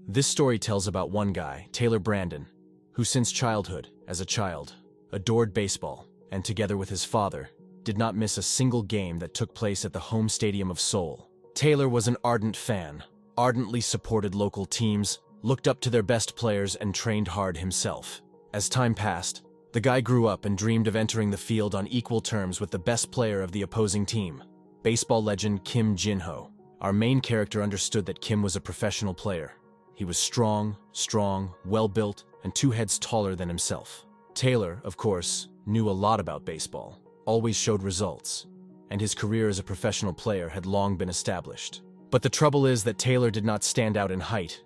This story tells about one guy, Taylor Brandon, who since childhood, as a child, adored baseball, and together with his father, did not miss a single game that took place at the home stadium of Seoul. Taylor was an ardent fan, ardently supported local teams, looked up to their best players, and trained hard himself. As time passed, the guy grew up and dreamed of entering the field on equal terms with the best player of the opposing team, baseball legend Kim Jin-ho. Our main character understood that Kim was a professional player. He was strong, well-built, and 2 heads taller than himself. Taylor, of course, knew a lot about baseball, always showed results, and his career as a professional player had long been established. But the trouble is that Taylor did not stand out in height,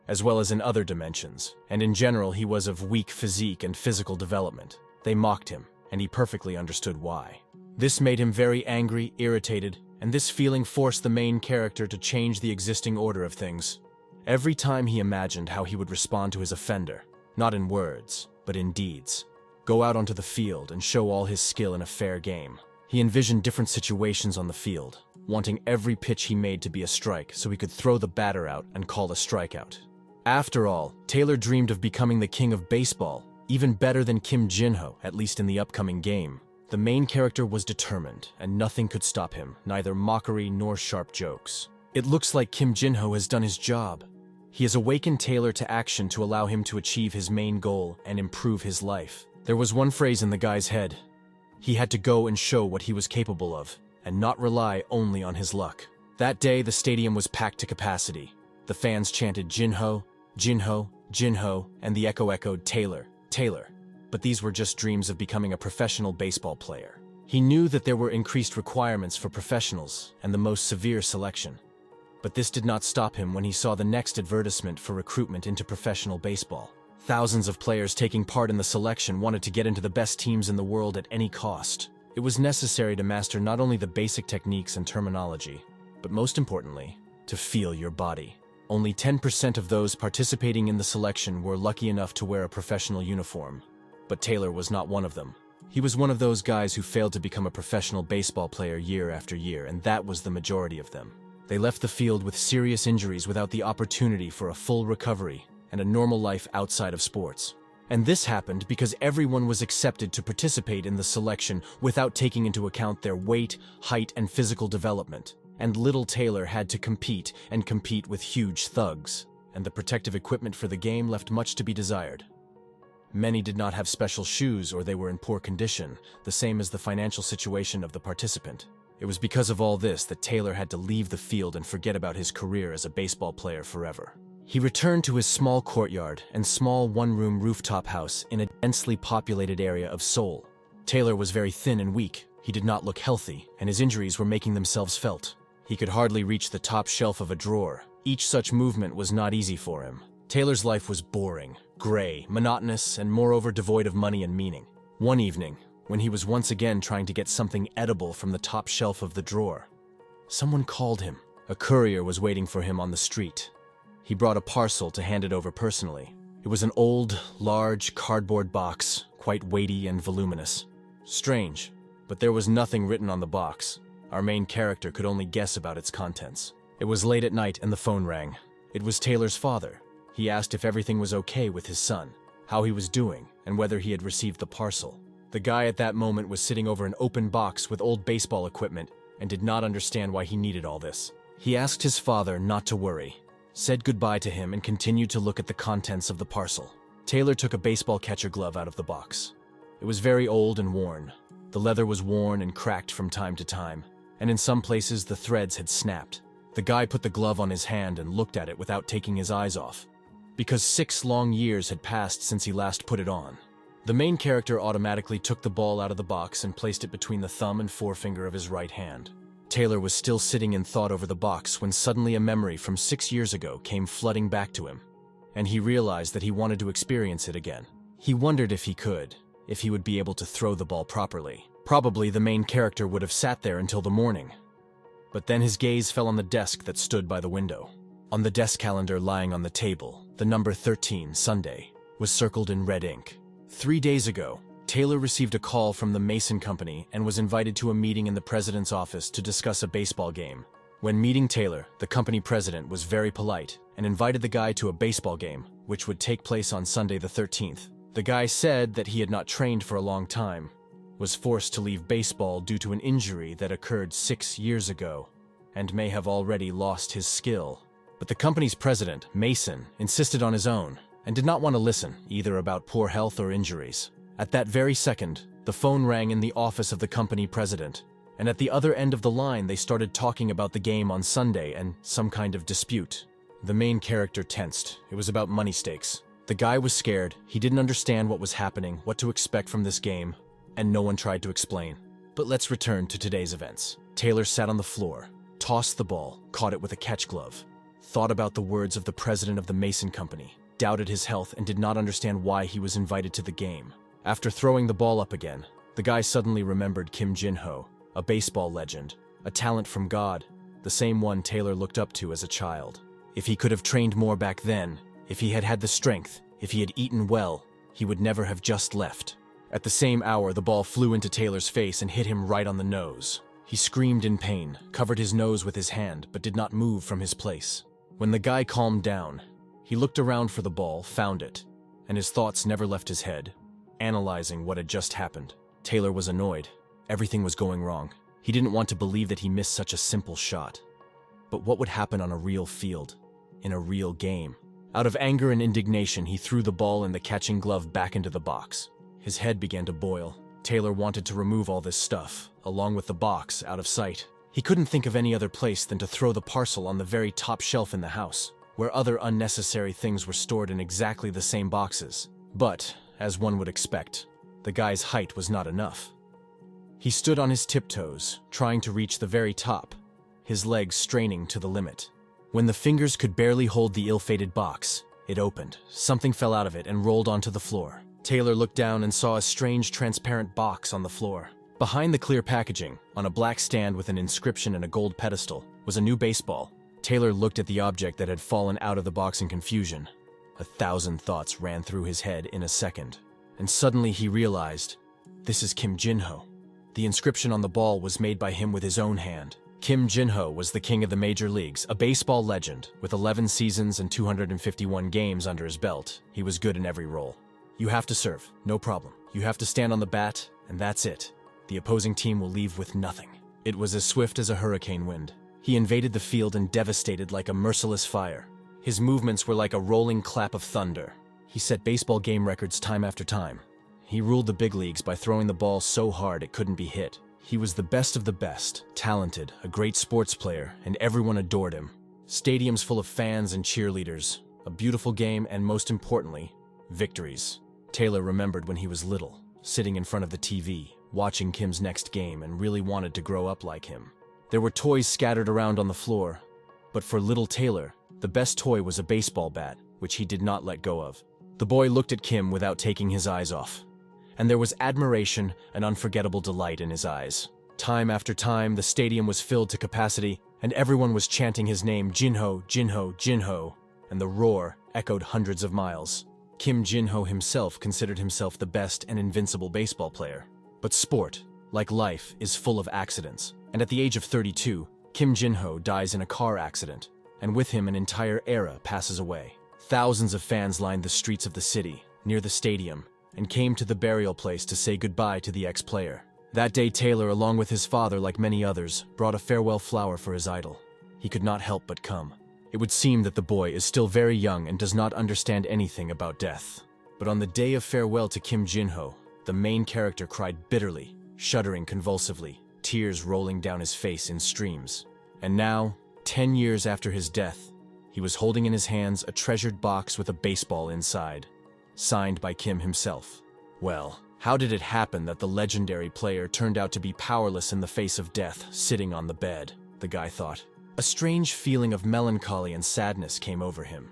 as well as in other dimensions, and in general he was of weak physique and physical development. They mocked him, and he perfectly understood why. This made him very angry, irritated, and this feeling forced the main character to change the existing order of things. Every time he imagined how he would respond to his offender, not in words, but in deeds, go out onto the field and show all his skill in a fair game. He envisioned different situations on the field, wanting every pitch he made to be a strike so he could throw the batter out and call a strikeout. After all, Taylor dreamed of becoming the king of baseball, even better than Kim Jin-ho, at least in the upcoming game. The main character was determined, and nothing could stop him, neither mockery nor sharp jokes. It looks like Kim Jin-ho has done his job. He has awakened Taylor to action to allow him to achieve his main goal and improve his life. There was one phrase in the guy's head. He had to go and show what he was capable of, and not rely only on his luck. That day, the stadium was packed to capacity. The fans chanted Jin-ho, Jin-ho, Jin-ho, and the echo echoed Taylor, Taylor. But these were just dreams of becoming a professional baseball player. He knew that there were increased requirements for professionals and the most severe selection. But this did not stop him when he saw the next advertisement for recruitment into professional baseball. Thousands of players taking part in the selection wanted to get into the best teams in the world at any cost. It was necessary to master not only the basic techniques and terminology, but most importantly, to feel your body. Only 10% of those participating in the selection were lucky enough to wear a professional uniform. But Taylor was not one of them. He was one of those guys who failed to become a professional baseball player year after year, and that was the majority of them. They left the field with serious injuries without the opportunity for a full recovery and a normal life outside of sports. And this happened because everyone was accepted to participate in the selection without taking into account their weight, height, and physical development. And little Taylor had to compete with huge thugs, and the protective equipment for the game left much to be desired. Many did not have special shoes or they were in poor condition, the same as the financial situation of the participant. It was because of all this that Taylor had to leave the field and forget about his career as a baseball player forever. He returned to his small courtyard and small one-room rooftop house in a densely populated area of Seoul. Taylor was very thin and weak, he did not look healthy, and his injuries were making themselves felt. He could hardly reach the top shelf of a drawer. Each such movement was not easy for him. Taylor's life was boring, gray, monotonous, and moreover devoid of money and meaning. One evening, when he was once again trying to get something edible from the top shelf of the drawer, someone called him. A courier was waiting for him on the street. He brought a parcel to hand it over personally. It was an old, large cardboard box, quite weighty and voluminous. Strange, but there was nothing written on the box. Our main character could only guess about its contents. It was late at night and the phone rang. It was Taylor's father. He asked if everything was okay with his son, how he was doing, and whether he had received the parcel. The guy at that moment was sitting over an open box with old baseball equipment and did not understand why he needed all this. He asked his father not to worry, said goodbye to him, and continued to look at the contents of the parcel. Taylor took a baseball catcher glove out of the box. It was very old and worn. The leather was worn and cracked from time to time, and in some places the threads had snapped. The guy put the glove on his hand and looked at it without taking his eyes off, because 6 long years had passed since he last put it on. The main character automatically took the ball out of the box and placed it between the thumb and forefinger of his right hand. Taylor was still sitting in thought over the box when suddenly a memory from 6 years ago came flooding back to him, and he realized that he wanted to experience it again. He wondered if he would be able to throw the ball properly. Probably the main character would have sat there until the morning. But then his gaze fell on the desk that stood by the window. On the desk calendar lying on the table, the number 13, Sunday, was circled in red ink. 3 days ago, Taylor received a call from the Mason Company and was invited to a meeting in the president's office to discuss a baseball game. When meeting Taylor, the company president was very polite and invited the guy to a baseball game, which would take place on Sunday the 13th. The guy said that he had not trained for a long time, was forced to leave baseball due to an injury that occurred 6 years ago, and may have already lost his skill. But the company's president, Mason, insisted on his own, and did not want to listen, either about poor health or injuries. At that very second, the phone rang in the office of the company president, and at the other end of the line they started talking about the game on Sunday and some kind of dispute. The main character tensed. It was about money stakes. The guy was scared, he didn't understand what was happening, what to expect from this game, and no one tried to explain. But let's return to today's events. Taylor sat on the floor, tossed the ball, caught it with a catch glove, thought about the words of the president of the Mason Company, doubted his health and did not understand why he was invited to the game. After throwing the ball up again, the guy suddenly remembered Kim Jin-ho, a baseball legend, a talent from God, the same one Taylor looked up to as a child. If he could have trained more back then, if he had had the strength, if he had eaten well, he would never have just left. At the same hour, the ball flew into Taylor's face and hit him right on the nose. He screamed in pain, covered his nose with his hand, but did not move from his place. When the guy calmed down, he looked around for the ball, found it, and his thoughts never left his head, analyzing what had just happened. Taylor was annoyed. Everything was going wrong. He didn't want to believe that he missed such a simple shot. But what would happen on a real field, in a real game? Out of anger and indignation, he threw the ball and the catching glove back into the box. His head began to boil. Taylor wanted to remove all this stuff, along with the box, out of sight. He couldn't think of any other place than to throw the parcel on the very top shelf in the house, where other unnecessary things were stored in exactly the same boxes. But, as one would expect, the guy's height was not enough. He stood on his tiptoes, trying to reach the very top, his legs straining to the limit. When the fingers could barely hold the ill-fated box, it opened. Something fell out of it and rolled onto the floor. Taylor looked down and saw a strange transparent box on the floor. Behind the clear packaging, on a black stand with an inscription and a gold pedestal, was a new baseball. Taylor looked at the object that had fallen out of the box in confusion. 1,000 thoughts ran through his head in a second. And suddenly he realized, this is Kim Jin-ho. The inscription on the ball was made by him with his own hand. Kim Jin-ho was the king of the major leagues, a baseball legend. With 11 seasons and 251 games under his belt, he was good in every role. You have to serve, no problem. You have to stand on the bat, and that's it. The opposing team will leave with nothing. It was as swift as a hurricane wind. He invaded the field and devastated like a merciless fire. His movements were like a rolling clap of thunder. He set baseball game records time after time. He ruled the big leagues by throwing the ball so hard it couldn't be hit. He was the best of the best, talented, a great sports player, and everyone adored him. Stadiums full of fans and cheerleaders, a beautiful game, and most importantly, victories. Taylor remembered when he was little, sitting in front of the TV, watching Kim's next game, and really wanted to grow up like him. There were toys scattered around on the floor, but for little Taylor, the best toy was a baseball bat, which he did not let go of. The boy looked at Kim without taking his eyes off, and there was admiration and unforgettable delight in his eyes. Time after time, the stadium was filled to capacity, and everyone was chanting his name, Jin-ho, Jin-ho, Jin-ho, and the roar echoed hundreds of miles. Kim Jin-ho himself considered himself the best and invincible baseball player. But sport, like life, is full of accidents, and at the age of 32, Kim Jin-ho dies in a car accident, and with him an entire era passes away. Thousands of fans lined the streets of the city, near the stadium, and came to the burial place to say goodbye to the ex-player. That day Taylor, along with his father like many others, brought a farewell flower for his idol. He could not help but come. It would seem that the boy is still very young and does not understand anything about death. But on the day of farewell to Kim Jin-ho, the main character cried bitterly, shuddering convulsively, tears rolling down his face in streams. And now, 10 years after his death, he was holding in his hands a treasured box with a baseball inside, signed by Kim himself. Well, how did it happen that the legendary player turned out to be powerless in the face of death, sitting on the bed? The guy thought. A strange feeling of melancholy and sadness came over him.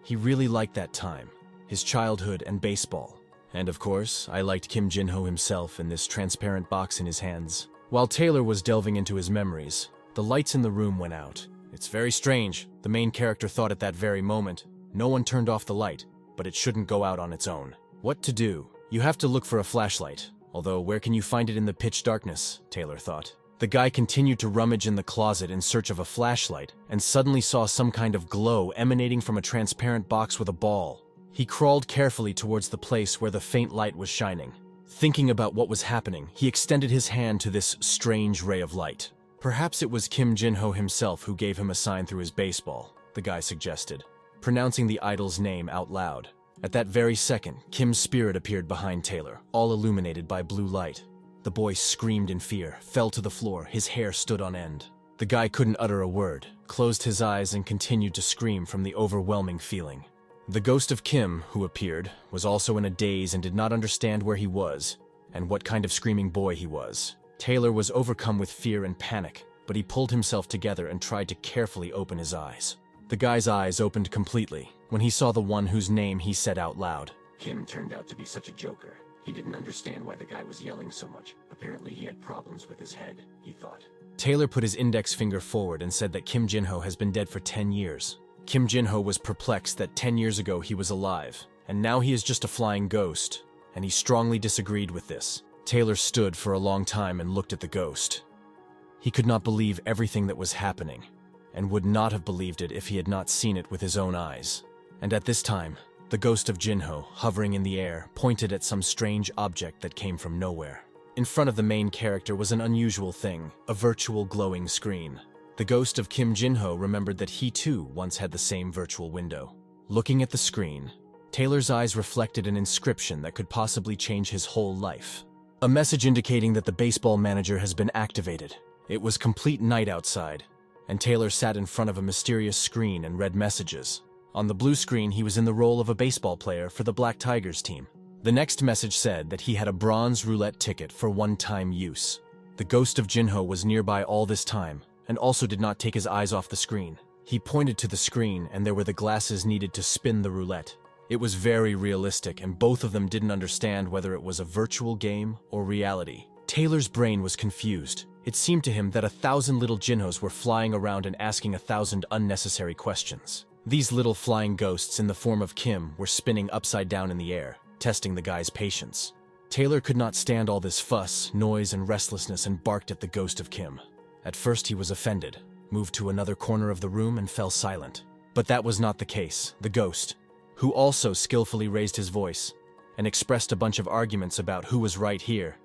He really liked that time, his childhood and baseball. And of course, I liked Kim Jin-ho himself in this transparent box in his hands. While Taylor was delving into his memories, the lights in the room went out. It's very strange, the main character thought at that very moment. No one turned off the light, but it shouldn't go out on its own. What to do? You have to look for a flashlight, although where can you find it in the pitch darkness, Taylor thought. The guy continued to rummage in the closet in search of a flashlight and suddenly saw some kind of glow emanating from a transparent box with a ball. He crawled carefully towards the place where the faint light was shining. Thinking about what was happening, he extended his hand to this strange ray of light. Perhaps it was Kim Jin-ho himself who gave him a sign through his baseball, the guy suggested, pronouncing the idol's name out loud. At that very second, Kim's spirit appeared behind Taylor, all illuminated by blue light. The boy screamed in fear, fell to the floor, his hair stood on end. The guy couldn't utter a word, closed his eyes and continued to scream from the overwhelming feeling. The ghost of Kim, who appeared, was also in a daze and did not understand where he was, and what kind of screaming boy he was. Taylor was overcome with fear and panic, but he pulled himself together and tried to carefully open his eyes. The guy's eyes opened completely when he saw the one whose name he said out loud. Kim turned out to be such a joker. He didn't understand why the guy was yelling so much. Apparently he had problems with his head, he thought. Taylor put his index finger forward and said that Kim Jin-ho has been dead for 10 years. Kim Jin-ho was perplexed that 10 years ago he was alive, and now he is just a flying ghost, and he strongly disagreed with this. Taylor stood for a long time and looked at the ghost. He could not believe everything that was happening, and would not have believed it if he had not seen it with his own eyes. And at this time, the ghost of Jin-ho, hovering in the air, pointed at some strange object that came from nowhere. In front of the main character was an unusual thing, a virtual glowing screen. The ghost of Kim Jin-ho remembered that he too once had the same virtual window. Looking at the screen, Taylor's eyes reflected an inscription that could possibly change his whole life. A message indicating that the baseball manager has been activated. It was complete night outside, and Taylor sat in front of a mysterious screen and read messages. On the blue screen, he was in the role of a baseball player for the Black Tigers team. The next message said that he had a bronze roulette ticket for one-time use. The ghost of Jin-ho was nearby all this time, and also did not take his eyes off the screen. He pointed to the screen, and there were the glasses needed to spin the roulette. It was very realistic, and both of them didn't understand whether it was a virtual game or reality. Taylor's brain was confused. It seemed to him that 1,000 little Jin-hos were flying around and asking 1,000 unnecessary questions. These little flying ghosts in the form of Kim were spinning upside down in the air, testing the guy's patience. Taylor could not stand all this fuss, noise, and restlessness and barked at the ghost of Kim. At first he was offended, moved to another corner of the room and fell silent. But that was not the case. The ghost, who also skillfully raised his voice and expressed a bunch of arguments about who was right here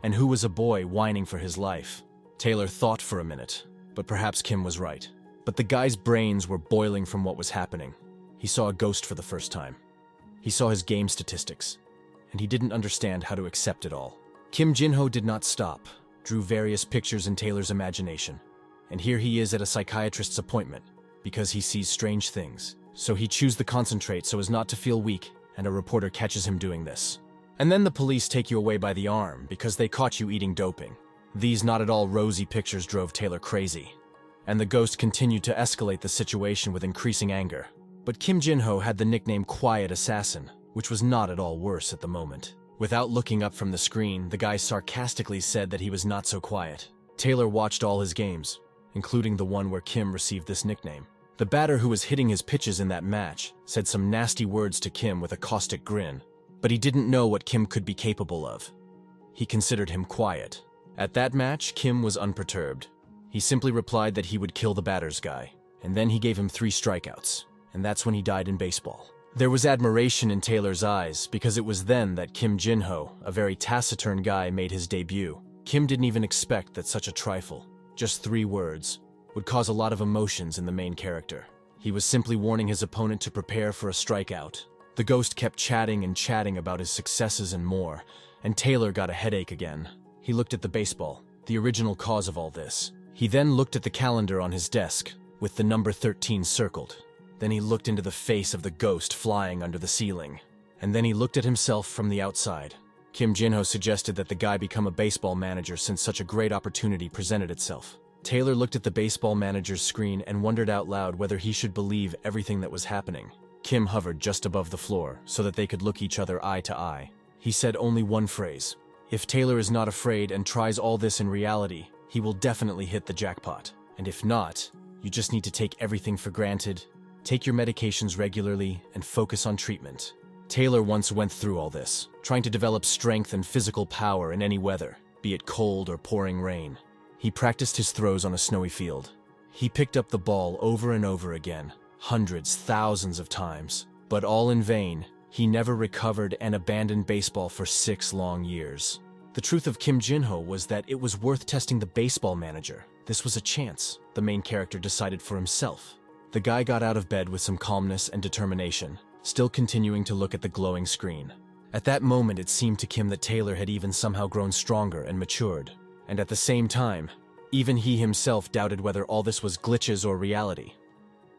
and who was a boy whining for his life. Taylor thought for a minute, but perhaps Kim was right. But the guy's brains were boiling from what was happening. He saw a ghost for the first time. He saw his game statistics, and he didn't understand how to accept it all. Kim Jin-ho did not stop, drew various pictures in Taylor's imagination, and here he is at a psychiatrist's appointment, because he sees strange things. So he chooses to concentrate so as not to feel weak, and a reporter catches him doing this. And then the police take you away by the arm because they caught you eating doping. These not at all rosy pictures drove Taylor crazy, and the ghost continued to escalate the situation with increasing anger. But Kim Jin-ho had the nickname Quiet Assassin, which was not at all worse at the moment. Without looking up from the screen, the guy sarcastically said that he was not so quiet. Taylor watched all his games, including the one where Kim received this nickname. The batter who was hitting his pitches in that match said some nasty words to Kim with a caustic grin, but he didn't know what Kim could be capable of. He considered him quiet. At that match, Kim was unperturbed. He simply replied that he would kill the batter's guy, and then he gave him 3 strikeouts, and that's when he died in baseball. There was admiration in Taylor's eyes because it was then that Kim Jin-ho, a very taciturn guy, made his debut. Kim didn't even expect that such a trifle, just 3 words, would cause a lot of emotions in the main character. He was simply warning his opponent to prepare for a strikeout. The ghost kept chatting and chatting about his successes and more, and Taylor got a headache again. He looked at the baseball, the original cause of all this. He then looked at the calendar on his desk, with the number 13 circled. Then he looked into the face of the ghost flying under the ceiling. And then he looked at himself from the outside. Kim Jin-ho suggested that the guy become a baseball manager since such a great opportunity presented itself. Taylor looked at the baseball manager's screen and wondered out loud whether he should believe everything that was happening. Kim hovered just above the floor so that they could look each other eye to eye. He said only one phrase. If Taylor is not afraid and tries all this in reality, he will definitely hit the jackpot. And if not, you just need to take everything for granted, take your medications regularly, and focus on treatment. Taylor once went through all this, trying to develop strength and physical power in any weather, be it cold or pouring rain. He practiced his throws on a snowy field. He picked up the ball over and over again, hundreds, thousands of times, but all in vain. He never recovered and abandoned baseball for 6 long years. The truth of Kim Jin-ho was that it was worth testing the baseball manager. This was a chance, the main character decided for himself. The guy got out of bed with some calmness and determination, still continuing to look at the glowing screen. At that moment, it seemed to Kim that Taylor had even somehow grown stronger and matured. And at the same time, even he himself doubted whether all this was glitches or reality,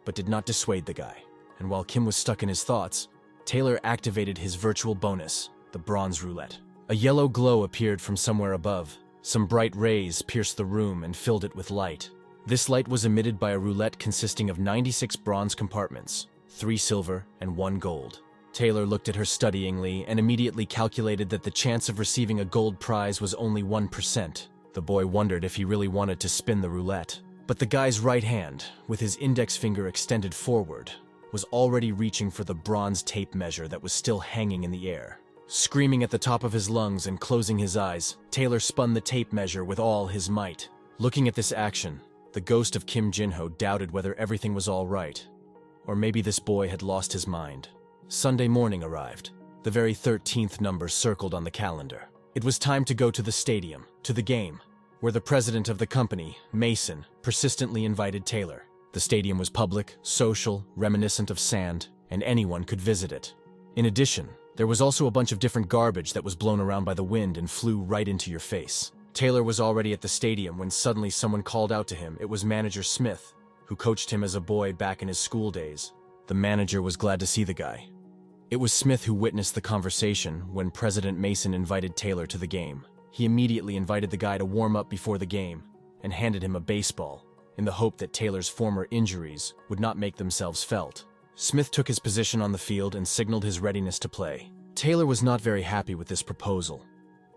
but did not dissuade the guy. And while Kim was stuck in his thoughts, Taylor activated his virtual bonus, the bronze roulette. A yellow glow appeared from somewhere above. Some bright rays pierced the room and filled it with light. This light was emitted by a roulette consisting of 96 bronze compartments, 3 silver and 1 gold. Taylor looked at her studyingly and immediately calculated that the chance of receiving a gold prize was only 1%. The boy wondered if he really wanted to spin the roulette. But the guy's right hand, with his index finger extended forward, was already reaching for the bronze tape measure that was still hanging in the air. Screaming at the top of his lungs and closing his eyes, Taylor spun the tape measure with all his might. Looking at this action, the ghost of Kim Jin-ho doubted whether everything was all right. Or maybe this boy had lost his mind. Sunday morning arrived. The very 13th number circled on the calendar. It was time to go to the stadium, to the game, where the president of the company, Mason, persistently invited Taylor. The stadium was public, social, reminiscent of sand, and anyone could visit it. In addition, there was also a bunch of different garbage that was blown around by the wind and flew right into your face. Taylor was already at the stadium when suddenly someone called out to him. It was manager Smith, who coached him as a boy back in his school days. The manager was glad to see the guy. It was Smith who witnessed the conversation when President Mason invited Taylor to the game. He immediately invited the guy to warm up before the game and handed him a baseball, in the hope that Taylor's former injuries would not make themselves felt. Smith took his position on the field and signaled his readiness to play. Taylor was not very happy with this proposal,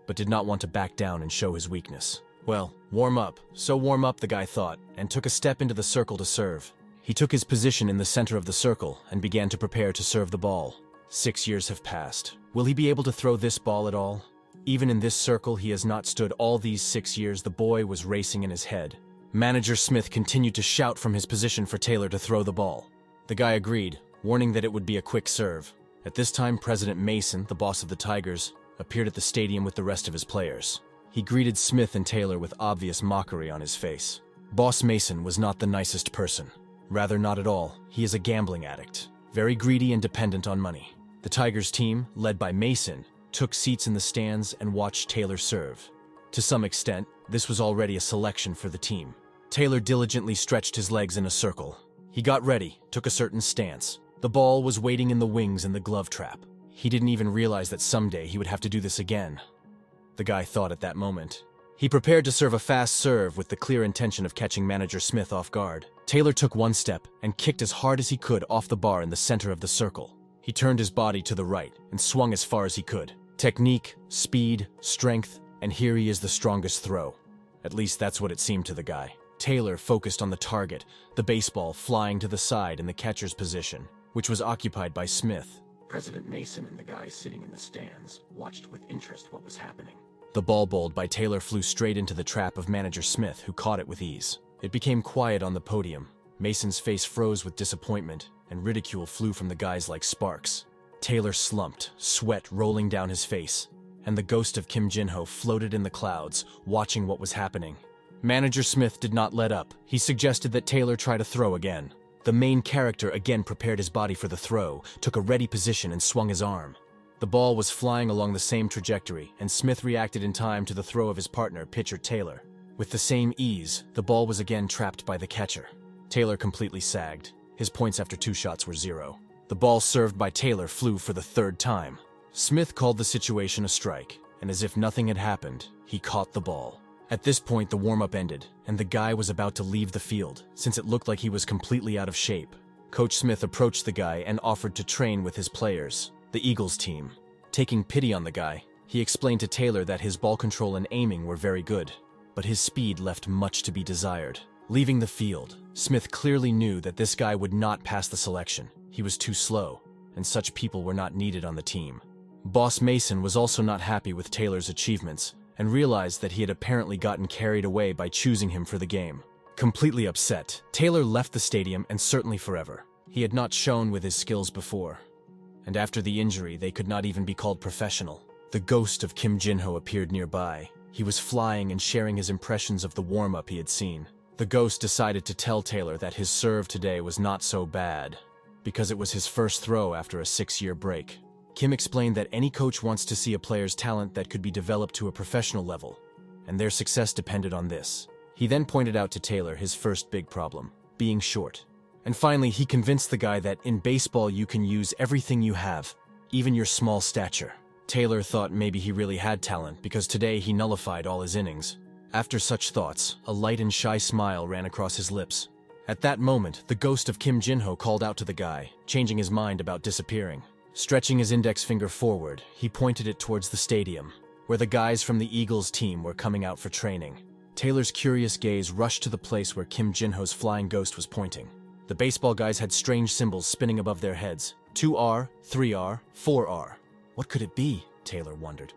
but did not want to back down and show his weakness. Well, warm up. So warm up, the guy thought, and took a step into the circle to serve. He took his position in the center of the circle and began to prepare to serve the ball. 6 years have passed. Will he be able to throw this ball at all? Even in this circle, he has not stood all these 6 years. The boy was racing in his head. Manager Smith continued to shout from his position for Taylor to throw the ball. The guy agreed, warning that it would be a quick serve. At this time, President Mason, the boss of the Tigers, appeared at the stadium with the rest of his players. He greeted Smith and Taylor with obvious mockery on his face. Boss Mason was not the nicest person. Rather, not at all. He is a gambling addict, very greedy and dependent on money. The Tigers team, led by Mason, took seats in the stands and watched Taylor serve. To some extent, this was already a selection for the team. Taylor diligently stretched his legs in a circle. He got ready, took a certain stance. The ball was waiting in the wings in the glove trap. He didn't even realize that someday he would have to do this again. The guy thought at that moment. He prepared to serve a fast serve with the clear intention of catching manager Smith off guard. Taylor took one step and kicked as hard as he could off the bar in the center of the circle. He turned his body to the right and swung as far as he could. Technique, speed, strength, and here he is the strongest throw. At least that's what it seemed to the guy. Taylor focused on the target, the baseball flying to the side in the catcher's position, which was occupied by Smith. President Mason and the guy sitting in the stands watched with interest what was happening. The ball bowled by Taylor flew straight into the trap of manager Smith, who caught it with ease. It became quiet on the podium. Mason's face froze with disappointment, and ridicule flew from the guys like sparks. Taylor slumped, sweat rolling down his face, and the ghost of Kim Jin-ho floated in the clouds, watching what was happening. Manager Smith did not let up. He suggested that Taylor try to throw again. The main character again prepared his body for the throw, took a ready position and swung his arm. The ball was flying along the same trajectory, and Smith reacted in time to the throw of his partner, pitcher Taylor. With the same ease, the ball was again trapped by the catcher. Taylor completely sagged. His points after 2 shots were 0. The ball served by Taylor flew for the 3rd time. Smith called the situation a strike, and as if nothing had happened, he caught the ball. At this point, the warm-up ended, and the guy was about to leave the field, since it looked like he was completely out of shape. Coach Smith approached the guy and offered to train with his players, the Eagles team. Taking pity on the guy, he explained to Taylor that his ball control and aiming were very good, but his speed left much to be desired. Leaving the field, Smith clearly knew that this guy would not pass the selection. He was too slow, and such people were not needed on the team. Boss Mason was also not happy with Taylor's achievements, and realized that he had apparently gotten carried away by choosing him for the game. Completely upset, Taylor left the stadium and certainly forever. He had not shown with his skills before, and after the injury, they could not even be called professional. The ghost of Kim Jinho appeared nearby. He was flying and sharing his impressions of the warm-up he had seen. The ghost decided to tell Taylor that his serve today was not so bad, because it was his first throw after a 6-year break. Kim explained that any coach wants to see a player's talent that could be developed to a professional level, and their success depended on this. He then pointed out to Taylor his first big problem, being short. And finally, he convinced the guy that in baseball you can use everything you have, even your small stature. Taylor thought maybe he really had talent because today he nullified all his innings. After such thoughts, a light and shy smile ran across his lips. At that moment, the ghost of Kim Jinho called out to the guy, changing his mind about disappearing. Stretching his index finger forward, he pointed it towards the stadium, where the guys from the Eagles team were coming out for training. Taylor's curious gaze rushed to the place where Kim Jinho's flying ghost was pointing. The baseball guys had strange symbols spinning above their heads. 2R, 3R, 4R. What could it be? Taylor wondered.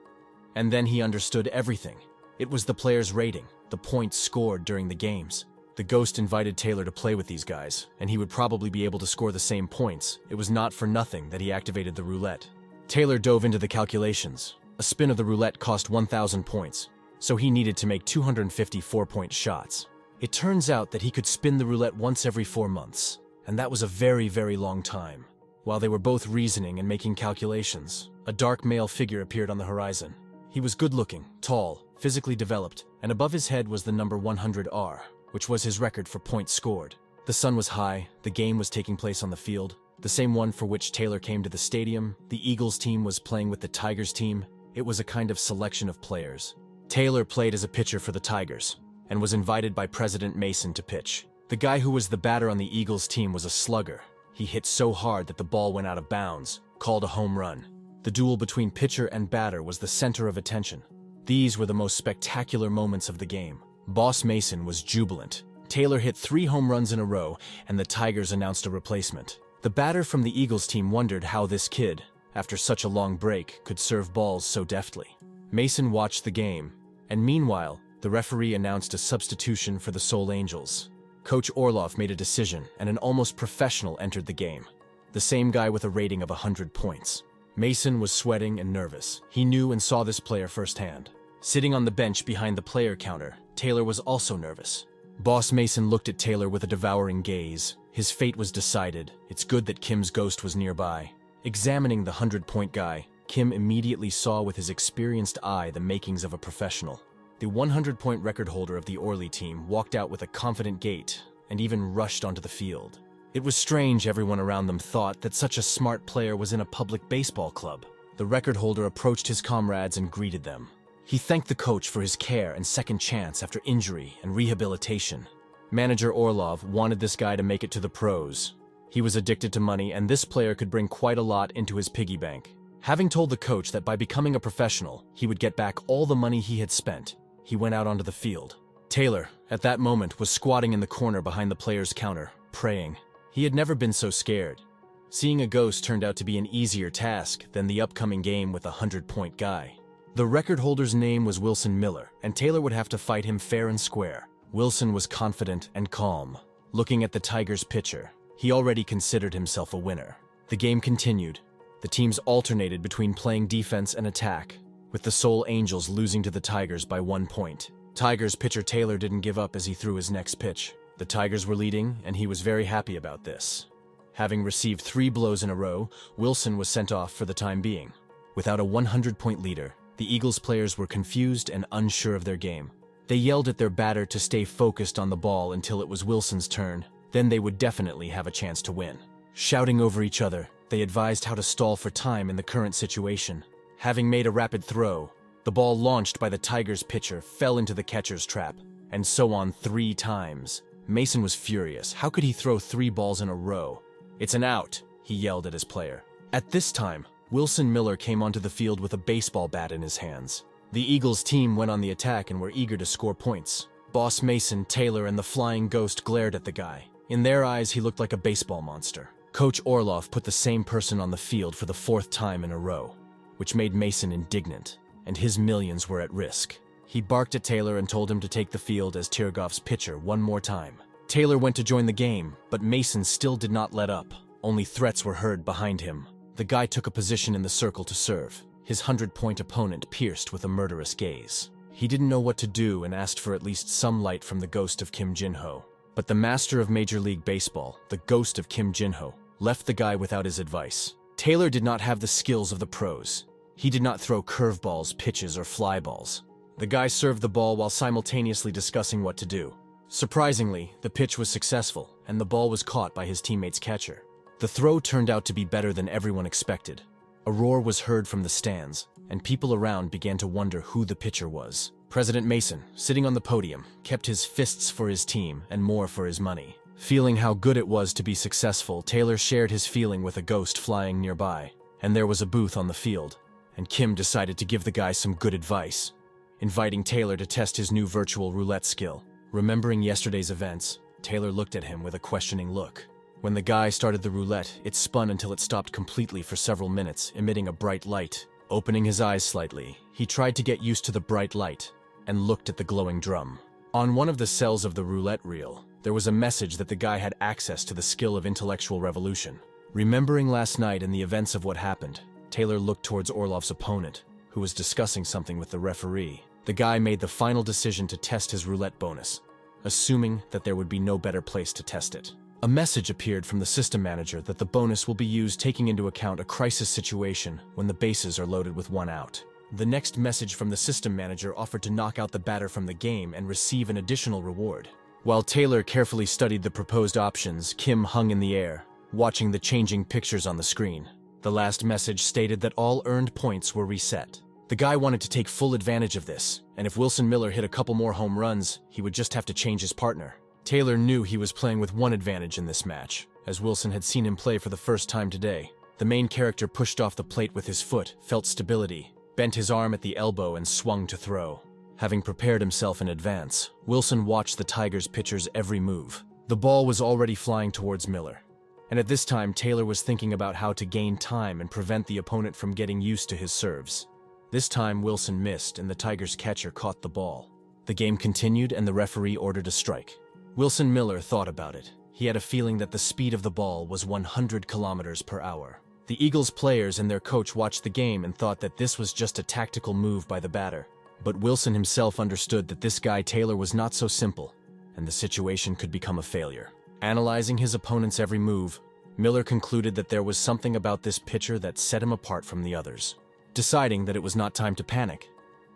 And then he understood everything. It was the player's rating, the points scored during the games. The ghost invited Taylor to play with these guys, and he would probably be able to score the same points. It was not for nothing that he activated the roulette. Taylor dove into the calculations. A spin of the roulette cost 1,000 points, so he needed to make 250 4-point shots. It turns out that he could spin the roulette once every 4 months, and that was a very, very long time. While they were both reasoning and making calculations, a dark male figure appeared on the horizon. He was good-looking, tall, physically developed, and above his head was the number 100R, which was his record for points scored. The sun was high, the game was taking place on the field, the same one for which Taylor came to the stadium. The Eagles team was playing with the Tigers team. It was a kind of selection of players. Taylor played as a pitcher for the Tigers, and was invited by President Mason to pitch. The guy who was the batter on the Eagles team was a slugger. He hit so hard that the ball went out of bounds, called a home run. The duel between pitcher and batter was the center of attention. These were the most spectacular moments of the game. Boss Mason was jubilant. Taylor hit 3 home runs in a row, and the Tigers announced a replacement. The batter from the Eagles team wondered how this kid, after such a long break, could serve balls so deftly. Mason watched the game, and meanwhile, the referee announced a substitution for the Seoul Angels. Coach Orloff made a decision, and an almost professional entered the game. The same guy with a rating of 100 points. Mason was sweating and nervous. He knew and saw this player firsthand. Sitting on the bench behind the player counter, Taylor was also nervous. Boss Mason looked at Taylor with a devouring gaze. His fate was decided. It's good that Kim's ghost was nearby. Examining the 100-point guy, Kim immediately saw with his experienced eye the makings of a professional. The 100-point record holder of the Orly team walked out with a confident gait and even rushed onto the field. It was strange everyone around them thought that such a smart player was in a public baseball club. The record holder approached his comrades and greeted them. He thanked the coach for his care and second chance after injury and rehabilitation. Manager Orlov wanted this guy to make it to the pros. He was addicted to money, and this player could bring quite a lot into his piggy bank. Having told the coach that by becoming a professional, he would get back all the money he had spent, he went out onto the field. Taylor, at that moment, was squatting in the corner behind the player's counter, praying. He had never been so scared. Seeing a ghost turned out to be an easier task than the upcoming game with a 100-point guy. The record holder's name was Wilson Miller, and Taylor would have to fight him fair and square. Wilson was confident and calm. Looking at the Tigers' pitcher, he already considered himself a winner. The game continued. The teams alternated between playing defense and attack, with the Seoul Angels losing to the Tigers by 1 point. Tigers pitcher Taylor didn't give up as he threw his next pitch. The Tigers were leading, and he was very happy about this. Having received 3 blows in a row, Wilson was sent off for the time being. Without a 100-point leader, the Eagles players were confused and unsure of their game. They yelled at their batter to stay focused on the ball until it was Wilson's turn. Then they would definitely have a chance to win. Shouting over each other, they advised how to stall for time in the current situation. Having made a rapid throw, the ball launched by the Tigers pitcher fell into the catcher's trap, and so on 3 times. Mason was furious. How could he throw 3 balls in a row? "It's an out," he yelled at his player. At this time, Wilson Miller came onto the field with a baseball bat in his hands. The Eagles team went on the attack and were eager to score points. Boss Mason, Taylor, and the Flying Ghost glared at the guy. In their eyes, he looked like a baseball monster. Coach Orloff put the same person on the field for the 4th time in a row, which made Mason indignant, and his millions were at risk. He barked at Taylor and told him to take the field as Tirgoff's pitcher one more time. Taylor went to join the game, but Mason still did not let up. Only threats were heard behind him. The guy took a position in the circle to serve, his 100-point opponent pierced with a murderous gaze. He didn't know what to do and asked for at least some light from the ghost of Kim Jin-ho. But the master of Major League Baseball, the ghost of Kim Jin-ho, left the guy without his advice. Taylor did not have the skills of the pros. He did not throw curveballs, pitches, or fly balls. The guy served the ball while simultaneously discussing what to do. Surprisingly, the pitch was successful, and the ball was caught by his teammate's catcher. The throw turned out to be better than everyone expected. A roar was heard from the stands, and people around began to wonder who the pitcher was. President Mason, sitting on the podium, kept his fists for his team and more for his money. Feeling how good it was to be successful, Taylor shared his feeling with a ghost flying nearby, and there was a booth on the field, and Kim decided to give the guy some good advice, inviting Taylor to test his new virtual roulette skill. Remembering yesterday's events, Taylor looked at him with a questioning look. When the guy started the roulette, it spun until it stopped completely for several minutes, emitting a bright light. Opening his eyes slightly, he tried to get used to the bright light and looked at the glowing drum. On one of the cells of the roulette reel, there was a message that the guy had access to the skill of intellectual revolution. Remembering last night and the events of what happened, Taylor looked towards Orlov's opponent, who was discussing something with the referee. The guy made the final decision to test his roulette bonus, assuming that there would be no better place to test it. A message appeared from the system manager that the bonus will be used taking into account a crisis situation when the bases are loaded with one out. The next message from the system manager offered to knock out the batter from the game and receive an additional reward. While Taylor carefully studied the proposed options, Kim hung in the air, watching the changing pictures on the screen. The last message stated that all earned points were reset. The guy wanted to take full advantage of this, and if Wilson Miller hit a couple more home runs, he would just have to change his partner. Taylor knew he was playing with one advantage in this match, as Wilson had seen him play for the first time today. The main character pushed off the plate with his foot, felt stability, bent his arm at the elbow and swung to throw. Having prepared himself in advance, Wilson watched the Tigers' pitcher's every move. The ball was already flying towards Miller, and at this time Taylor was thinking about how to gain time and prevent the opponent from getting used to his serves. This time Wilson missed and the Tigers' catcher caught the ball. The game continued and the referee ordered a strike. Wilson Miller thought about it. He had a feeling that the speed of the ball was 100 kilometers per hour. The Eagles players and their coach watched the game and thought that this was just a tactical move by the batter. But Wilson himself understood that this guy Taylor was not so simple, and the situation could become a failure. Analyzing his opponent's every move, Miller concluded that there was something about this pitcher that set him apart from the others. Deciding that it was not time to panic,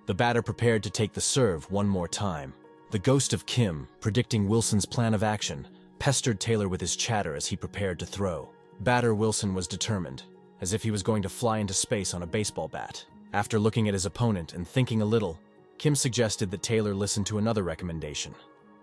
the batter prepared to take the serve one more time. The ghost of Kim, predicting Wilson's plan of action, pestered Taylor with his chatter as he prepared to throw. Batter Wilson was determined, as if he was going to fly into space on a baseball bat. After looking at his opponent and thinking a little, Kim suggested that Taylor listen to another recommendation.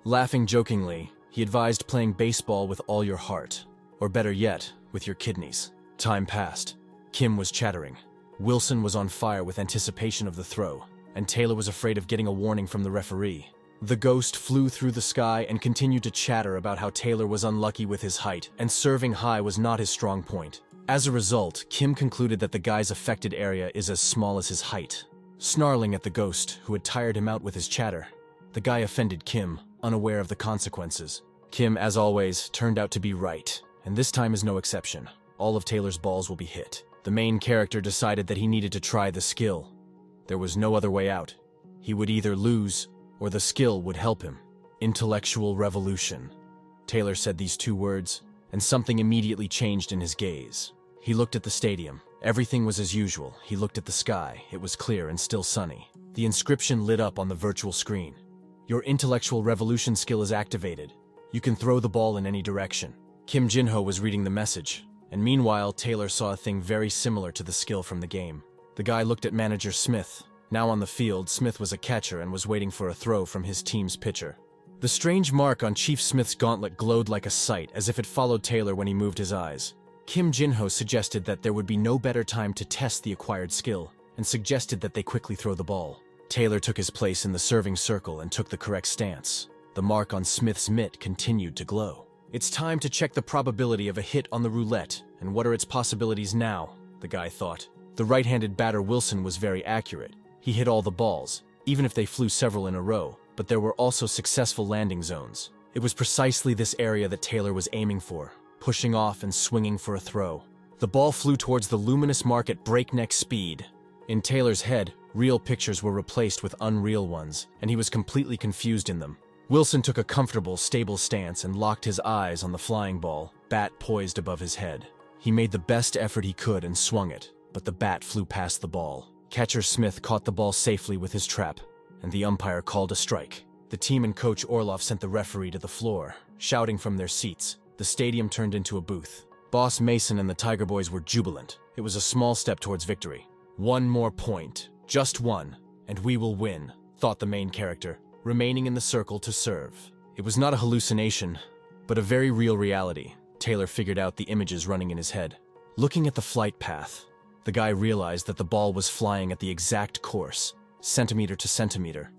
Laughing jokingly, he advised playing baseball with all your heart, or better yet, with your kidneys. Time passed. Kim was chattering. Wilson was on fire with anticipation of the throw, and Taylor was afraid of getting a warning from the referee. The ghost flew through the sky and continued to chatter about how Taylor was unlucky with his height, and serving high was not his strong point. As a result, Kim concluded that the guy's affected area is as small as his height. Snarling at the ghost, who had tired him out with his chatter, the guy offended Kim, unaware of the consequences. Kim, as always, turned out to be right, and this time is no exception. All of Taylor's balls will be hit. The main character decided that he needed to try the skill. There was no other way out. He would either lose, or the skill would help him. Intellectual revolution. Taylor said these two words, and something immediately changed in his gaze. He looked at the stadium. Everything was as usual. He looked at the sky. It was clear and still sunny. The inscription lit up on the virtual screen. Your intellectual revolution skill is activated. You can throw the ball in any direction. Kim Jin-ho was reading the message, and meanwhile Taylor saw a thing very similar to the skill from the game. The guy looked at manager Smith. Now on the field, Smith was a catcher and was waiting for a throw from his team's pitcher. The strange mark on Chief Smith's gauntlet glowed like a sight, as if it followed Taylor when he moved his eyes. Kim Jin-ho suggested that there would be no better time to test the acquired skill, and suggested that they quickly throw the ball. Taylor took his place in the serving circle and took the correct stance. The mark on Smith's mitt continued to glow. It's time to check the probability of a hit on the roulette, and what are its possibilities now, the guy thought. The right-handed batter Wilson was very accurate. He hit all the balls, even if they flew several in a row, but there were also successful landing zones. It was precisely this area that Taylor was aiming for, pushing off and swinging for a throw. The ball flew towards the luminous mark at breakneck speed. In Taylor's head, real pictures were replaced with unreal ones, and he was completely confused in them. Wilson took a comfortable, stable stance and locked his eyes on the flying ball, bat poised above his head. He made the best effort he could and swung it, but the bat flew past the ball. Catcher Smith caught the ball safely with his trap, and the umpire called a strike. The team and Coach Orloff sent the referee to the floor, shouting from their seats. The stadium turned into a booth. Boss Mason and the Tiger Boys were jubilant. It was a small step towards victory. "One more point, just one, and we will win," thought the main character, remaining in the circle to serve. It was not a hallucination, but a very real reality. Taylor figured out the images running in his head. Looking at the flight path, the guy realized that the ball was flying at the exact course, centimeter to centimeter,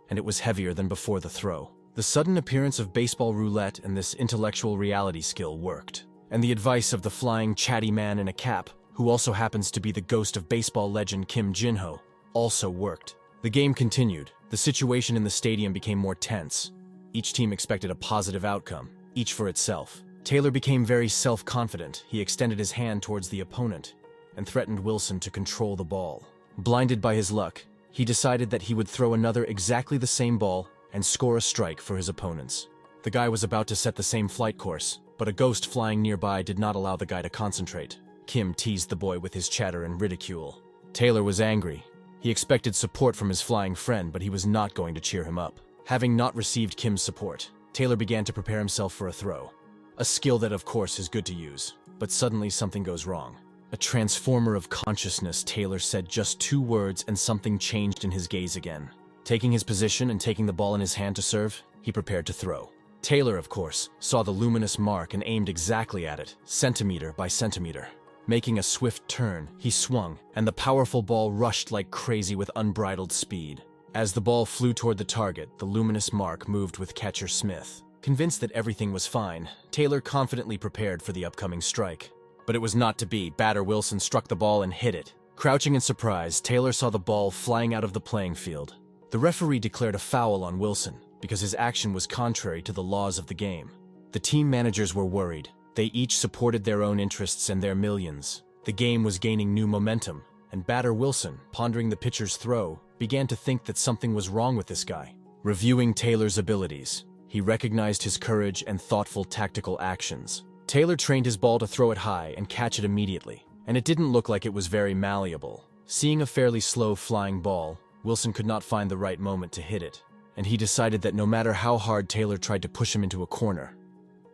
and it was heavier than before the throw. The sudden appearance of baseball roulette and this intellectual reality skill worked, and the advice of the flying chatty man in a cap, who also happens to be the ghost of baseball legend Kim Jin-ho, also worked. The game continued. The situation in the stadium became more tense. Each team expected a positive outcome, each for itself. Taylor became very self-confident. He extended his hand towards the opponent and threatened Wilson to control the ball. Blinded by his luck, he decided that he would throw another exactly the same ball and score a strike for his opponents. The guy was about to set the same flight course, but a ghost flying nearby did not allow the guy to concentrate. Kim teased the boy with his chatter and ridicule. Taylor was angry. He expected support from his flying friend, but he was not going to cheer him up. Having not received Kim's support, Taylor began to prepare himself for a throw. A skill that, of course, is good to use. But suddenly something goes wrong. A transformer of consciousness, Taylor said just 2 words and something changed in his gaze again. Taking his position and taking the ball in his hand to serve, he prepared to throw. Taylor, of course, saw the luminous mark and aimed exactly at it, centimeter by centimeter. Making a swift turn, he swung, and the powerful ball rushed like crazy with unbridled speed. As the ball flew toward the target, the luminous mark moved with catcher Smith. Convinced that everything was fine, Taylor confidently prepared for the upcoming strike. But it was not to be. Batter Wilson struck the ball and hit it. Crouching in surprise, Taylor saw the ball flying out of the playing field. The referee declared a foul on Wilson because his action was contrary to the laws of the game. The team managers were worried. They each supported their own interests and their millions. The game was gaining new momentum, and batter Wilson, pondering the pitcher's throw, began to think that something was wrong with this guy. Reviewing Taylor's abilities, he recognized his courage and thoughtful tactical actions. Taylor trained his ball to throw it high and catch it immediately, and it didn't look like it was very malleable. Seeing a fairly slow flying ball, Wilson could not find the right moment to hit it, and he decided that no matter how hard Taylor tried to push him into a corner,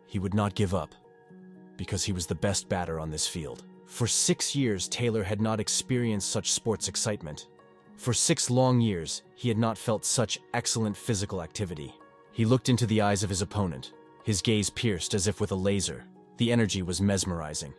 he would not give up, because he was the best batter on this field. For 6 years, Taylor had not experienced such sports excitement. For 6 long years, he had not felt such excellent physical activity. He looked into the eyes of his opponent, his gaze pierced as if with a laser. The energy was mesmerizing.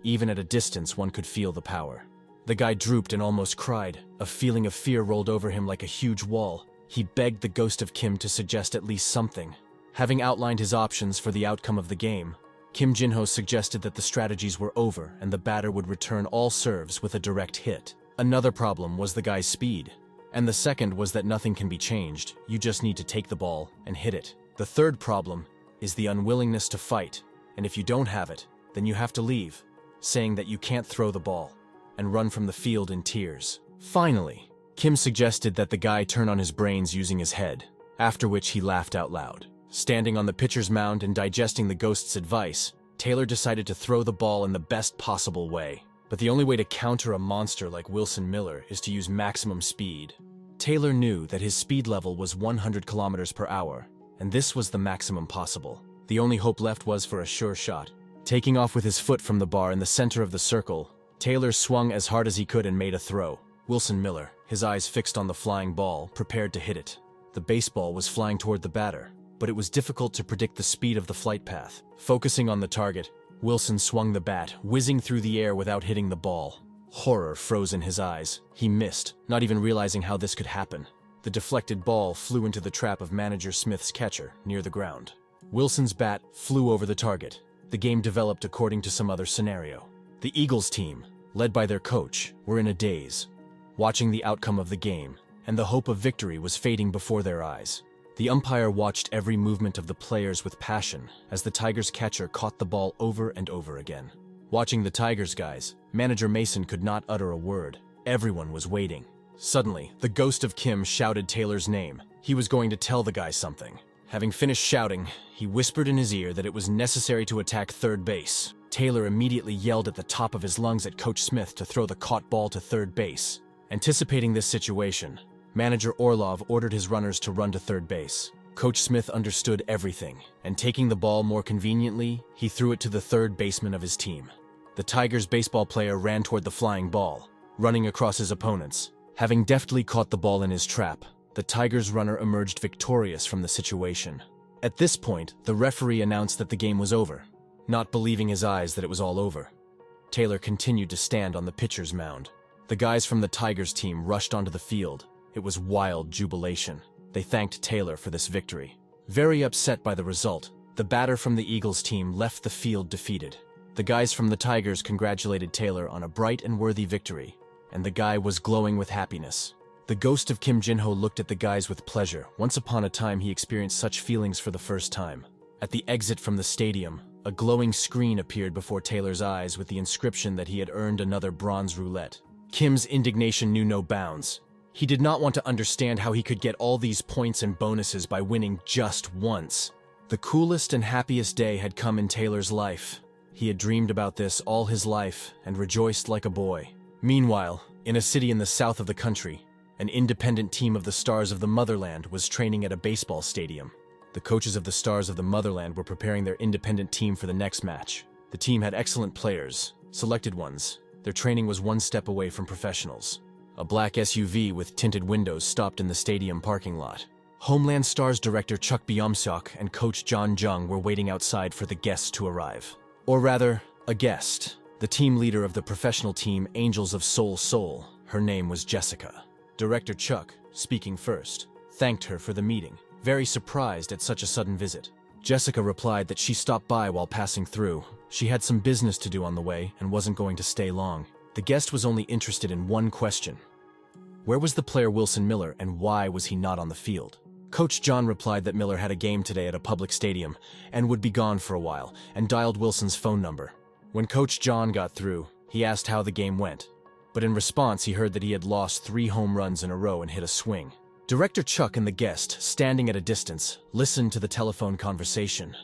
Even at a distance, one could feel the power. The guy drooped and almost cried. A feeling of fear rolled over him like a huge wall. He begged the ghost of Kim to suggest at least something. Having outlined his options for the outcome of the game, Kim Jin-ho suggested that the strategies were over and the batter would return all serves with a direct hit. Another problem was the guy's speed. And the second was that nothing can be changed. You just need to take the ball and hit it. The third problem is the unwillingness to fight. And if you don't have it, then you have to leave, saying that you can't throw the ball, and run from the field in tears. Finally, Kim suggested that the guy turn on his brains using his head, after which he laughed out loud. Standing on the pitcher's mound and digesting the ghost's advice, Taylor decided to throw the ball in the best possible way. But the only way to counter a monster like Wilson Miller is to use maximum speed. Taylor knew that his speed level was 100 kilometers per hour, and this was the maximum possible. The only hope left was for a sure shot. Taking off with his foot from the bar in the center of the circle, Taylor swung as hard as he could and made a throw. Wilson Miller, his eyes fixed on the flying ball, prepared to hit it. The baseball was flying toward the batter, but it was difficult to predict the speed of the flight path. Focusing on the target, Wilson swung the bat, whizzing through the air without hitting the ball. Horror froze in his eyes. He missed, not even realizing how this could happen. The deflected ball flew into the trap of manager Smith's catcher near the ground. Wilson's bat flew over the target. The game developed according to some other scenario. The Eagles team, led by their coach, were in a daze, watching the outcome of the game and the hope of victory was fading before their eyes. The umpire watched every movement of the players with passion as the Tigers catcher caught the ball over and over again. Watching the Tigers guys, manager Mason could not utter a word. Everyone was waiting. Suddenly, the ghost of Kim shouted Taylor's name. He was going to tell the guy something. Having finished shouting, he whispered in his ear that it was necessary to attack third base. Taylor immediately yelled at the top of his lungs at Coach Smith to throw the caught ball to third base. Anticipating this situation, manager Orlov ordered his runners to run to third base. Coach Smith understood everything, and taking the ball more conveniently, he threw it to the third baseman of his team. The Tigers baseball player ran toward the flying ball, running across his opponents. Having deftly caught the ball in his trap, the Tigers runner emerged victorious from the situation. At this point, the referee announced that the game was over. Not believing his eyes that it was all over, Taylor continued to stand on the pitcher's mound. The guys from the Tigers team rushed onto the field. It was wild jubilation. They thanked Taylor for this victory. Very upset by the result, the batter from the Eagles team left the field defeated. The guys from the Tigers congratulated Taylor on a bright and worthy victory, and the guy was glowing with happiness. The ghost of Kim Jin-ho looked at the guys with pleasure. Once upon a time, he experienced such feelings for the first time. At the exit from the stadium, a glowing screen appeared before Taylor's eyes with the inscription that he had earned another bronze roulette. Kim's indignation knew no bounds. He did not want to understand how he could get all these points and bonuses by winning just once. The coolest and happiest day had come in Taylor's life. He had dreamed about this all his life and rejoiced like a boy. Meanwhile, in a city in the south of the country, an independent team of the Stars of the Motherland was training at a baseball stadium. The coaches of the Stars of the Motherland were preparing their independent team for the next match. The team had excellent players, selected ones. Their training was one step away from professionals. A black SUV with tinted windows stopped in the stadium parking lot. Homeland Stars director Chuck Byomsyok and coach John Jung were waiting outside for the guests to arrive. Or rather, a guest. The team leader of the professional team Angels of Seoul. Her name was Jessica. Director Chuck, speaking first, thanked her for the meeting. Very surprised at such a sudden visit. Jessica replied that she stopped by while passing through. She had some business to do on the way and wasn't going to stay long. The guest was only interested in one question. Where was the player Wilson Miller and why was he not on the field? Coach John replied that Miller had a game today at a public stadium and would be gone for a while, and dialed Wilson's phone number. When Coach John got through, he asked how the game went. But in response, he heard that he had lost 3 home runs in a row and hit a swing. Director Chuck and the guest, standing at a distance, listened to the telephone conversation.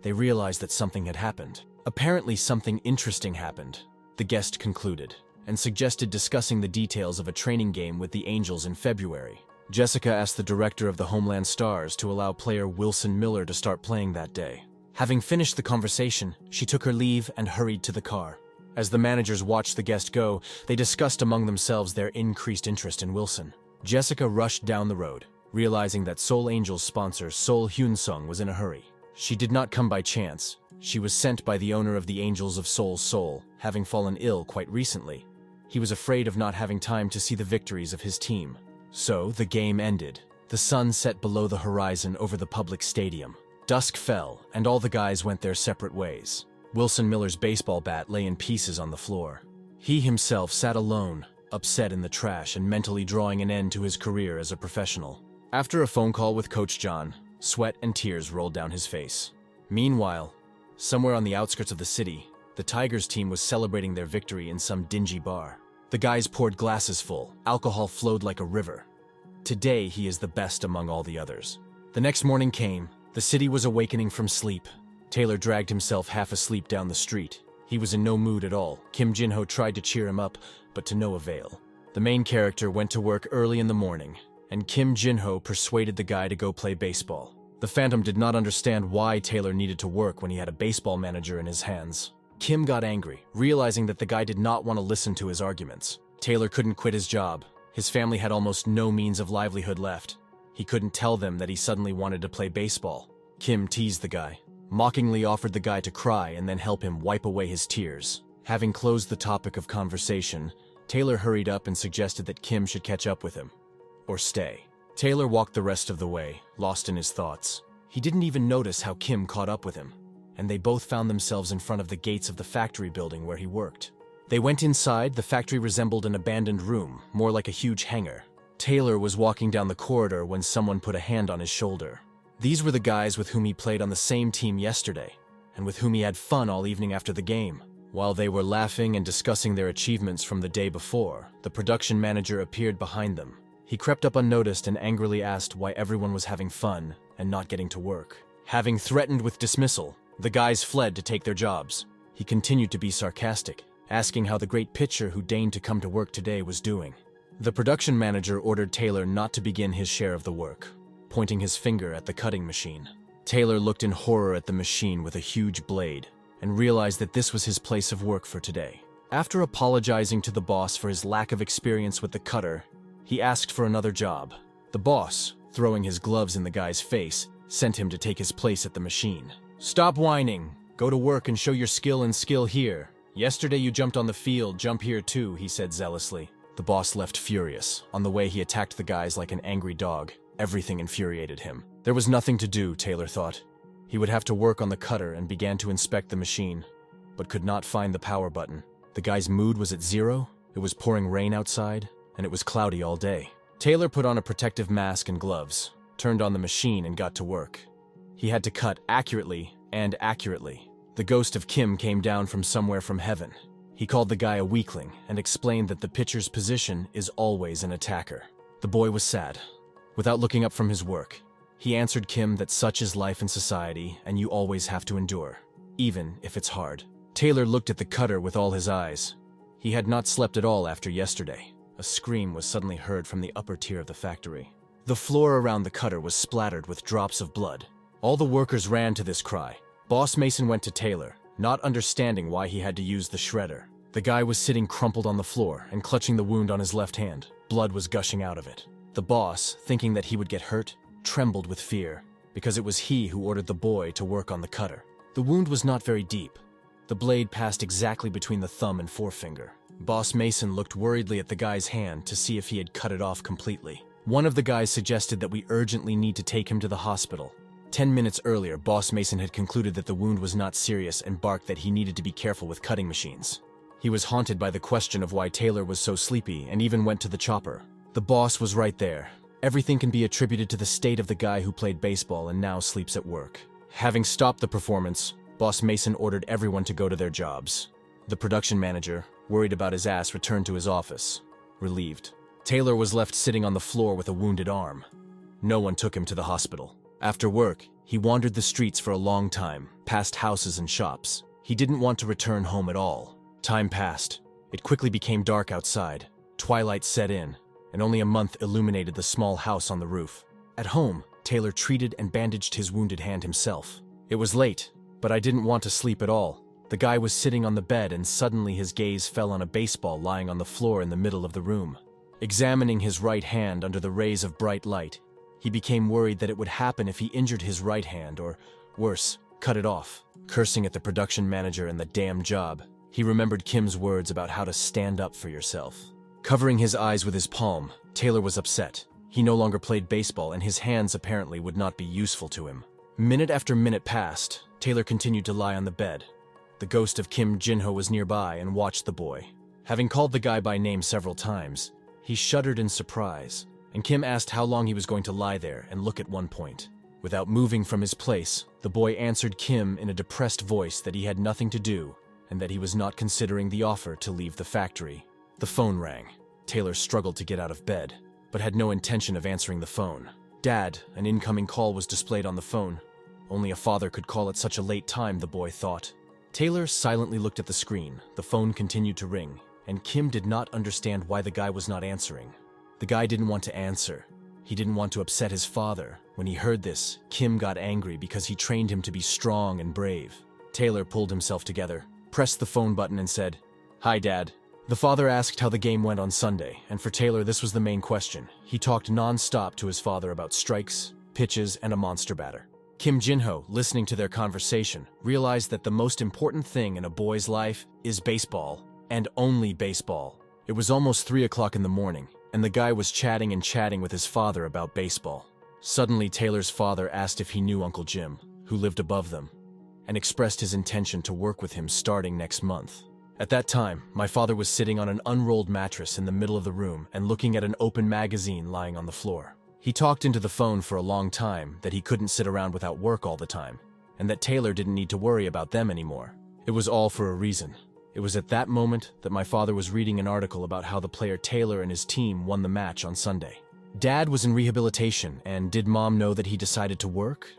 They realized that something had happened. Apparently something interesting happened, the guest concluded, and suggested discussing the details of a training game with the Angels in February. Jessica asked the director of the Homeland Stars to allow player Wilson Miller to start playing that day. Having finished the conversation, she took her leave and hurried to the car. As the managers watched the guest go, they discussed among themselves their increased interest in Wilson. Jessica rushed down the road, realizing that Seoul Angels sponsor Seoul Hyun-sung was in a hurry. She did not come by chance. She was sent by the owner of the Angels of Seoul, having fallen ill quite recently. He was afraid of not having time to see the victories of his team. So, the game ended. The sun set below the horizon over the public stadium. Dusk fell, and all the guys went their separate ways. Wilson Miller's baseball bat lay in pieces on the floor. He himself sat alone, upset in the trash and mentally drawing an end to his career as a professional. After a phone call with Coach John, sweat and tears rolled down his face. Meanwhile, somewhere on the outskirts of the city, the Tigers team was celebrating their victory in some dingy bar. The guys poured glasses full. Alcohol flowed like a river. Today, he is the best among all the others. The next morning came. The city was awakening from sleep. Taylor dragged himself half asleep down the street. He was in no mood at all. Kim Jin-ho tried to cheer him up, but to no avail. The main character went to work early in the morning, and Kim Jin-ho persuaded the guy to go play baseball. The Phantom did not understand why Taylor needed to work when he had a baseball manager in his hands. Kim got angry, realizing that the guy did not want to listen to his arguments. Taylor couldn't quit his job. His family had almost no means of livelihood left. He couldn't tell them that he suddenly wanted to play baseball. Kim teased the guy, mockingly offered the guy to cry and then help him wipe away his tears. Having closed the topic of conversation, Taylor hurried up and suggested that Kim should catch up with him. Or stay. Taylor walked the rest of the way, lost in his thoughts. He didn't even notice how Kim caught up with him, and they both found themselves in front of the gates of the factory building where he worked. They went inside. The factory resembled an abandoned room, more like a huge hangar. Taylor was walking down the corridor when someone put a hand on his shoulder. These were the guys with whom he played on the same team yesterday, and with whom he had fun all evening after the game. While they were laughing and discussing their achievements from the day before, the production manager appeared behind them. He crept up unnoticed and angrily asked why everyone was having fun and not getting to work. Having threatened with dismissal, the guys fled to take their jobs. He continued to be sarcastic, asking how the great pitcher who deigned to come to work today was doing. The production manager ordered Taylor not to begin his share of the work, pointing his finger at the cutting machine. Taylor looked in horror at the machine with a huge blade and realized that this was his place of work for today. After apologizing to the boss for his lack of experience with the cutter, he asked for another job. The boss, throwing his gloves in the guy's face, sent him to take his place at the machine. "Stop whining. Go to work and show your skill and skill here. Yesterday you jumped on the field, jump here too," he said zealously. The boss left furious. On the way he attacked the guys like an angry dog. Everything infuriated him. There was nothing to do, Taylor thought. He would have to work on the cutter and began to inspect the machine, but could not find the power button. The guy's mood was at 0, it was pouring rain outside, and it was cloudy all day. Taylor put on a protective mask and gloves, turned on the machine and got to work. He had to cut accurately and accurately. The ghost of Kim came down from somewhere from heaven. He called the guy a weakling and explained that the pitcher's position is always an attacker. The boy was sad. Without looking up from his work, he answered Kim that such is life in society and you always have to endure, even if it's hard. Taylor looked at the cutter with all his eyes. He had not slept at all after yesterday. A scream was suddenly heard from the upper tier of the factory. The floor around the cutter was splattered with drops of blood. All the workers ran to this cry. Boss Mason went to Taylor, not understanding why he had to use the shredder. The guy was sitting crumpled on the floor and clutching the wound on his left hand. Blood was gushing out of it. The boss, thinking that he would get hurt, trembled with fear, because it was he who ordered the boy to work on the cutter. The wound was not very deep. The blade passed exactly between the thumb and forefinger. Boss Mason looked worriedly at the guy's hand to see if he had cut it off completely. One of the guys suggested that we urgently need to take him to the hospital. 10 minutes earlier, Boss Mason had concluded that the wound was not serious and barked that he needed to be careful with cutting machines. He was haunted by the question of why Taylor was so sleepy and even went to the chopper. The boss was right there. Everything can be attributed to the state of the guy who played baseball and now sleeps at work. Having stopped the performance, Boss Mason ordered everyone to go to their jobs. The production manager, worried about his ass, returned to his office, relieved. Taylor was left sitting on the floor with a wounded arm. No one took him to the hospital. After work, he wandered the streets for a long time, past houses and shops. He didn't want to return home at all. Time passed. It quickly became dark outside. Twilight set in, and only a month illuminated the small house on the roof. At home, Taylor treated and bandaged his wounded hand himself. It was late, but I didn't want to sleep at all. The guy was sitting on the bed and suddenly his gaze fell on a baseball lying on the floor in the middle of the room. Examining his right hand under the rays of bright light, he became worried that it would happen if he injured his right hand or, worse, cut it off. Cursing at the production manager and the damn job, he remembered Kim's words about how to stand up for yourself. Covering his eyes with his palm, Taylor was upset. He no longer played baseball and his hands apparently would not be useful to him. Minute after minute passed. Taylor continued to lie on the bed. The ghost of Kim Jinho was nearby and watched the boy. Having called the guy by name several times, he shuddered in surprise, and Kim asked how long he was going to lie there and look at one point. Without moving from his place, the boy answered Kim in a depressed voice that he had nothing to do and that he was not considering the offer to leave the factory. The phone rang. Taylor struggled to get out of bed, but had no intention of answering the phone. "Dad," an incoming call was displayed on the phone. Only a father could call at such a late time, the boy thought. Taylor silently looked at the screen. The phone continued to ring, and Kim did not understand why the guy was not answering. The guy didn't want to answer. He didn't want to upset his father. When he heard this, Kim got angry because he trained him to be strong and brave. Taylor pulled himself together, pressed the phone button and said, "Hi, Dad." The father asked how the game went on Sunday, and for Taylor this was the main question. He talked non-stop to his father about strikes, pitches, and a monster batter. Kim Jinho, listening to their conversation, realized that the most important thing in a boy's life is baseball, and only baseball. It was almost 3 o'clock in the morning, and the guy was chatting and chatting with his father about baseball. Suddenly, Taylor's father asked if he knew Uncle Jim, who lived above them, and expressed his intention to work with him starting next month. At that time, my father was sitting on an unrolled mattress in the middle of the room and looking at an open magazine lying on the floor. He talked into the phone for a long time that he couldn't sit around without work all the time, and that Taylor didn't need to worry about them anymore. It was all for a reason. It was at that moment that my father was reading an article about how the player Taylor and his team won the match on Sunday. Dad was in rehabilitation, and did Mom know that he decided to work?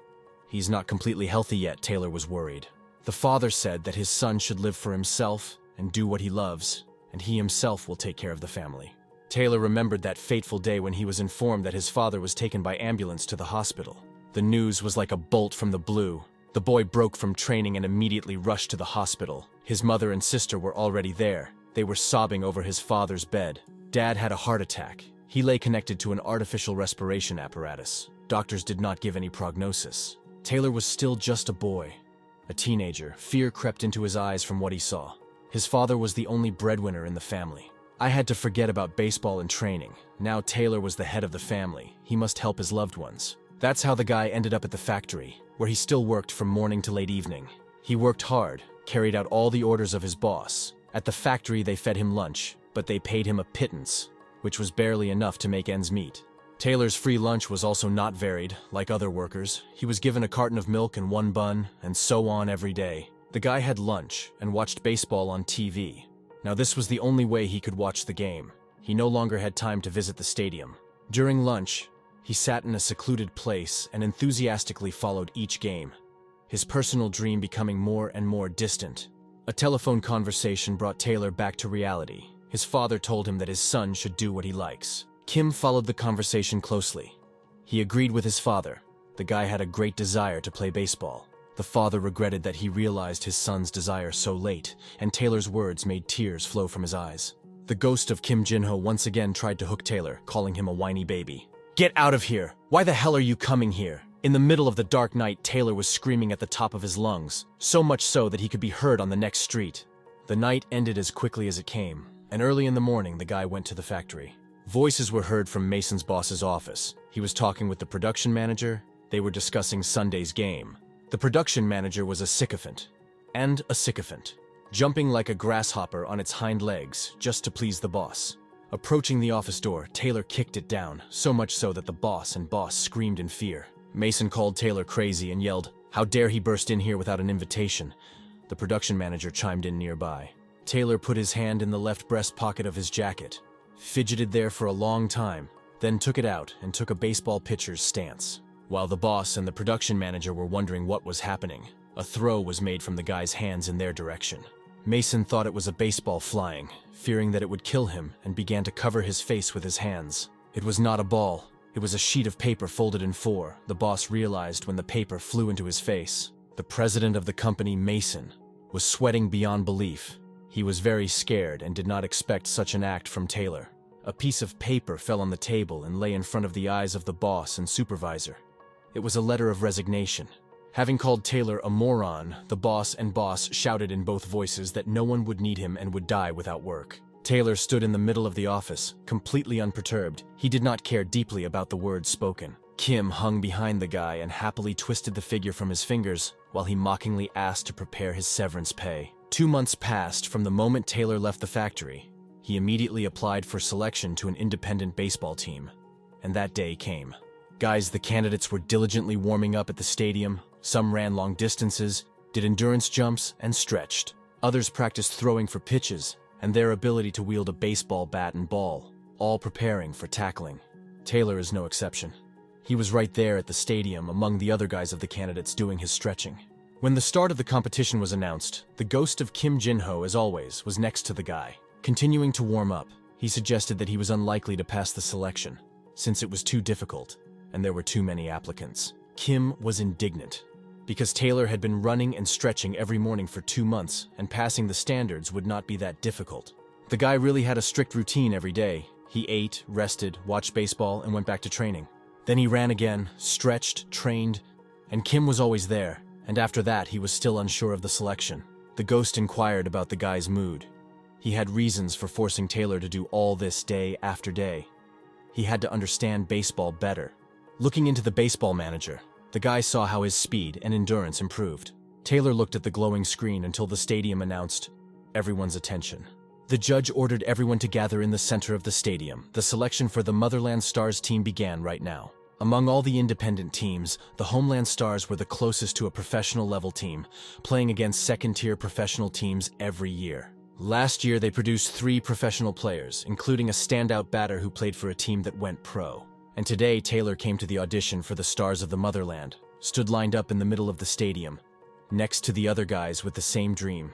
He's not completely healthy yet, Taylor was worried. The father said that his son should live for himself and do what he loves, and he himself will take care of the family. Taylor remembered that fateful day when he was informed that his father was taken by ambulance to the hospital. The news was like a bolt from the blue. The boy broke from training and immediately rushed to the hospital. His mother and sister were already there. They were sobbing over his father's bed. Dad had a heart attack. He lay connected to an artificial respiration apparatus. Doctors did not give any prognosis. Taylor was still just a boy, a teenager. Fear crept into his eyes from what he saw. His father was the only breadwinner in the family. I had to forget about baseball and training. Now Taylor was the head of the family. He must help his loved ones. That's how the guy ended up at the factory, where he still worked from morning to late evening. He worked hard, carried out all the orders of his boss. At the factory they fed him lunch, but they paid him a pittance, which was barely enough to make ends meet. Taylor's free lunch was also not varied, like other workers. He was given a carton of milk and one bun, and so on every day. The guy had lunch and watched baseball on TV. Now this was the only way he could watch the game. He no longer had time to visit the stadium. During lunch, he sat in a secluded place and enthusiastically followed each game, his personal dream becoming more and more distant. A telephone conversation brought Taylor back to reality. His father told him that his son should do what he likes. Kim followed the conversation closely. He agreed with his father. The guy had a great desire to play baseball. The father regretted that he realized his son's desire so late, and Taylor's words made tears flow from his eyes. The ghost of Kim Jin-ho once again tried to hook Taylor, calling him a whiny baby. "Get out of here! Why the hell are you coming here?" In the middle of the dark night, Taylor was screaming at the top of his lungs, so much so that he could be heard on the next street. The night ended as quickly as it came, and early in the morning the guy went to the factory. Voices were heard from Mason's boss's office. He was talking with the production manager. They were discussing Sunday's game. The production manager was a sycophant, jumping like a grasshopper on its hind legs just to please the boss. Approaching the office door, Taylor kicked it down, so much so that the boss and boss screamed in fear. Mason called Taylor crazy and yelled, "How dare he burst in here without an invitation?" The production manager chimed in nearby. Taylor put his hand in the left breast pocket of his jacket, fidgeted there for a long time, then took it out and took a baseball pitcher's stance. While the boss and the production manager were wondering what was happening, a throw was made from the guy's hands in their direction. Mason thought it was a baseball flying, fearing that it would kill him, and began to cover his face with his hands. It was not a ball. It was a sheet of paper folded in four, the boss realized when the paper flew into his face. The president of the company, Mason, was sweating beyond belief. He was very scared and did not expect such an act from Taylor. A piece of paper fell on the table and lay in front of the eyes of the boss and supervisor. It was a letter of resignation. Having called Taylor a moron, the boss and boss shouted in both voices that no one would need him and would die without work. Taylor stood in the middle of the office, completely unperturbed. He did not care deeply about the words spoken. Kim hung behind the guy and happily twisted the figure from his fingers while he mockingly asked to prepare his severance pay. 2 months passed from the moment Taylor left the factory. He immediately applied for selection to an independent baseball team. And that day came. Guys, the candidates were diligently warming up at the stadium. Some ran long distances, did endurance jumps, and stretched. Others practiced throwing for pitches and their ability to wield a baseball bat and ball, all preparing for tackling. Taylor is no exception. He was right there at the stadium among the other guys of the candidates doing his stretching. When the start of the competition was announced, the ghost of Kim Jin-ho, as always, was next to the guy. Continuing to warm up, he suggested that he was unlikely to pass the selection, since it was too difficult and there were too many applicants. Kim was indignant, because Taylor had been running and stretching every morning for 2 months, and passing the standards would not be that difficult. The guy really had a strict routine every day. He ate, rested, watched baseball, and went back to training. Then he ran again, stretched, trained, and Kim was always there, and after that he was still unsure of the selection. The ghost inquired about the guy's mood. He had reasons for forcing Taylor to do all this day after day. He had to understand baseball better. Looking into the baseball manager, the guy saw how his speed and endurance improved. Taylor looked at the glowing screen until the stadium announced, everyone's attention. The judge ordered everyone to gather in the center of the stadium. The selection for the Motherland Stars team began right now. Among all the independent teams, the Homeland Stars were the closest to a professional-level team, playing against second-tier professional teams every year. Last year, they produced 3 professional players, including a standout batter who played for a team that went pro. And today, Taylor came to the audition for the Stars of the Motherland, stood lined up in the middle of the stadium, next to the other guys with the same dream.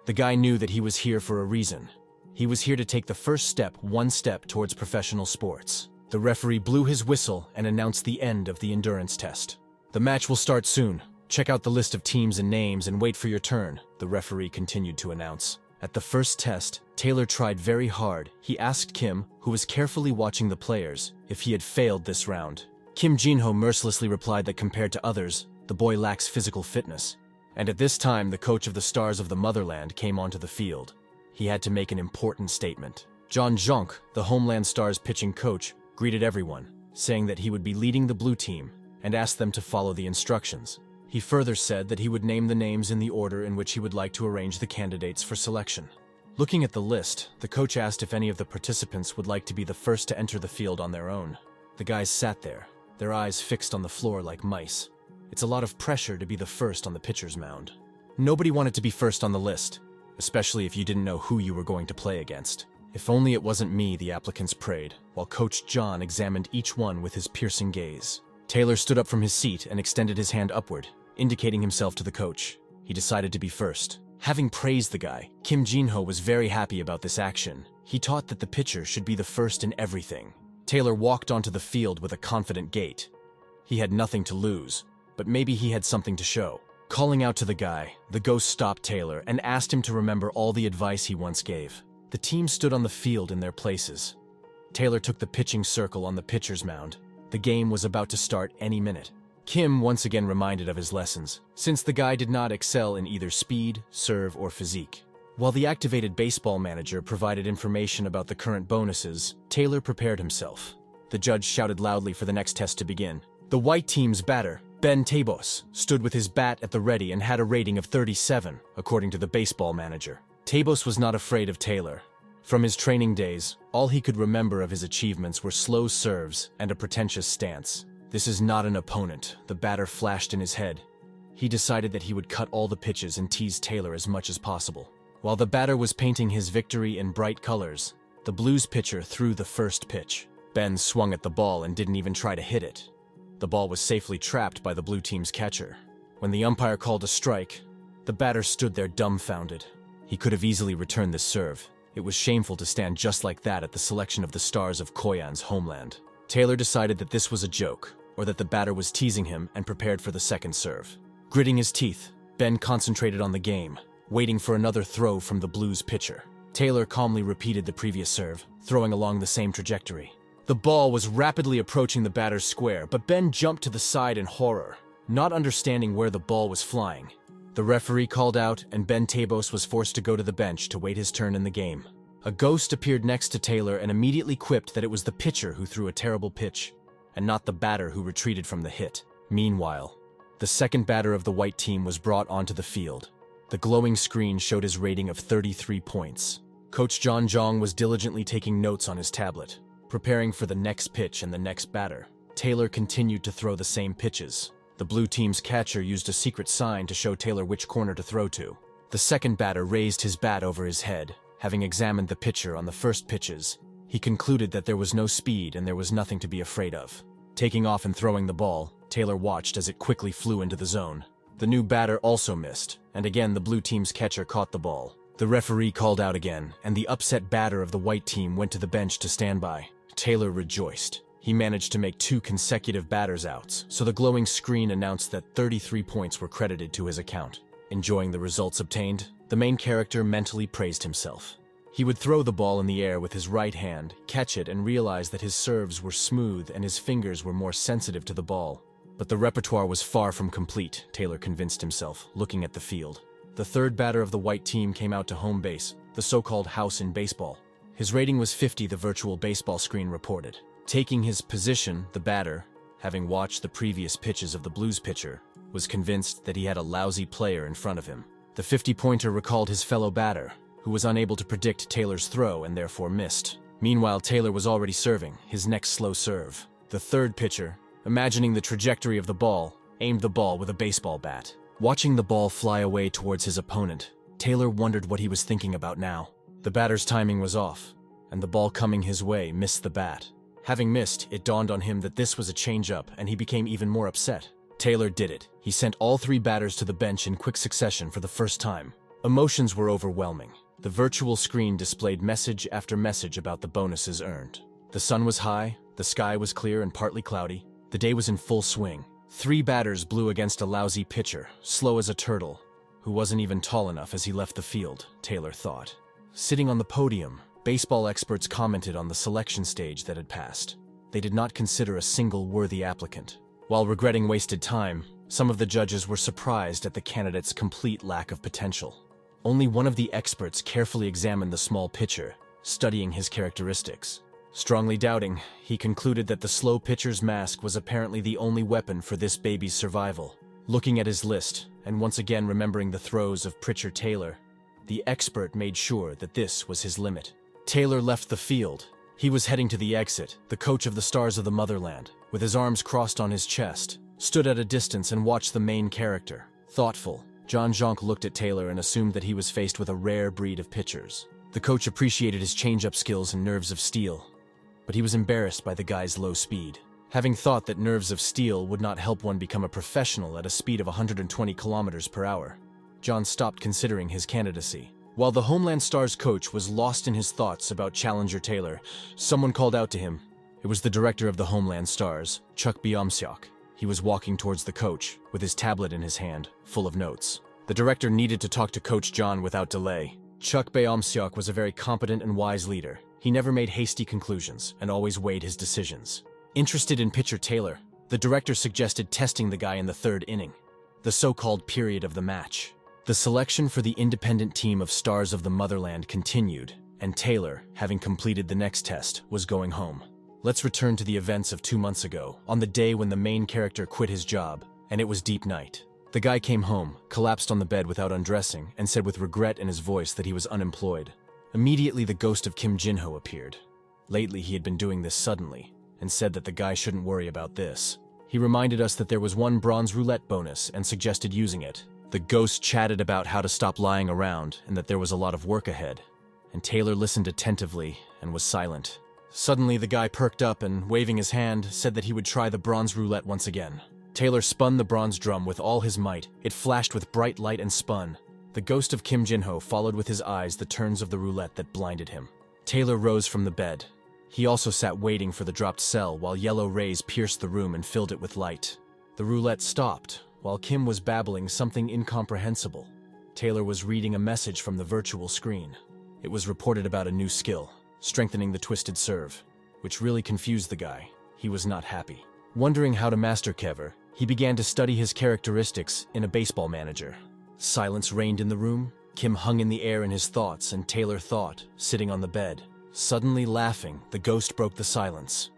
The guy knew that he was here for a reason. He was here to take the first step, one step towards professional sports. The referee blew his whistle and announced the end of the endurance test. "The match will start soon. Check out the list of teams and names and wait for your turn," the referee continued to announce. At the first test, Taylor tried very hard. He asked Kim, who was carefully watching the players, if he had failed this round. Kim Jinho mercilessly replied that compared to others, the boy lacks physical fitness. And at this time, the coach of the Stars of the Motherland came onto the field. He had to make an important statement. John Jonk, the Homeland Stars pitching coach, greeted everyone, saying that he would be leading the blue team and asked them to follow the instructions. He further said that he would name the names in the order in which he would like to arrange the candidates for selection. Looking at the list, the coach asked if any of the participants would like to be the first to enter the field on their own. The guys sat there, their eyes fixed on the floor like mice. It's a lot of pressure to be the first on the pitcher's mound. Nobody wanted to be first on the list, especially if you didn't know who you were going to play against. If only it wasn't me, the applicants prayed, while Coach John examined each one with his piercing gaze. Taylor stood up from his seat and extended his hand upward, indicating himself to the coach. He decided to be first. Having praised the guy, Kim Jinho was very happy about this action. He taught that the pitcher should be the first in everything. Taylor walked onto the field with a confident gait. He had nothing to lose, but maybe he had something to show. Calling out to the guy, the ghost stopped Taylor and asked him to remember all the advice he once gave. The team stood on the field in their places. Taylor took the pitching circle on the pitcher's mound. The game was about to start any minute. Kim once again reminded of his lessons, since the guy did not excel in either speed, serve, or physique. While the activated baseball manager provided information about the current bonuses, Taylor prepared himself. The judge shouted loudly for the next test to begin. The white team's batter, Ben Tabos, stood with his bat at the ready and had a rating of 37, according to the baseball manager. Tabos was not afraid of Taylor. From his training days, all he could remember of his achievements were slow serves and a pretentious stance. This is not an opponent, the batter flashed in his head. He decided that he would cut all the pitches and tease Taylor as much as possible. While the batter was painting his victory in bright colors, the Blues pitcher threw the first pitch. Ben swung at the ball and didn't even try to hit it. The ball was safely trapped by the blue team's catcher. When the umpire called a strike, the batter stood there dumbfounded. He could have easily returned this serve. It was shameful to stand just like that at the selection of the Stars of Koyan's homeland. Taylor decided that this was a joke, or that the batter was teasing him and prepared for the second serve. Gritting his teeth, Ben concentrated on the game, waiting for another throw from the Blues pitcher. Taylor calmly repeated the previous serve, throwing along the same trajectory. The ball was rapidly approaching the batter's square, but Ben jumped to the side in horror, not understanding where the ball was flying. The referee called out, and Ben Tabos was forced to go to the bench to wait his turn in the game. A ghost appeared next to Taylor and immediately quipped that it was the pitcher who threw a terrible pitch, and not the batter who retreated from the hit. Meanwhile, the second batter of the white team was brought onto the field. The glowing screen showed his rating of 33 points. Coach John Jong was diligently taking notes on his tablet, preparing for the next pitch and the next batter. Taylor continued to throw the same pitches. The blue team's catcher used a secret sign to show Taylor which corner to throw to. The second batter raised his bat over his head. Having examined the pitcher on the first pitches, he concluded that there was no speed and there was nothing to be afraid of. Taking off and throwing the ball, Taylor watched as it quickly flew into the zone. The new batter also missed, and again the blue team's catcher caught the ball. The referee called out again, and the upset batter of the white team went to the bench to stand by. Taylor rejoiced. He managed to make 2 consecutive batters outs, so the glowing screen announced that 33 points were credited to his account. Enjoying the results obtained, the main character mentally praised himself. He would throw the ball in the air with his right hand, catch it, and realize that his serves were smooth and his fingers were more sensitive to the ball. But the repertoire was far from complete, Taylor convinced himself, looking at the field. The third batter of the white team came out to home base, the so-called house in baseball. His rating was 50, the virtual baseball screen reported. Taking his position, the batter, having watched the previous pitches of the Blues pitcher, was convinced that he had a lousy player in front of him. The 50-pointer recalled his fellow batter, who was unable to predict Taylor's throw and therefore missed. Meanwhile, Taylor was already serving, his next slow serve. The third pitcher, imagining the trajectory of the ball, aimed the ball with a baseball bat. Watching the ball fly away towards his opponent, Taylor wondered what he was thinking about now. The batter's timing was off, and the ball coming his way missed the bat. Having missed, it dawned on him that this was a change-up, and he became even more upset. Taylor did it. He sent all three batters to the bench in quick succession for the first time. Emotions were overwhelming. The virtual screen displayed message after message about the bonuses earned. The sun was high, the sky was clear and partly cloudy. The day was in full swing. 3 batters blew against a lousy pitcher, slow as a turtle, who wasn't even tall enough as he left the field, Taylor thought. Sitting on the podium, baseball experts commented on the selection stage that had passed. They did not consider a single worthy applicant. While regretting wasted time, some of the judges were surprised at the candidate's complete lack of potential. Only one of the experts carefully examined the small pitcher, studying his characteristics. Strongly doubting, he concluded that the slow pitcher's mask was apparently the only weapon for this baby's survival. Looking at his list, and once again remembering the throws of Pritchard Taylor, the expert made sure that this was his limit. Taylor left the field. He was heading to the exit. The coach of the Stars of the Motherland, with his arms crossed on his chest, stood at a distance and watched the main character. Thoughtful, John Jonk looked at Taylor and assumed that he was faced with a rare breed of pitchers. The coach appreciated his change-up skills and nerves of steel, but he was embarrassed by the guy's low speed. Having thought that nerves of steel would not help one become a professional at a speed of 120 kilometers per hour, John stopped considering his candidacy. While the Homeland Stars coach was lost in his thoughts about Challenger Taylor, someone called out to him. It was the director of the Homeland Stars, Chuck Biomsiak. He was walking towards the coach, with his tablet in his hand, full of notes. The director needed to talk to Coach John without delay. Chuck Biomsiak was a very competent and wise leader. He never made hasty conclusions, and always weighed his decisions. Interested in pitcher Taylor, the director suggested testing the guy in the 3rd inning, the so-called period of the match. The selection for the independent team of Stars of the Motherland continued, and Taylor, having completed the next test, was going home. Let's return to the events of 2 months ago, on the day when the main character quit his job, and it was deep night. The guy came home, collapsed on the bed without undressing, and said with regret in his voice that he was unemployed. Immediately the ghost of Kim Jin-ho appeared. Lately he had been doing this suddenly, and said that the guy shouldn't worry about this. He reminded us that there was 1 bronze roulette bonus and suggested using it. The ghost chatted about how to stop lying around and that there was a lot of work ahead, and Taylor listened attentively and was silent. Suddenly the guy perked up and, waving his hand, said that he would try the bronze roulette once again. Taylor spun the bronze drum with all his might. It flashed with bright light and spun. The ghost of Kim Jin-ho followed with his eyes the turns of the roulette that blinded him. Taylor rose from the bed. He also sat waiting for the dropped cell while yellow rays pierced the room and filled it with light. The roulette stopped, while Kim was babbling something incomprehensible. Taylor was reading a message from the virtual screen. It was reported about a new skill, strengthening the twisted serve, which really confused the guy. He was not happy. Wondering how to master Kever, he began to study his characteristics in a baseball manager. Silence reigned in the room. Kim hung in the air in his thoughts, and Taylor thought, sitting on the bed. Suddenly laughing, the ghost broke the silence.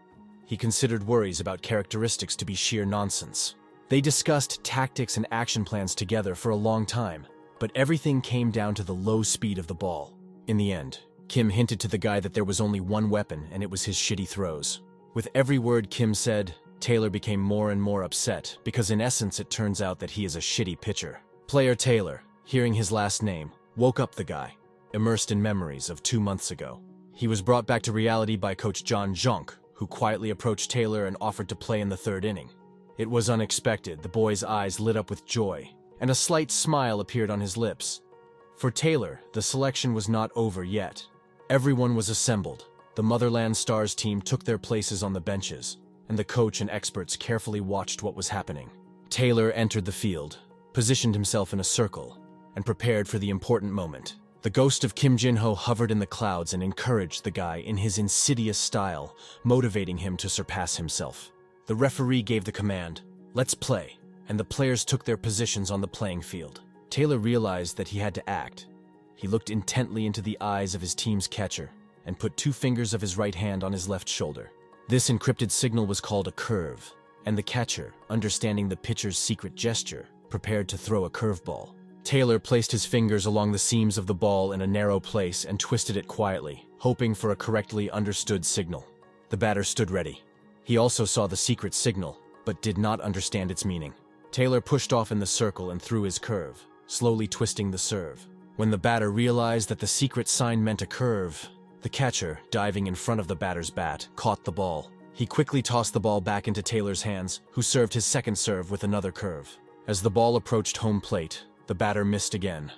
He considered worries about characteristics to be sheer nonsense. They discussed tactics and action plans together for a long time, but everything came down to the low speed of the ball. In the end, Kim hinted to the guy that there was only one weapon, and it was his shitty throws. With every word Kim said, Taylor became more and more upset, because in essence it turns out that he is a shitty pitcher. Player Taylor, hearing his last name, woke up the guy, immersed in memories of 2 months ago. He was brought back to reality by Coach John Jonk, who quietly approached Taylor and offered to play in the 3rd inning. It was unexpected. The boy's eyes lit up with joy, and a slight smile appeared on his lips. For Taylor, the selection was not over yet. Everyone was assembled. The Motherland Stars team took their places on the benches, and the coach and experts carefully watched what was happening. Taylor entered the field, positioned himself in a circle, and prepared for the important moment. The ghost of Kim Jin-ho hovered in the clouds and encouraged the guy in his insidious style, motivating him to surpass himself. The referee gave the command, "Let's play," and the players took their positions on the playing field. Taylor realized that he had to act. He looked intently into the eyes of his team's catcher and put 2 fingers of his right hand on his left shoulder. This encrypted signal was called a curve, and the catcher, understanding the pitcher's secret gesture, prepared to throw a curveball. Taylor placed his fingers along the seams of the ball in a narrow place and twisted it quietly, hoping for a correctly understood signal. The batter stood ready. He also saw the secret signal, but did not understand its meaning. Taylor pushed off in the circle and threw his curve, slowly twisting the serve. When the batter realized that the secret sign meant a curve, the catcher, diving in front of the batter's bat, caught the ball. He quickly tossed the ball back into Taylor's hands, who served his second serve with another curve. As the ball approached home plate, the batter missed again,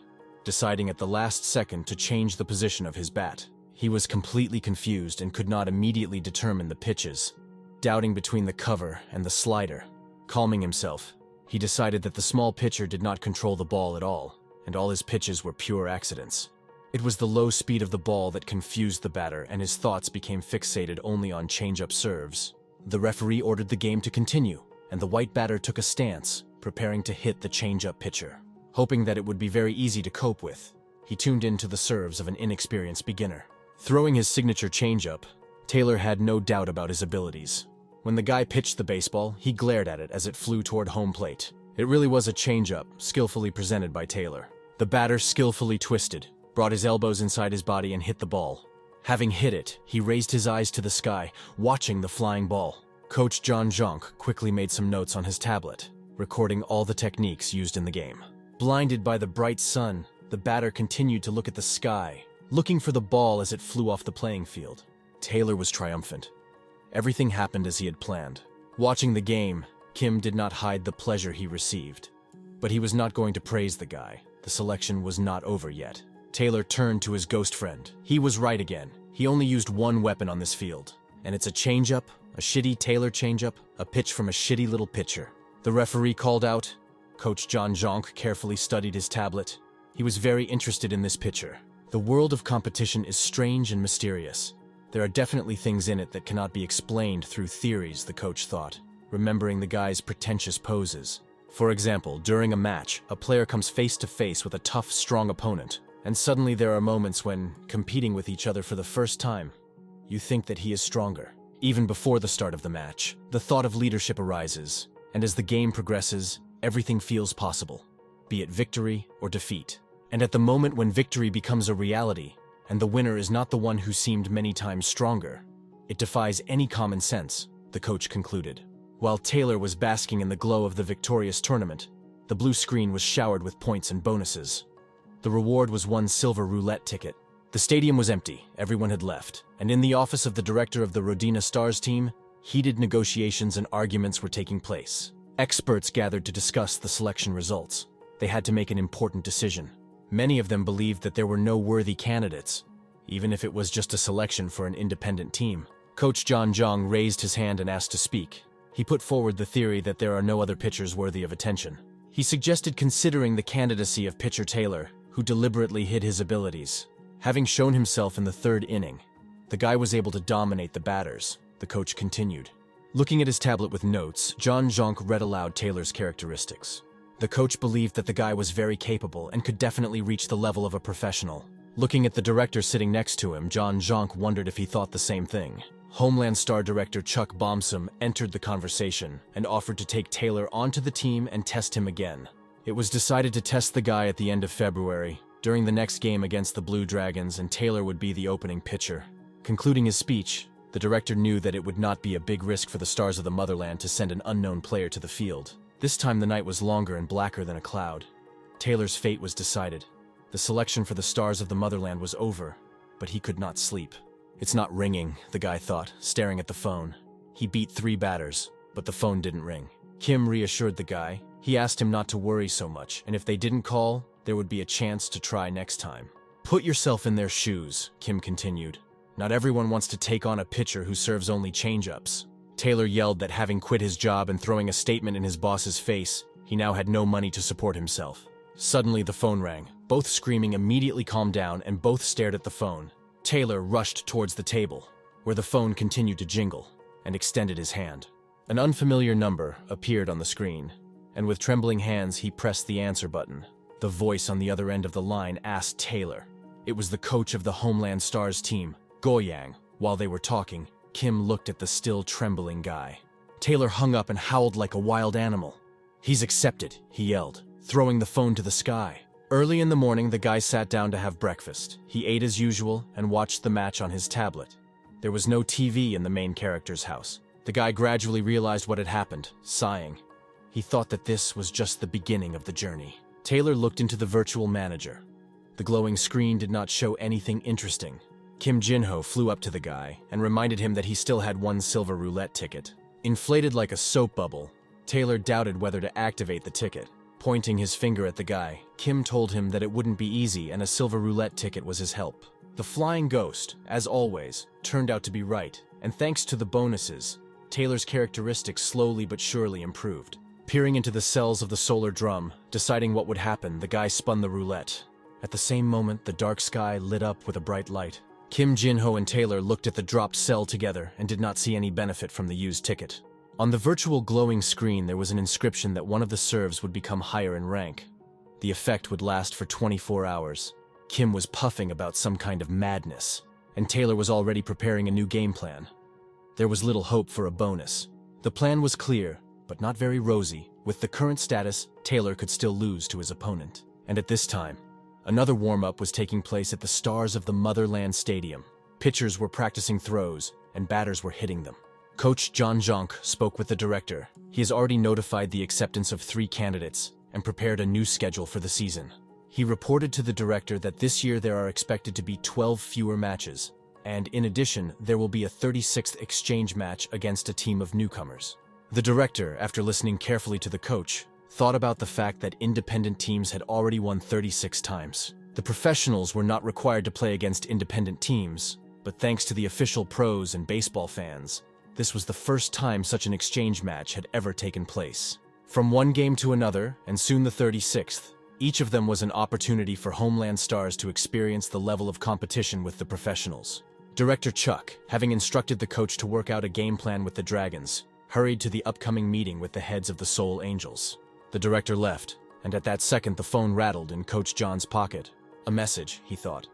deciding at the last second to change the position of his bat. He was completely confused and could not immediately determine the pitches, doubting between the cover and the slider. Calming himself, he decided that the small pitcher did not control the ball at all, and all his pitches were pure accidents. It was the low speed of the ball that confused the batter, and his thoughts became fixated only on change-up serves. The referee ordered the game to continue, and the white batter took a stance, preparing to hit the change-up pitcher. Hoping that it would be very easy to cope with, he tuned into the serves of an inexperienced beginner. Throwing his signature changeup, Taylor had no doubt about his abilities. When the guy pitched the baseball, he glared at it as it flew toward home plate. It really was a changeup, skillfully presented by Taylor. The batter skillfully twisted, brought his elbows inside his body and hit the ball. Having hit it, he raised his eyes to the sky, watching the flying ball. Coach John Jonk quickly made some notes on his tablet, recording all the techniques used in the game. Blinded by the bright sun, the batter continued to look at the sky, looking for the ball as it flew off the playing field. Taylor was triumphant. Everything happened as he had planned. Watching the game, Kim did not hide the pleasure he received. But he was not going to praise the guy. The selection was not over yet. Taylor turned to his ghost friend. He was right again. He only used one weapon on this field. And it's a changeup, a shitty Taylor changeup, a pitch from a shitty little pitcher. The referee called out. Coach John Jonk carefully studied his tablet. He was very interested in this pitcher. The world of competition is strange and mysterious. There are definitely things in it that cannot be explained through theories, the coach thought, remembering the guy's pretentious poses. For example, during a match, a player comes face to face with a tough, strong opponent, and suddenly there are moments when, competing with each other for the first time, you think that he is stronger. Even before the start of the match, the thought of leadership arises, and as the game progresses, everything feels possible, be it victory or defeat. And at the moment when victory becomes a reality, and the winner is not the one who seemed many times stronger, it defies any common sense, the coach concluded. While Taylor was basking in the glow of the victorious tournament, the blue screen was showered with points and bonuses. The reward was one silver roulette ticket. The stadium was empty, everyone had left, and in the office of the director of the Rodina Stars team, heated negotiations and arguments were taking place. Experts gathered to discuss the selection results. They had to make an important decision. Many of them believed that there were no worthy candidates, even if it was just a selection for an independent team. Coach John Jong raised his hand and asked to speak. He put forward the theory that there are no other pitchers worthy of attention. He suggested considering the candidacy of pitcher Taylor, who deliberately hid his abilities. Having shown himself in the third inning, the guy was able to dominate the batters, the coach continued. Looking at his tablet with notes, John Jonk read aloud Taylor's characteristics. The coach believed that the guy was very capable and could definitely reach the level of a professional. Looking at the director sitting next to him, John Jonk wondered if he thought the same thing. Homeland Star director Chuck Bomsom entered the conversation and offered to take Taylor onto the team and test him again. It was decided to test the guy at the end of February, during the next game against the Blue Dragons, and Taylor would be the opening pitcher. Concluding his speech, the director knew that it would not be a big risk for the Stars of the Motherland to send an unknown player to the field. This time the night was longer and blacker than a cloud. Taylor's fate was decided. The selection for the Stars of the Motherland was over, but he could not sleep. It's not ringing, the guy thought, staring at the phone. He beat 3 batters, but the phone didn't ring. Kim reassured the guy. He asked him not to worry so much, and if they didn't call, there would be a chance to try next time. Put yourself in their shoes, Kim continued. Not everyone wants to take on a pitcher who serves only change-ups. Taylor yelled that having quit his job and throwing a statement in his boss's face, he now had no money to support himself. Suddenly the phone rang. Both screaming immediately calmed down and both stared at the phone. Taylor rushed towards the table, where the phone continued to jingle, and extended his hand. An unfamiliar number appeared on the screen, and with trembling hands he pressed the answer button. The voice on the other end of the line asked Taylor. It was the coach of the Homeland Stars team, Goyang. While they were talking, Kim looked at the still trembling guy. Taylor hung up and howled like a wild animal. "He's accepted," he yelled, throwing the phone to the sky. Early in the morning, the guy sat down to have breakfast. He ate as usual and watched the match on his tablet. There was no TV in the main character's house. The guy gradually realized what had happened, sighing. He thought that this was just the beginning of the journey. Taylor looked into the virtual manager. The glowing screen did not show anything interesting. Kim Jin-ho flew up to the guy and reminded him that he still had one silver roulette ticket. Inflated like a soap bubble, Taylor doubted whether to activate the ticket. Pointing his finger at the guy, Kim told him that it wouldn't be easy and a silver roulette ticket was his help. The flying ghost, as always, turned out to be right, and thanks to the bonuses, Taylor's characteristics slowly but surely improved. Peering into the cells of the solar drum, deciding what would happen, the guy spun the roulette. At the same moment, the dark sky lit up with a bright light. Kim Jin-ho and Taylor looked at the dropped cell together and did not see any benefit from the used ticket. On the virtual glowing screen, there was an inscription that one of the servs would become higher in rank. The effect would last for 24 hours. Kim was puffing about some kind of madness, and Taylor was already preparing a new game plan. There was little hope for a bonus. The plan was clear, but not very rosy. With the current status, Taylor could still lose to his opponent. And at this time, another warm-up was taking place at the Stars of the Motherland Stadium. Pitchers were practicing throws, and batters were hitting them. Coach John Jonk spoke with the director. He has already notified the acceptance of 3 candidates and prepared a new schedule for the season. He reported to the director that this year there are expected to be 12 fewer matches, and in addition, there will be a 36th exchange match against a team of newcomers. The director, after listening carefully to the coach, thought about the fact that independent teams had already won 36 times. The professionals were not required to play against independent teams, but thanks to the official pros and baseball fans, this was the first time such an exchange match had ever taken place. From one game to another, and soon the 36th, each of them was an opportunity for Homeland Stars to experience the level of competition with the professionals. Director Chuck, having instructed the coach to work out a game plan with the Dragons, hurried to the upcoming meeting with the heads of the Soul Angels. The director left, and at that second the phone rattled in Coach John's pocket. A message, he thought,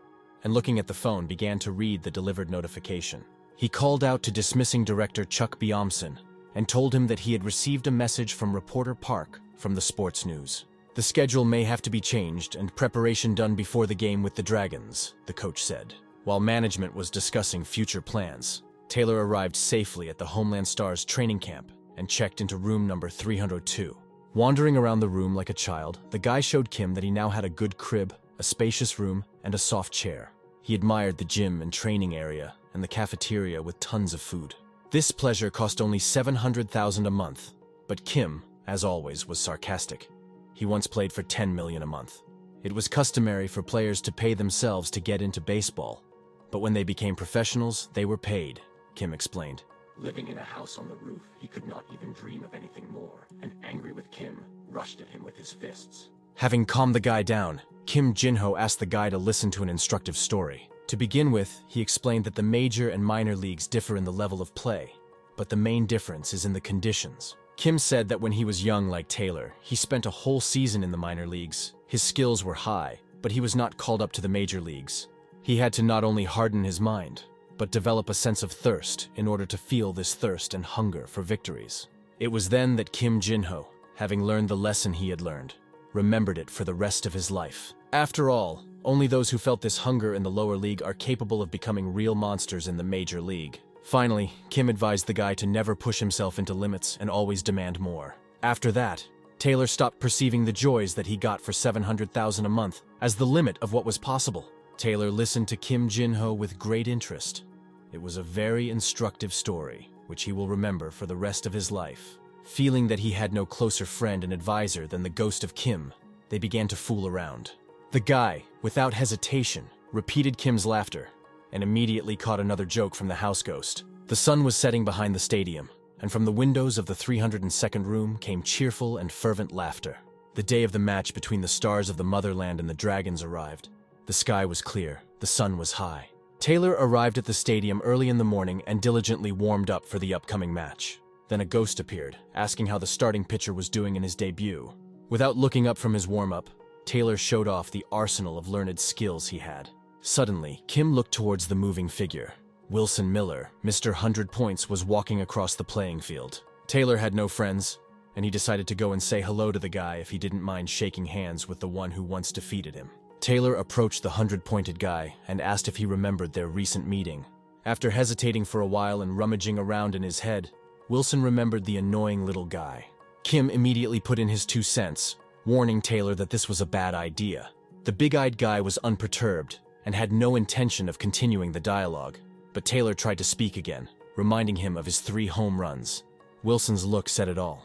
and looking at the phone began to read the delivered notification. He called out to dismissing director Chuck Biomson and told him that he had received a message from reporter Park from the sports news. The schedule may have to be changed and preparation done before the game with the Dragons, the coach said. While management was discussing future plans, Taylor arrived safely at the Homeland Stars training camp and checked into room number 302. Wandering around the room like a child, the guy showed Kim that he now had a good crib, a spacious room, and a soft chair. He admired the gym and training area and the cafeteria with tons of food. This pleasure cost only $700,000 a month, but Kim, as always, was sarcastic. He once played for $10 million a month. It was customary for players to pay themselves to get into baseball, but when they became professionals, they were paid, Kim explained. Living in a house on the roof, he could not even dream of anything more, and angry with Kim, rushed at him with his fists. Having calmed the guy down, Kim Jin-ho asked the guy to listen to an instructive story. To begin with, he explained that the major and minor leagues differ in the level of play, but the main difference is in the conditions. Kim said that when he was young like Taylor, he spent a whole season in the minor leagues. His skills were high, but he was not called up to the major leagues. He had to not only harden his mind, but develop a sense of thirst in order to feel this thirst and hunger for victories. It was then that Kim Jin-ho, having learned the lesson he had learned, remembered it for the rest of his life. After all, only those who felt this hunger in the lower league are capable of becoming real monsters in the major league. Finally, Kim advised the guy to never push himself into limits and always demand more. After that, Taylor stopped perceiving the joys that he got for $700,000 a month as the limit of what was possible. Taylor listened to Kim Jin-ho with great interest. It was a very instructive story, which he will remember for the rest of his life. Feeling that he had no closer friend and advisor than the ghost of Kim, they began to fool around. The guy, without hesitation, repeated Kim's laughter and immediately caught another joke from the house ghost. The sun was setting behind the stadium, and from the windows of the 302nd room came cheerful and fervent laughter. The day of the match between the Stars of the Motherland and the Dragons arrived. The sky was clear, the sun was high. Taylor arrived at the stadium early in the morning and diligently warmed up for the upcoming match. Then a ghost appeared, asking how the starting pitcher was doing in his debut. Without looking up from his warm-up, Taylor showed off the arsenal of learned skills he had. Suddenly, Kim looked towards the moving figure. Wilson Miller, Mr. 100 Points, was walking across the playing field. Taylor had no friends, and he decided to go and say hello to the guy if he didn't mind shaking hands with the one who once defeated him. Taylor approached the 100-pointed guy and asked if he remembered their recent meeting. After hesitating for a while and rummaging around in his head, Wilson remembered the annoying little guy. Kim immediately put in his 2 cents, warning Taylor that this was a bad idea. The big-eyed guy was unperturbed and had no intention of continuing the dialogue, but Taylor tried to speak again, reminding him of his 3 home runs. Wilson's look said it all.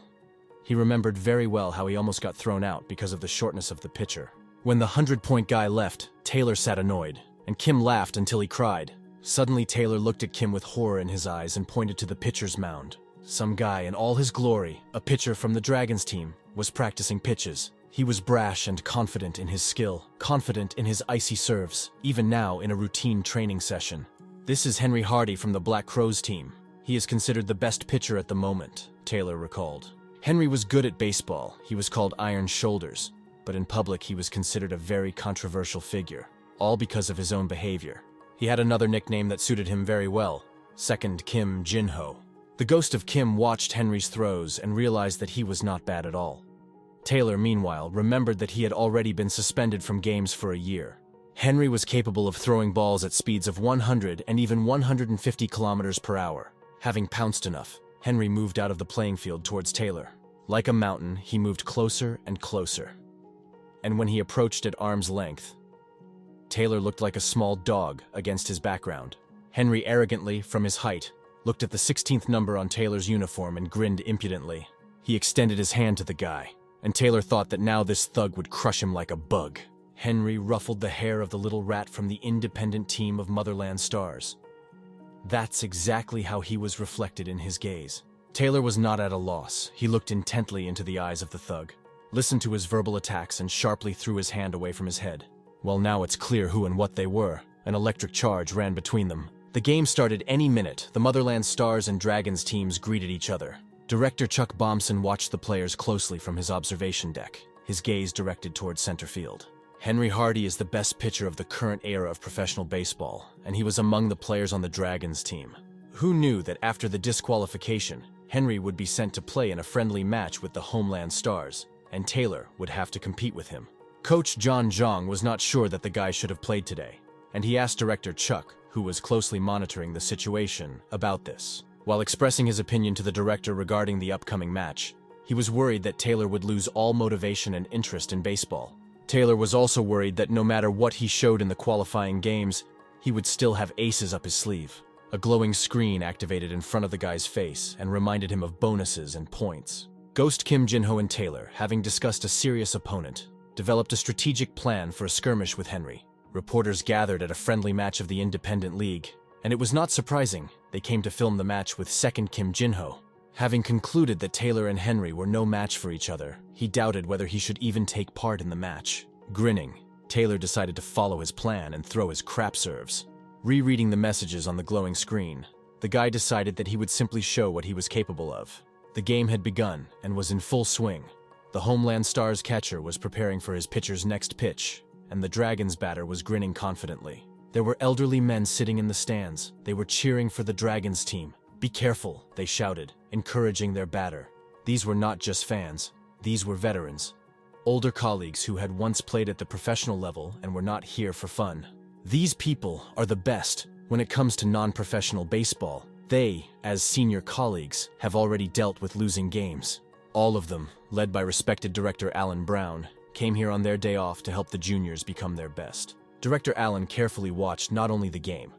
He remembered very well how he almost got thrown out because of the shortness of the pitcher. When the 100-point guy left, Taylor sat annoyed, and Kim laughed until he cried. Suddenly, Taylor looked at Kim with horror in his eyes and pointed to the pitcher's mound. Some guy in all his glory, a pitcher from the Dragons team, was practicing pitches. He was brash and confident in his skill, confident in his icy serves, even now in a routine training session. "This is Henry Hardy from the Black Crows team. He is considered the best pitcher at the moment," Taylor recalled. Henry was good at baseball. He was called Iron Shoulders, but in public he was considered a very controversial figure, all because of his own behavior. He had another nickname that suited him very well, Second Kim Jin-ho. The ghost of Kim watched Henry's throws and realized that he was not bad at all. Taylor, meanwhile, remembered that he had already been suspended from games for a year. Henry was capable of throwing balls at speeds of 100 and even 150 kilometers per hour. Having pounced enough, Henry moved out of the playing field towards Taylor. Like a mountain, he moved closer and closer. And when he approached at arm's length, Taylor looked like a small dog against his background. Henry arrogantly, from his height, looked at the 16th number on Taylor's uniform and grinned impudently. He extended his hand to the guy, and Taylor thought that now this thug would crush him like a bug. Henry ruffled the hair of the little rat from the independent team of Motherland Stars. That's exactly how he was reflected in his gaze. Taylor was not at a loss. He looked intently into the eyes of the thug, listened to his verbal attacks, and sharply threw his hand away from his head. Well, now it's clear who and what they were. An electric charge ran between them. The game started any minute. The Motherland Stars and Dragons teams greeted each other. Director Chuck Bomson watched the players closely from his observation deck, his gaze directed towards center field. Henry Hardy is the best pitcher of the current era of professional baseball, and he was among the players on the Dragons team. Who knew that after the disqualification, Henry would be sent to play in a friendly match with the Homeland Stars, and Taylor would have to compete with him? Coach John Zhang was not sure that the guy should have played today, and he asked Director Chuck, who was closely monitoring the situation, about this. While expressing his opinion to the director regarding the upcoming match, he was worried that Taylor would lose all motivation and interest in baseball. Taylor was also worried that no matter what he showed in the qualifying games, he would still have aces up his sleeve. A glowing screen activated in front of the guy's face and reminded him of bonuses and points. Ghost Kim Jin-ho and Taylor, having discussed a serious opponent, developed a strategic plan for a skirmish with Henry. Reporters gathered at a friendly match of the Independent League, and it was not surprising they came to film the match with Second Kim Jin-ho. Having concluded that Taylor and Henry were no match for each other, he doubted whether he should even take part in the match. Grinning, Taylor decided to follow his plan and throw his crap serves. Rereading the messages on the glowing screen, the guy decided that he would simply show what he was capable of. The game had begun and was in full swing. The Homeland Stars catcher was preparing for his pitcher's next pitch, and the Dragons batter was grinning confidently. There were elderly men sitting in the stands. They were cheering for the Dragons team. "Be careful," they shouted, encouraging their batter. These were not just fans. These were veterans. Older colleagues who had once played at the professional level and were not here for fun. These people are the best when it comes to non-professional baseball. They, as senior colleagues, have already dealt with losing games. All of them, led by respected director Alan Brown, came here on their day off to help the juniors become their best. Director Allen carefully watched not only the game.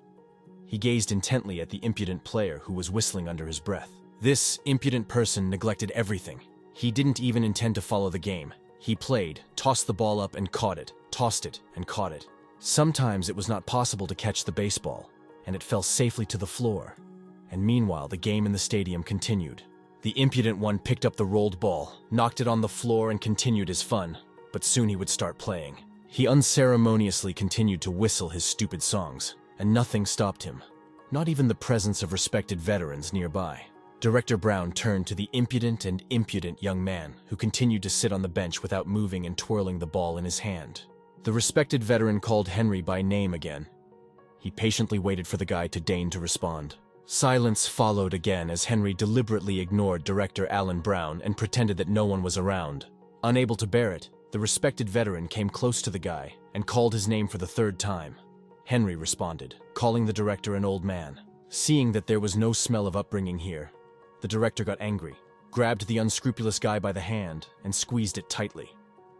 He gazed intently at the impudent player who was whistling under his breath. This impudent person neglected everything. He didn't even intend to follow the game. He played, tossed the ball up and caught it, tossed it and caught it. Sometimes it was not possible to catch the baseball, and it fell safely to the floor. And meanwhile, the game in the stadium continued. The impudent one picked up the rolled ball, knocked it on the floor and continued his fun, but soon he would start playing. He unceremoniously continued to whistle his stupid songs, and nothing stopped him. Not even the presence of respected veterans nearby. Director Brown turned to the impudent and impudent young man who continued to sit on the bench without moving and twirling the ball in his hand. The respected veteran called Henry by name again. He patiently waited for the guy to deign to respond. Silence followed again as Henry deliberately ignored Director Alan Brown and pretended that no one was around. Unable to bear it, the respected veteran came close to the guy and called his name for the third time. Henry responded, calling the director an old man. Seeing that there was no smell of upbringing here, the director got angry, grabbed the unscrupulous guy by the hand, and squeezed it tightly.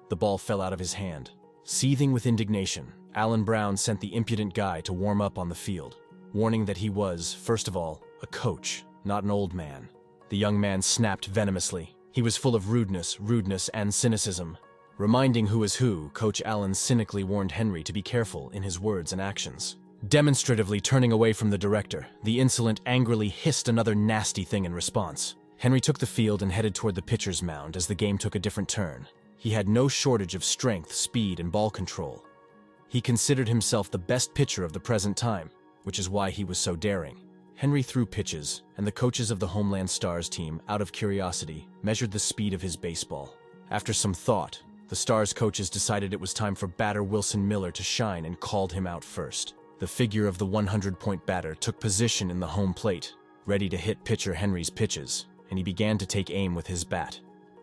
The ball fell out of his hand. Seething with indignation, Alan Brown sent the impudent guy to warm up on the field, warning that he was, first of all, a coach, not an old man. The young man snapped venomously. He was full of rudeness, and cynicism. Reminding who is who, Coach Allen cynically warned Henry to be careful in his words and actions. Demonstratively turning away from the director, the insolent angrily hissed another nasty thing in response. Henry took the field and headed toward the pitcher's mound as the game took a different turn. He had no shortage of strength, speed, and ball control. He considered himself the best pitcher of the present time, which is why he was so daring. Henry threw pitches, and the coaches of the Homeland Stars team, out of curiosity, measured the speed of his baseball. After some thought, the Stars coaches decided it was time for batter Wilson Miller to shine and called him out first. The figure of the 100-point batter took position in the home plate, ready to hit pitcher Henry's pitches, and he began to take aim with his bat.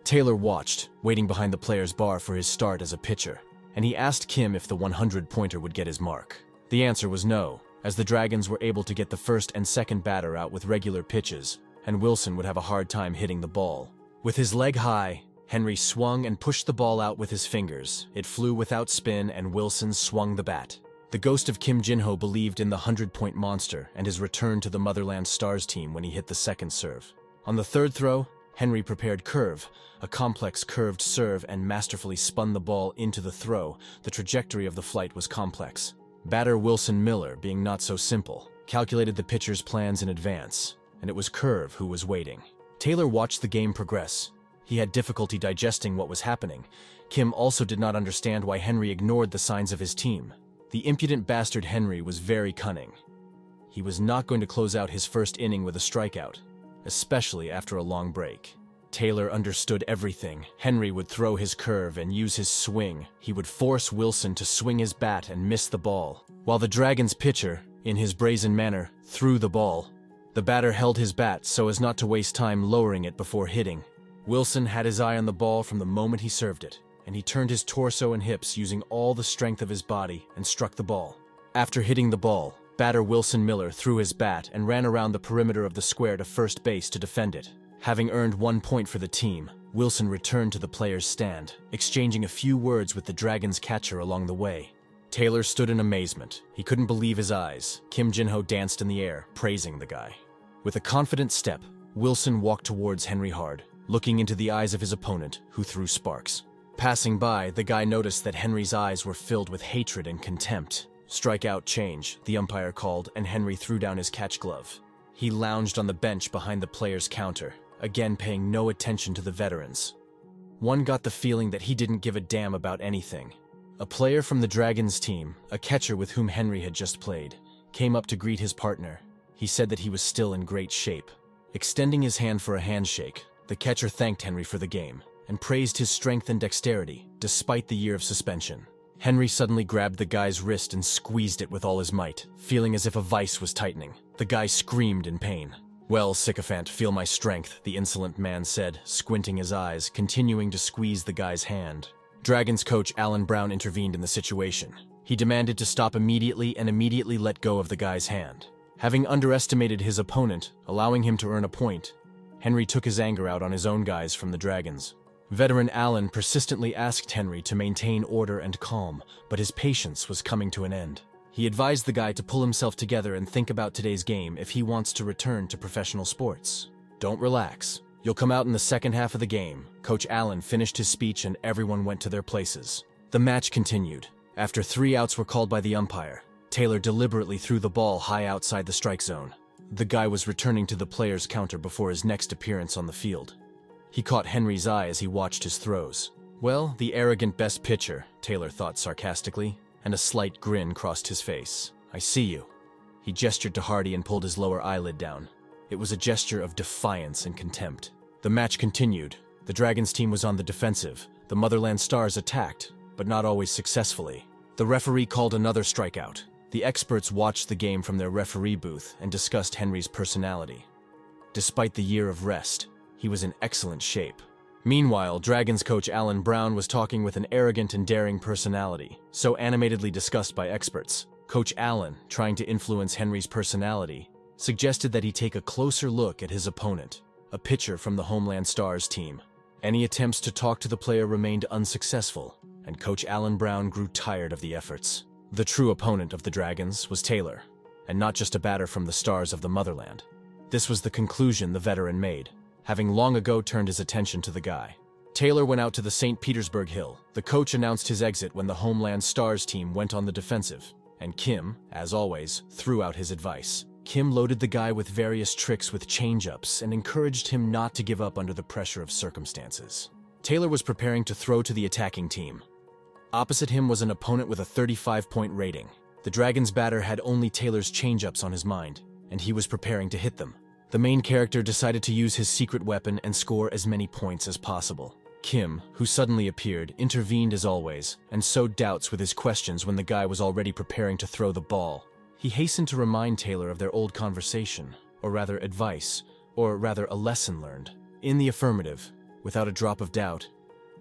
Taylor watched, waiting behind the player's bar for his start as a pitcher, and he asked Kim if the 100-pointer would get his mark. The answer was no, as the Dragons were able to get the first and second batter out with regular pitches, and Wilson would have a hard time hitting the ball. With his leg high, Henry swung and pushed the ball out with his fingers. It flew without spin, and Wilson swung the bat. The ghost of Kim Jinho believed in the 100-point monster and his return to the Motherland Stars team when he hit the second serve. On the third throw, Henry prepared curve, a complex curved serve, and masterfully spun the ball into the throw. The trajectory of the flight was complex. Batter Wilson Miller, being not so simple, calculated the pitcher's plans in advance, and it was Curve who was waiting. Taylor watched the game progress. He had difficulty digesting what was happening. Kim also did not understand why Henry ignored the signs of his team. The impudent bastard Henry was very cunning. He was not going to close out his first inning with a strikeout, especially after a long break. Taylor understood everything. Henry would throw his curve and use his swing. He would force Wilson to swing his bat and miss the ball, while the Dragons' pitcher, in his brazen manner, threw the ball. The batter held his bat so as not to waste time lowering it before hitting. Wilson had his eye on the ball from the moment he served it, and he turned his torso and hips using all the strength of his body and struck the ball. After hitting the ball, batter Wilson Miller threw his bat and ran around the perimeter of the square to first base to defend it. Having earned 1 point for the team, Wilson returned to the players' stand, exchanging a few words with the Dragons' catcher along the way. Taylor stood in amazement. He couldn't believe his eyes. Kim Jinho danced in the air, praising the guy. With a confident step, Wilson walked towards Henry Hard, looking into the eyes of his opponent, who threw sparks. Passing by, the guy noticed that Henry's eyes were filled with hatred and contempt. Strikeout change, the umpire called, and Henry threw down his catch glove. He lounged on the bench behind the player's counter, again paying no attention to the veterans. One got the feeling that he didn't give a damn about anything. A player from the Dragons team, a catcher with whom Henry had just played, came up to greet his partner. He said that he was still in great shape. Extending his hand for a handshake, the catcher thanked Henry for the game and praised his strength and dexterity, despite the year of suspension. Henry suddenly grabbed the guy's wrist and squeezed it with all his might, feeling as if a vice was tightening. The guy screamed in pain. "Well, sycophant, feel my strength," the insolent man said, squinting his eyes, continuing to squeeze the guy's hand. Dragons coach Alan Brown intervened in the situation. He demanded to stop immediately and immediately let go of the guy's hand. Having underestimated his opponent, allowing him to earn a point, Henry took his anger out on his own guys from the Dragons. Veteran Allen persistently asked Henry to maintain order and calm, but his patience was coming to an end. He advised the guy to pull himself together and think about today's game if he wants to return to professional sports. "Don't relax. You'll come out in the second half of the game." Coach Allen finished his speech and everyone went to their places. The match continued. After 3 outs were called by the umpire, Taylor deliberately threw the ball high outside the strike zone. The guy was returning to the player's counter before his next appearance on the field. He caught Henry's eye as he watched his throws. "Well, the arrogant best pitcher," Taylor thought sarcastically, and a slight grin crossed his face. "I see you." He gestured to Hardy and pulled his lower eyelid down. It was a gesture of defiance and contempt. The match continued. The Dragons team was on the defensive. The Motherland Stars attacked, but not always successfully. The referee called another strikeout. The experts watched the game from their referee booth and discussed Henry's personality. Despite the year of rest, he was in excellent shape. Meanwhile, Dragons coach Alan Brown was talking with an arrogant and daring personality, so animatedly discussed by experts. Coach Allen, trying to influence Henry's personality, suggested that he take a closer look at his opponent, a pitcher from the Homeland Stars team. Any attempts to talk to the player remained unsuccessful, and Coach Alan Brown grew tired of the efforts. The true opponent of the Dragons was Taylor, and not just a batter from the Stars of the motherland. This was the conclusion the veteran made, having long ago turned his attention to the guy. Taylor went out to the St. Petersburg Hill. The coach announced his exit when the Homeland Stars team went on the defensive, and Kim, as always, threw out his advice. Kim loaded the guy with various tricks with change-ups and encouraged him not to give up under the pressure of circumstances. Taylor was preparing to throw to the attacking team. Opposite him was an opponent with a 35-point rating. The Dragons batter had only Taylor's change-ups on his mind, and he was preparing to hit them. The main character decided to use his secret weapon and score as many points as possible. Kim, who suddenly appeared, intervened as always, and sowed doubts with his questions when the guy was already preparing to throw the ball. He hastened to remind Taylor of their old conversation, or rather advice, or rather a lesson learned. In the affirmative, without a drop of doubt,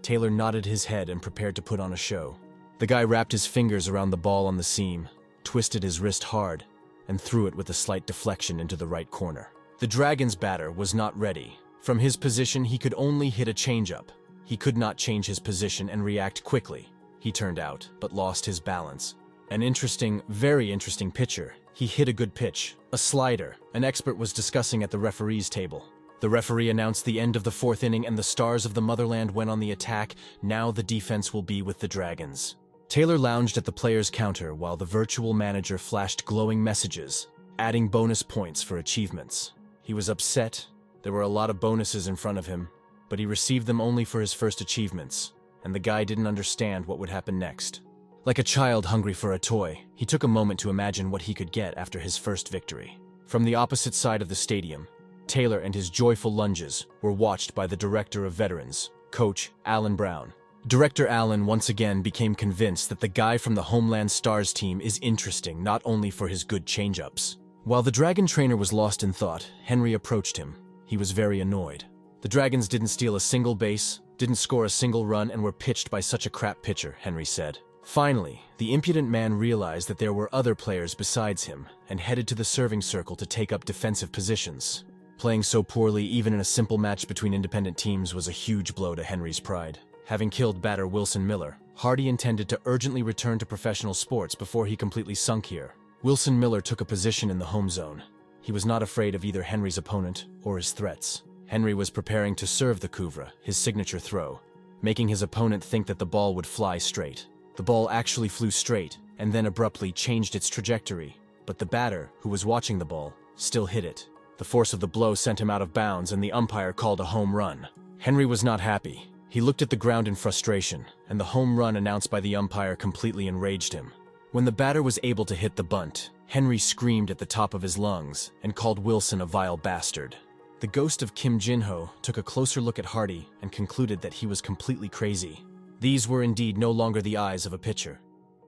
Taylor nodded his head and prepared to put on a show. The guy wrapped his fingers around the ball on the seam, twisted his wrist hard, and threw it with a slight deflection into the right corner. The Dragons batter was not ready. From his position, he could only hit a changeup. He could not change his position and react quickly. He turned out, but lost his balance. An interesting, very interesting pitcher. He hit a good pitch, a slider. An expert was discussing at the referee's table. The referee announced the end of the fourth inning and the Stars of the motherland went on the attack. Now the defense will be with the Dragons. Taylor lounged at the player's counter while the virtual manager flashed glowing messages, adding bonus points for achievements. He was upset. There were a lot of bonuses in front of him, but he received them only for his first achievements, and the guy didn't understand what would happen next. Like a child hungry for a toy, he took a moment to imagine what he could get after his first victory. From the opposite side of the stadium, Taylor and his joyful lunges were watched by the director of veterans, Coach Alan Brown. Director Allen once again became convinced that the guy from the Homeland Stars team is interesting not only for his good change-ups. While the Dragon trainer was lost in thought, Henry approached him. He was very annoyed. The Dragons didn't steal a single base, didn't score a single run, and were pitched by such a crap pitcher, Henry said. Finally, the impudent man realized that there were other players besides him and headed to the serving circle to take up defensive positions. Playing so poorly even in a simple match between independent teams was a huge blow to Henry's pride. Having killed batter Wilson Miller, Hardy intended to urgently return to professional sports before he completely sunk here. Wilson Miller took a position in the home zone. He was not afraid of either Henry's opponent or his threats. Henry was preparing to serve the couvre, his signature throw, making his opponent think that the ball would fly straight. The ball actually flew straight, and then abruptly changed its trajectory. But the batter, who was watching the ball, still hit it. The force of the blow sent him out of bounds, and the umpire called a home run. Henry was not happy. He looked at the ground in frustration, and the home run announced by the umpire completely enraged him. When the batter was able to hit the bunt, Henry screamed at the top of his lungs and called Wilson a vile bastard. The ghost of Kim Jin-ho took a closer look at Hardy and concluded that he was completely crazy. These were indeed no longer the eyes of a pitcher.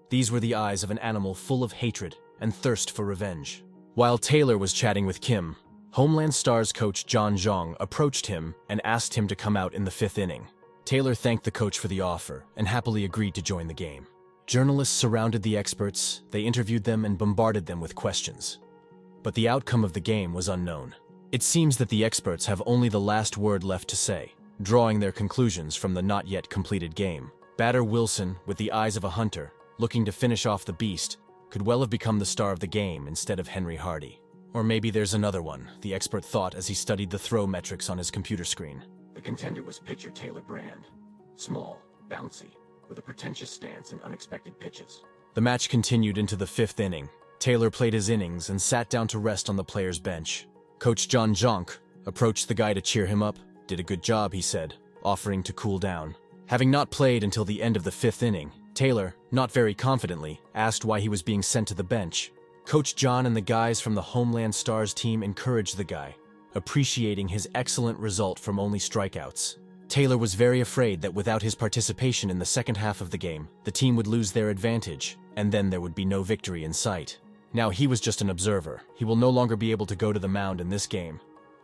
These were the eyes of an animal full of hatred and thirst for revenge. While Taylor was chatting with Kim, Homeland Stars coach John Zhang approached him and asked him to come out in the fifth inning. Taylor thanked the coach for the offer and happily agreed to join the game. Journalists surrounded the experts, they interviewed them and bombarded them with questions. But the outcome of the game was unknown. It seems that the experts have only the last word left to say, drawing their conclusions from the not yet completed game. Batter Wilson, with the eyes of a hunter, looking to finish off the beast, could well have become the star of the game instead of Henry Hardy. Or maybe there's another one, the expert thought as he studied the throw metrics on his computer screen. The contender was pitcher Taylor Brand. Small, bouncy, with a pretentious stance and unexpected pitches. The match continued into the fifth inning. Taylor played his innings and sat down to rest on the player's bench. Coach John Jonk approached the guy to cheer him up. Did a good job, he said, offering to cool down. Having not played until the end of the fifth inning, Taylor, not very confidently, asked why he was being sent to the bench. Coach John and the guys from the Homeland Stars team encouraged the guy, appreciating his excellent result from only strikeouts. Taylor was very afraid that without his participation in the second half of the game, the team would lose their advantage, and then there would be no victory in sight. Now he was just an observer. He will no longer be able to go to the mound in this game.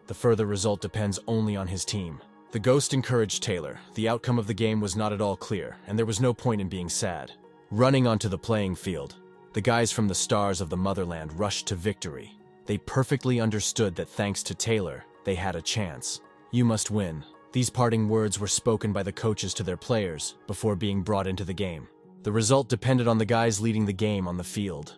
The further result depends only on his team. The Ghost encouraged Taylor. The outcome of the game was not at all clear, and there was no point in being sad. Running onto the playing field, the guys from the Stars of the Motherland rushed to victory. They perfectly understood that thanks to Taylor, they had a chance. "You must win." These parting words were spoken by the coaches to their players before being brought into the game. The result depended on the guys leading the game on the field.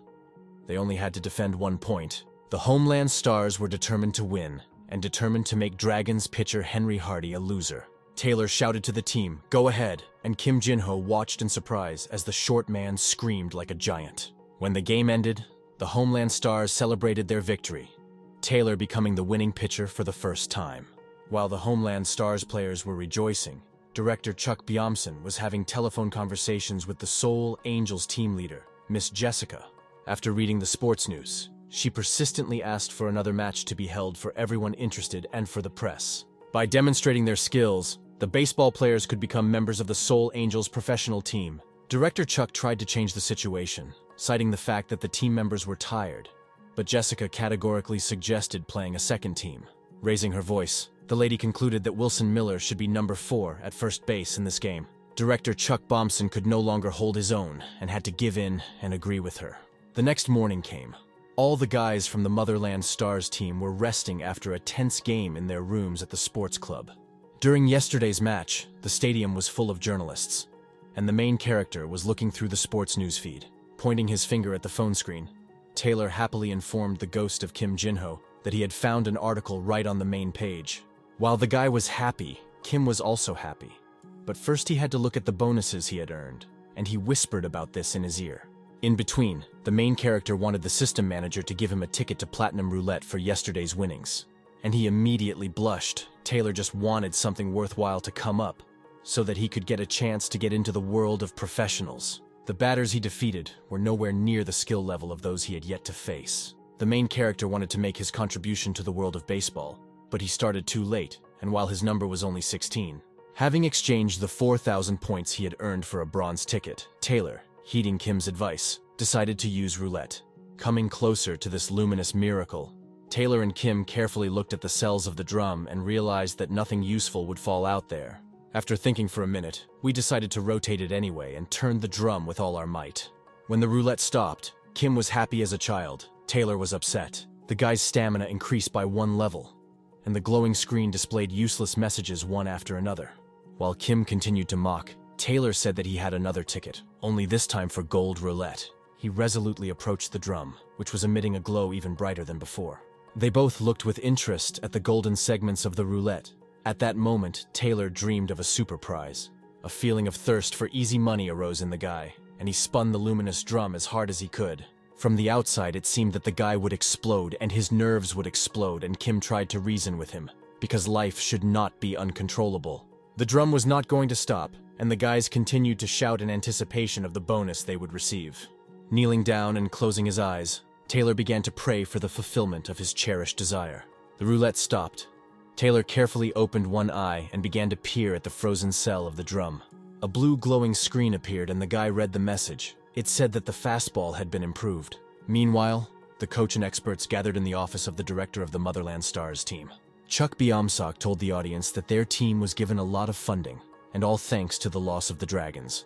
They only had to defend 1 point. The Homeland Stars were determined to win, and determined to make Dragons pitcher Henry Hardy a loser. Taylor shouted to the team, "Go ahead," and Kim Jin-ho watched in surprise as the short man screamed like a giant. When the game ended, the Homeland Stars celebrated their victory, Taylor becoming the winning pitcher for the first time. While the Homeland Stars players were rejoicing, director Chuck Biamson was having telephone conversations with the Seoul Angels team leader, Miss Jessica. After reading the sports news, she persistently asked for another match to be held for everyone interested and for the press. By demonstrating their skills, the baseball players could become members of the Seoul Angels professional team. Director Chuck tried to change the situation, citing the fact that the team members were tired, but Jessica categorically suggested playing a second team. Raising her voice, the lady concluded that Wilson Miller should be number 4 at first base in this game. Director Chuck Biamson could no longer hold his own and had to give in and agree with her. The next morning came. All the guys from the Motherland Stars team were resting after a tense game in their rooms at the sports club. During yesterday's match, the stadium was full of journalists, and the main character was looking through the sports newsfeed. Pointing his finger at the phone screen, Taylor happily informed the Ghost of Kim Jin-ho that he had found an article right on the main page. While the guy was happy, Kim was also happy. But first he had to look at the bonuses he had earned, and he whispered about this in his ear. In between, the main character wanted the system manager to give him a ticket to Platinum Roulette for yesterday's winnings. And he immediately blushed. Taylor just wanted something worthwhile to come up, so that he could get a chance to get into the world of professionals. The batters he defeated were nowhere near the skill level of those he had yet to face. The main character wanted to make his contribution to the world of baseball, but he started too late, and while his number was only 16. Having exchanged the 4,000 points he had earned for a bronze ticket, Taylor, heeding Kim's advice, decided to use roulette. Coming closer to this luminous miracle, Taylor and Kim carefully looked at the cells of the drum and realized that nothing useful would fall out there. After thinking for a minute, we decided to rotate it anyway and turned the drum with all our might. When the roulette stopped, Kim was happy as a child. Taylor was upset. The guy's stamina increased by 1 level, and the glowing screen displayed useless messages one after another. While Kim continued to mock, Taylor said that he had another ticket, only this time for gold roulette. He resolutely approached the drum, which was emitting a glow even brighter than before. They both looked with interest at the golden segments of the roulette. At that moment, Taylor dreamed of a super prize. A feeling of thirst for easy money arose in the guy, and he spun the luminous drum as hard as he could. From the outside, it seemed that the guy would explode and his nerves would explode, and Kim tried to reason with him, because life should not be uncontrollable. The drum was not going to stop, and the guys continued to shout in anticipation of the bonus they would receive. Kneeling down and closing his eyes, Taylor began to pray for the fulfillment of his cherished desire. The roulette stopped. Taylor carefully opened one eye and began to peer at the frozen cell of the drum. A blue glowing screen appeared and the guy read the message. It said that the fastball had been improved. Meanwhile, the coach and experts gathered in the office of the director of the Motherland Stars team. Chuck Biamson told the audience that their team was given a lot of funding, and all thanks to the loss of the Dragons.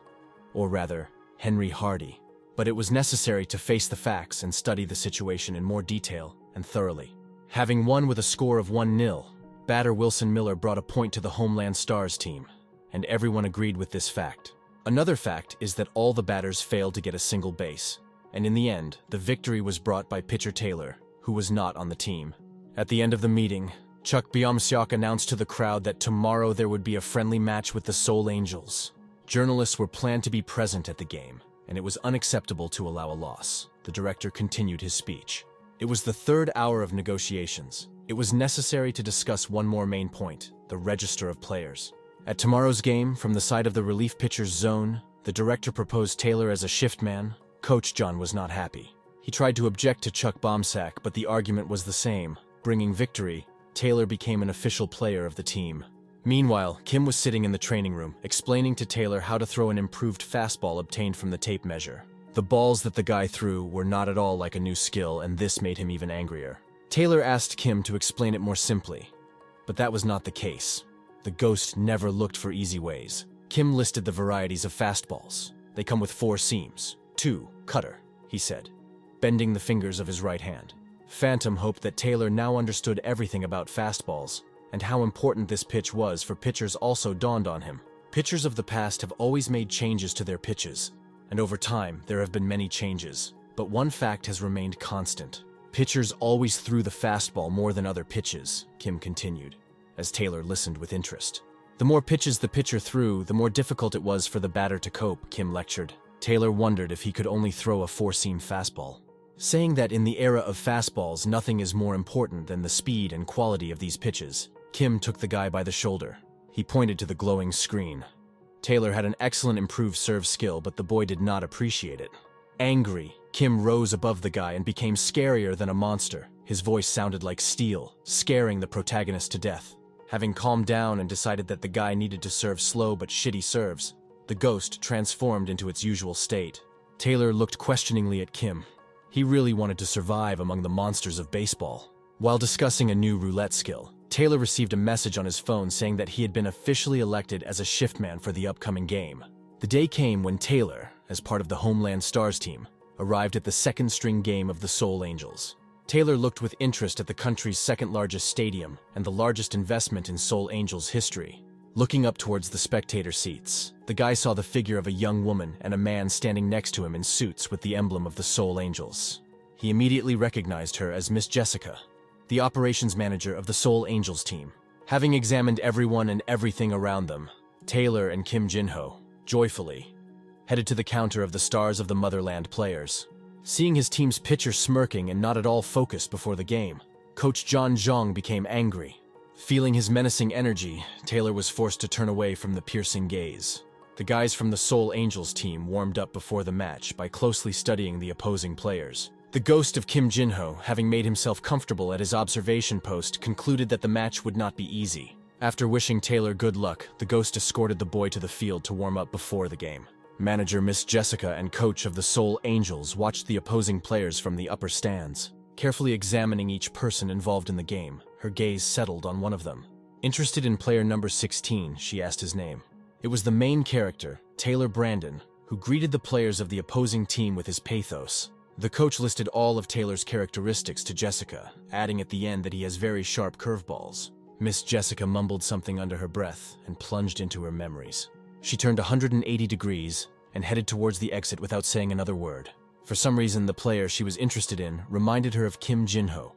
Or rather, Henry Hardy. But it was necessary to face the facts and study the situation in more detail and thoroughly. Having won with a score of 1-0, batter Wilson Miller brought a point to the Homeland Stars team, and everyone agreed with this fact. Another fact is that all the batters failed to get a single base, and in the end, the victory was brought by pitcher Taylor, who was not on the team. At the end of the meeting, Chuck Biamson announced to the crowd that tomorrow there would be a friendly match with the Seoul Angels. Journalists were planned to be present at the game, and it was unacceptable to allow a loss. The director continued his speech. It was the 3rd hour of negotiations. It was necessary to discuss one more main point, the register of players. At tomorrow's game, from the side of the relief pitcher's zone, the director proposed Taylor as a shift man. Coach John was not happy. He tried to object to Chuck Biamson, but the argument was the same. Bringing victory, Taylor became an official player of the team. Meanwhile, Kim was sitting in the training room, explaining to Taylor how to throw an improved fastball obtained from the tape measure. The balls that the guy threw were not at all like a new skill, and this made him even angrier. Taylor asked Kim to explain it more simply, but that was not the case. The ghost never looked for easy ways. Kim listed the varieties of fastballs. They come with 4 seams. 2, cutter, he said, bending the fingers of his right hand. Phantom hoped that Taylor now understood everything about fastballs, and how important this pitch was for pitchers also dawned on him. Pitchers of the past have always made changes to their pitches, and over time there have been many changes. But one fact has remained constant. Pitchers always threw the fastball more than other pitches, Kim continued, as Taylor listened with interest. The more pitches the pitcher threw, the more difficult it was for the batter to cope, Kim lectured. Taylor wondered if he could only throw a 4-seam fastball, saying that in the era of fastballs, nothing is more important than the speed and quality of these pitches. Kim took the guy by the shoulder. He pointed to the glowing screen. Taylor had an excellent improved serve skill, but the boy did not appreciate it. Angry, Kim rose above the guy and became scarier than a monster. His voice sounded like steel, scaring the protagonist to death. Having calmed down and decided that the guy needed to serve slow but shitty serves, the ghost transformed into its usual state. Taylor looked questioningly at Kim. He really wanted to survive among the monsters of baseball. While discussing a new roulette skill, Taylor received a message on his phone saying that he had been officially elected as a shiftman for the upcoming game. The day came when Taylor, as part of the Homeland Stars team, arrived at the second-string game of the Soul Angels. Taylor looked with interest at the country's second-largest stadium and the largest investment in Soul Angels history. Looking up towards the spectator seats, the guy saw the figure of a young woman and a man standing next to him in suits with the emblem of the Soul Angels. He immediately recognized her as Miss Jessica, the operations manager of the Soul Angels team. Having examined everyone and everything around them, Taylor and Kim Jinho, joyfully, headed to the counter of the Stars of the Motherland players. Seeing his team's pitcher smirking and not at all focused before the game, Coach John Zhang became angry. Feeling his menacing energy, Taylor was forced to turn away from the piercing gaze. The guys from the Soul Angels team warmed up before the match by closely studying the opposing players. The ghost of Kim Jinho, having made himself comfortable at his observation post, concluded that the match would not be easy. After wishing Taylor good luck, the ghost escorted the boy to the field to warm up before the game. Manager Miss Jessica and coach of the Soul Angels watched the opposing players from the upper stands. Carefully examining each person involved in the game, her gaze settled on one of them. Interested in player number 16, she asked his name. It was the main character, Taylor Brandon, who greeted the players of the opposing team with his pathos. The coach listed all of Taylor's characteristics to Jessica, adding at the end that he has very sharp curveballs. Miss Jessica mumbled something under her breath and plunged into her memories. She turned 180 degrees and headed towards the exit without saying another word. For some reason, the player she was interested in reminded her of Kim Jinho,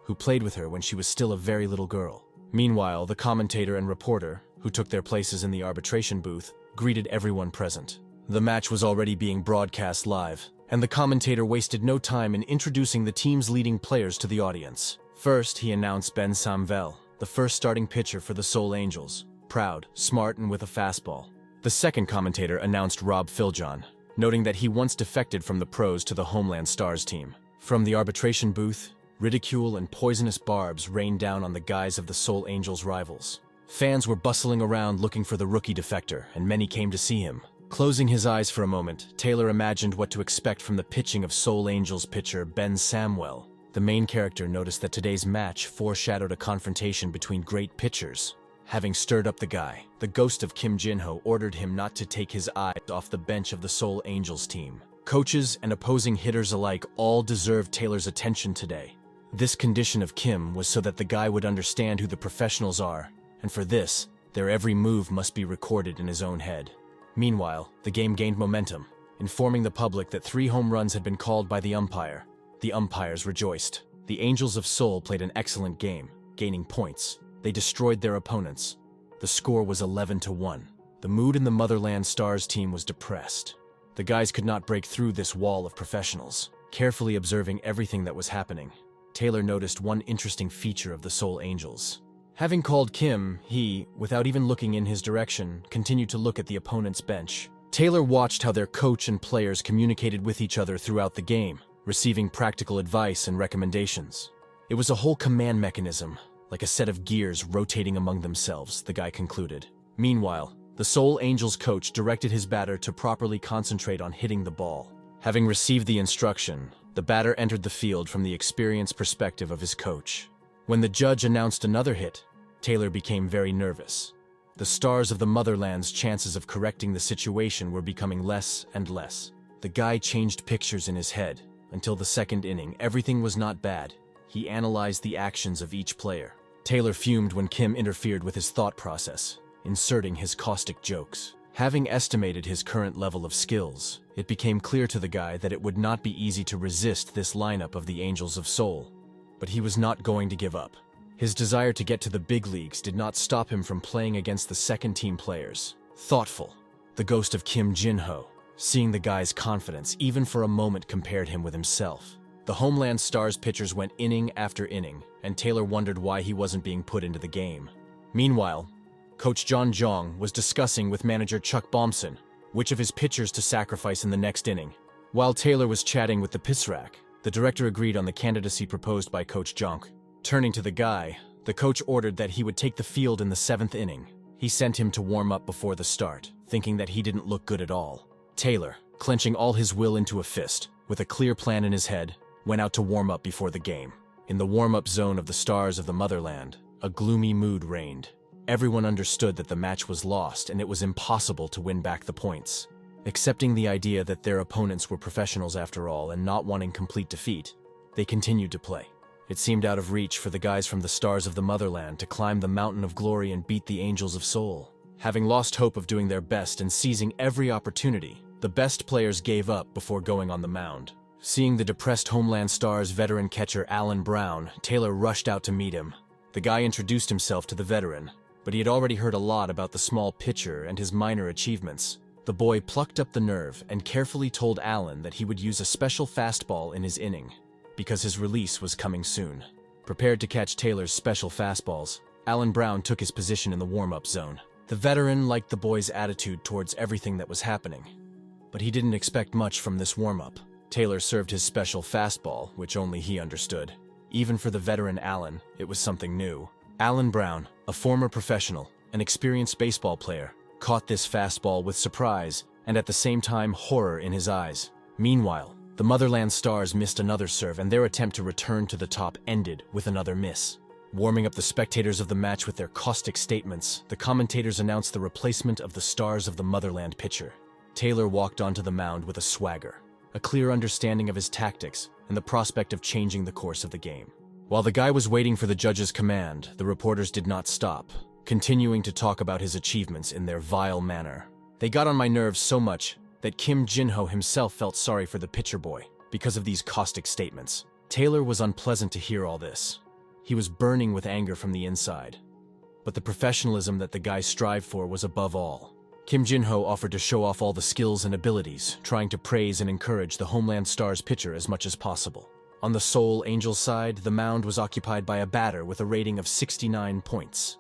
who played with her when she was still a very little girl. Meanwhile, the commentator and reporter, who took their places in the arbitration booth, greeted everyone present. The match was already being broadcast live, and the commentator wasted no time in introducing the team's leading players to the audience. First, he announced Ben Samvel, the first starting pitcher for the Soul Angels, proud, smart, and with a fastball. The second commentator announced Rob Filjon, noting that he once defected from the pros to the Homeland Stars team. From the arbitration booth, ridicule and poisonous barbs rained down on the guys of the Soul Angels' rivals. Fans were bustling around looking for the rookie defector, and many came to see him. Closing his eyes for a moment, Taylor imagined what to expect from the pitching of Soul Angels pitcher Ben Samwell. The main character noticed that today's match foreshadowed a confrontation between great pitchers. Having stirred up the guy, the ghost of Kim Jinho ordered him not to take his eyes off the bench of the Soul Angels team. Coaches and opposing hitters alike all deserved Taylor's attention today. This condition of Kim was so that the guy would understand who the professionals are, and for this, their every move must be recorded in his own head. Meanwhile, the game gained momentum, informing the public that 3 home runs had been called by the umpire. The umpires rejoiced. The Angels of Soul played an excellent game, gaining points. They destroyed their opponents. The score was 11-1. The mood in the Motherland Stars team was depressed. The guys could not break through this wall of professionals. Carefully observing everything that was happening, Taylor noticed one interesting feature of the Soul Angels. Having called Kim, he, without even looking in his direction, continued to look at the opponent's bench. Taylor watched how their coach and players communicated with each other throughout the game, receiving practical advice and recommendations. It was a whole command mechanism, like a set of gears rotating among themselves, the guy concluded. Meanwhile, the Seoul Angels coach directed his batter to properly concentrate on hitting the ball. Having received the instruction, the batter entered the field from the experienced perspective of his coach. When the judge announced another hit, Taylor became very nervous. The Stars of the Motherland's chances of correcting the situation were becoming less and less. The guy changed pictures in his head. Until the second inning, everything was not bad. He analyzed the actions of each player. Taylor fumed when Kim interfered with his thought process, inserting his caustic jokes. Having estimated his current level of skills, it became clear to the guy that it would not be easy to resist this lineup of the Angels of Seoul. But he was not going to give up. His desire to get to the big leagues did not stop him from playing against the second-team players. Thoughtful, the ghost of Kim Jin-ho, seeing the guy's confidence, even for a moment compared him with himself. The Homeland Stars pitchers went inning after inning, and Taylor wondered why he wasn't being put into the game. Meanwhile, Coach John Jong was discussing with manager Chuck Bomson which of his pitchers to sacrifice in the next inning. While Taylor was chatting with the Pisrak, the director agreed on the candidacy proposed by Coach Jong. Turning to the guy, the coach ordered that he would take the field in the 7th inning. He sent him to warm up before the start, thinking that he didn't look good at all. Taylor, clenching all his will into a fist, with a clear plan in his head, went out to warm up before the game. In the warm-up zone of the Stars of the Motherland, a gloomy mood reigned. Everyone understood that the match was lost and it was impossible to win back the points. Accepting the idea that their opponents were professionals after all and not wanting complete defeat, they continued to play. It seemed out of reach for the guys from the Stars of the Motherland to climb the mountain of glory and beat the Angels of Seoul. Having lost hope of doing their best and seizing every opportunity, the best players gave up before going on the mound. Seeing the depressed Homeland Stars veteran catcher Alan Brown, Taylor rushed out to meet him. The guy introduced himself to the veteran, but he had already heard a lot about the small pitcher and his minor achievements. The boy plucked up the nerve and carefully told Alan that he would use a special fastball in his inning, because his release was coming soon. Prepared to catch Taylor's special fastballs, Alan Brown took his position in the warm-up zone. The veteran liked the boy's attitude towards everything that was happening, but he didn't expect much from this warm-up. Taylor served his special fastball, which only he understood. Even for the veteran Alan, it was something new. Alan Brown, a former professional, an experienced baseball player, caught this fastball with surprise and at the same time horror in his eyes. Meanwhile, the Motherland Stars missed another serve and their attempt to return to the top ended with another miss. Warming up the spectators of the match with their caustic statements, the commentators announced the replacement of the Stars of the Motherland pitcher. Taylor walked onto the mound with a swagger, a clear understanding of his tactics, and the prospect of changing the course of the game. While the guy was waiting for the judge's command, the reporters did not stop, continuing to talk about his achievements in their vile manner. They got on my nerves so much that Kim Jin-ho himself felt sorry for the pitcher boy because of these caustic statements. Taylor was unpleasant to hear all this. He was burning with anger from the inside. But the professionalism that the guy strived for was above all. Kim Jin-ho offered to show off all the skills and abilities, trying to praise and encourage the Homeland Stars pitcher as much as possible. On the Seoul Angels side, the mound was occupied by a batter with a rating of 69 points.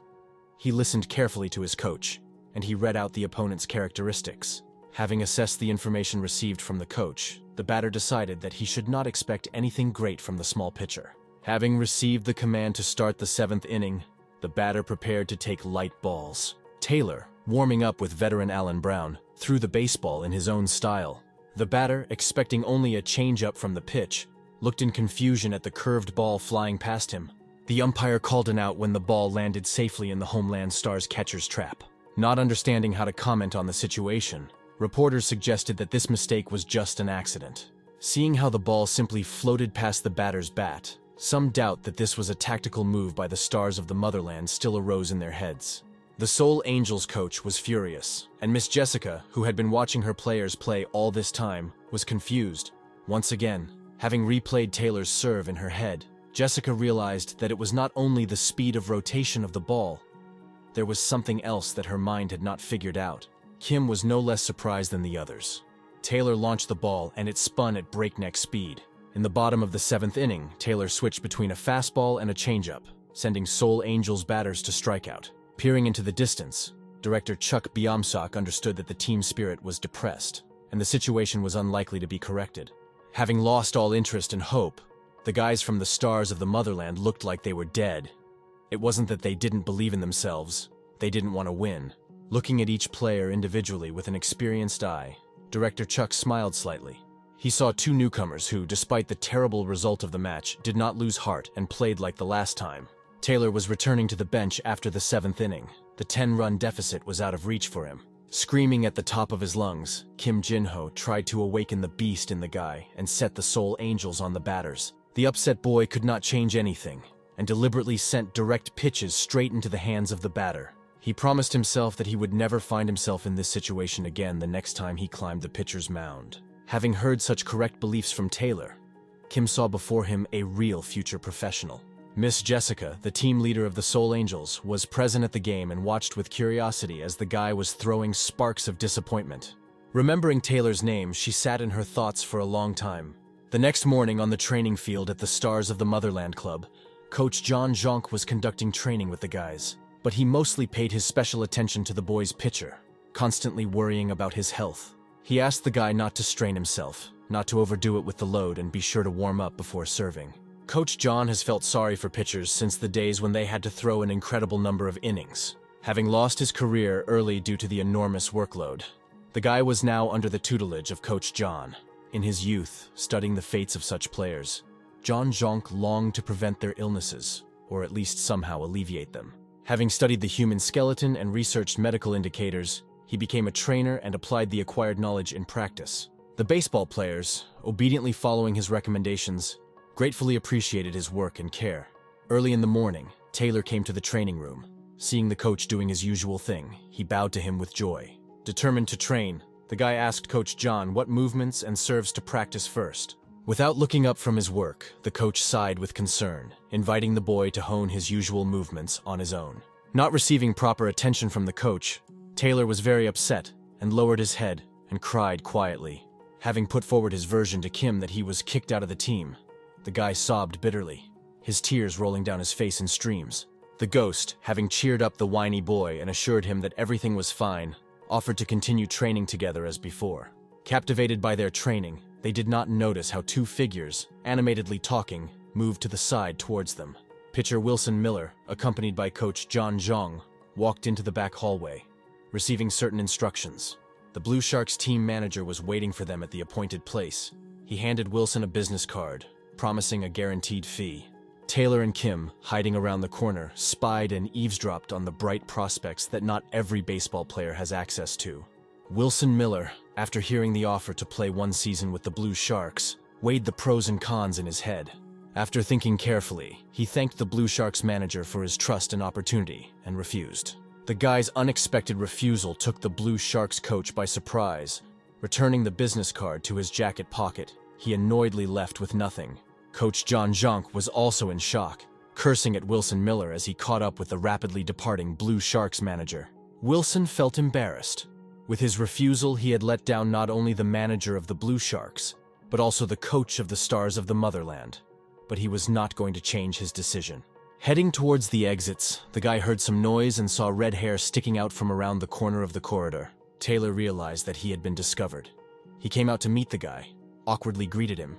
He listened carefully to his coach, and he read out the opponent's characteristics. Having assessed the information received from the coach, the batter decided that he should not expect anything great from the small pitcher. Having received the command to start the 7th inning, the batter prepared to take light balls. Taylor, warming up with veteran Alan Brown, threw the baseball in his own style. The batter, expecting only a change-up from the pitch, looked in confusion at the curved ball flying past him. The umpire called an out when the ball landed safely in the Homeland Stars catcher's trap. Not understanding how to comment on the situation, reporters suggested that this mistake was just an accident. Seeing how the ball simply floated past the batter's bat, some doubt that this was a tactical move by the Stars of the Motherland still arose in their heads. The Seoul Angels coach was furious, and Miss Jessica, who had been watching her players play all this time, was confused. Once again, having replayed Taylor's serve in her head, Jessica realized that it was not only the speed of rotation of the ball, there was something else that her mind had not figured out. Kim was no less surprised than the others. Taylor launched the ball and it spun at breakneck speed. In the bottom of the 7th inning, Taylor switched between a fastball and a changeup, sending Seoul Angels batters to strikeout. Peering into the distance, director Chuck Biomsak understood that the team spirit was depressed, and the situation was unlikely to be corrected. Having lost all interest and hope, the guys from the Stars of the Motherland looked like they were dead. It wasn't that they didn't believe in themselves, they didn't want to win. Looking at each player individually with an experienced eye, Director Chuck smiled slightly. He saw two newcomers who, despite the terrible result of the match, did not lose heart and played like the last time. Taylor was returning to the bench after the 7th inning. The 10-run deficit was out of reach for him. Screaming at the top of his lungs, Kim Jin-ho tried to awaken the beast in the guy and set the Seoul Angels on the batters. The upset boy could not change anything, and deliberately sent direct pitches straight into the hands of the batter. He promised himself that he would never find himself in this situation again the next time he climbed the pitcher's mound. Having heard such correct beliefs from Taylor, Kim saw before him a real future professional. Miss Jessica, the team leader of the Seoul Angels, was present at the game and watched with curiosity as the guy was throwing sparks of disappointment. Remembering Taylor's name, she sat in her thoughts for a long time. The next morning on the training field at the Stars of the Motherland Club, Coach John Jonk was conducting training with the guys, but he mostly paid his special attention to the boy's pitcher, constantly worrying about his health. He asked the guy not to strain himself, not to overdo it with the load, and be sure to warm up before serving. Coach John has felt sorry for pitchers since the days when they had to throw an incredible number of innings. Having lost his career early due to the enormous workload, the guy was now under the tutelage of Coach John. In his youth, studying the fates of such players, John Jonk longed to prevent their illnesses, or at least somehow alleviate them. Having studied the human skeleton and researched medical indicators, he became a trainer and applied the acquired knowledge in practice. The baseball players, obediently following his recommendations, gratefully appreciated his work and care. Early in the morning, Taylor came to the training room. Seeing the coach doing his usual thing, he bowed to him with joy. Determined to train, the guy asked Coach John what movements and serves to practice first. Without looking up from his work, the coach sighed with concern, inviting the boy to hone his usual movements on his own. Not receiving proper attention from the coach, Taylor was very upset and lowered his head and cried quietly. Having put forward his version to Kim that he was kicked out of the team, the guy sobbed bitterly, his tears rolling down his face in streams. The ghost, having cheered up the whiny boy and assured him that everything was fine, offered to continue training together as before. Captivated by their training, they did not notice how two figures, animatedly talking, moved to the side towards them. Pitcher Wilson Miller, accompanied by Coach John Zhang, walked into the back hallway, receiving certain instructions. The Blue Sharks team manager was waiting for them at the appointed place. He handed Wilson a business card, promising a guaranteed fee. Taylor and Kim, hiding around the corner, spied and eavesdropped on the bright prospects that not every baseball player has access to. Wilson Miller, after hearing the offer to play one season with the Blue Sharks, weighed the pros and cons in his head. After thinking carefully, he thanked the Blue Sharks manager for his trust and opportunity, and refused. The guy's unexpected refusal took the Blue Sharks coach by surprise. Returning the business card to his jacket pocket, he annoyedly left with nothing. Coach John Jonk was also in shock, cursing at Wilson Miller as he caught up with the rapidly departing Blue Sharks manager. Wilson felt embarrassed. With his refusal, he had let down not only the manager of the Blue Sharks, but also the coach of the Stars of the Motherland. But he was not going to change his decision. Heading towards the exits, the guy heard some noise and saw red hair sticking out from around the corner of the corridor. Taylor realized that he had been discovered. He came out to meet the guy, awkwardly greeted him,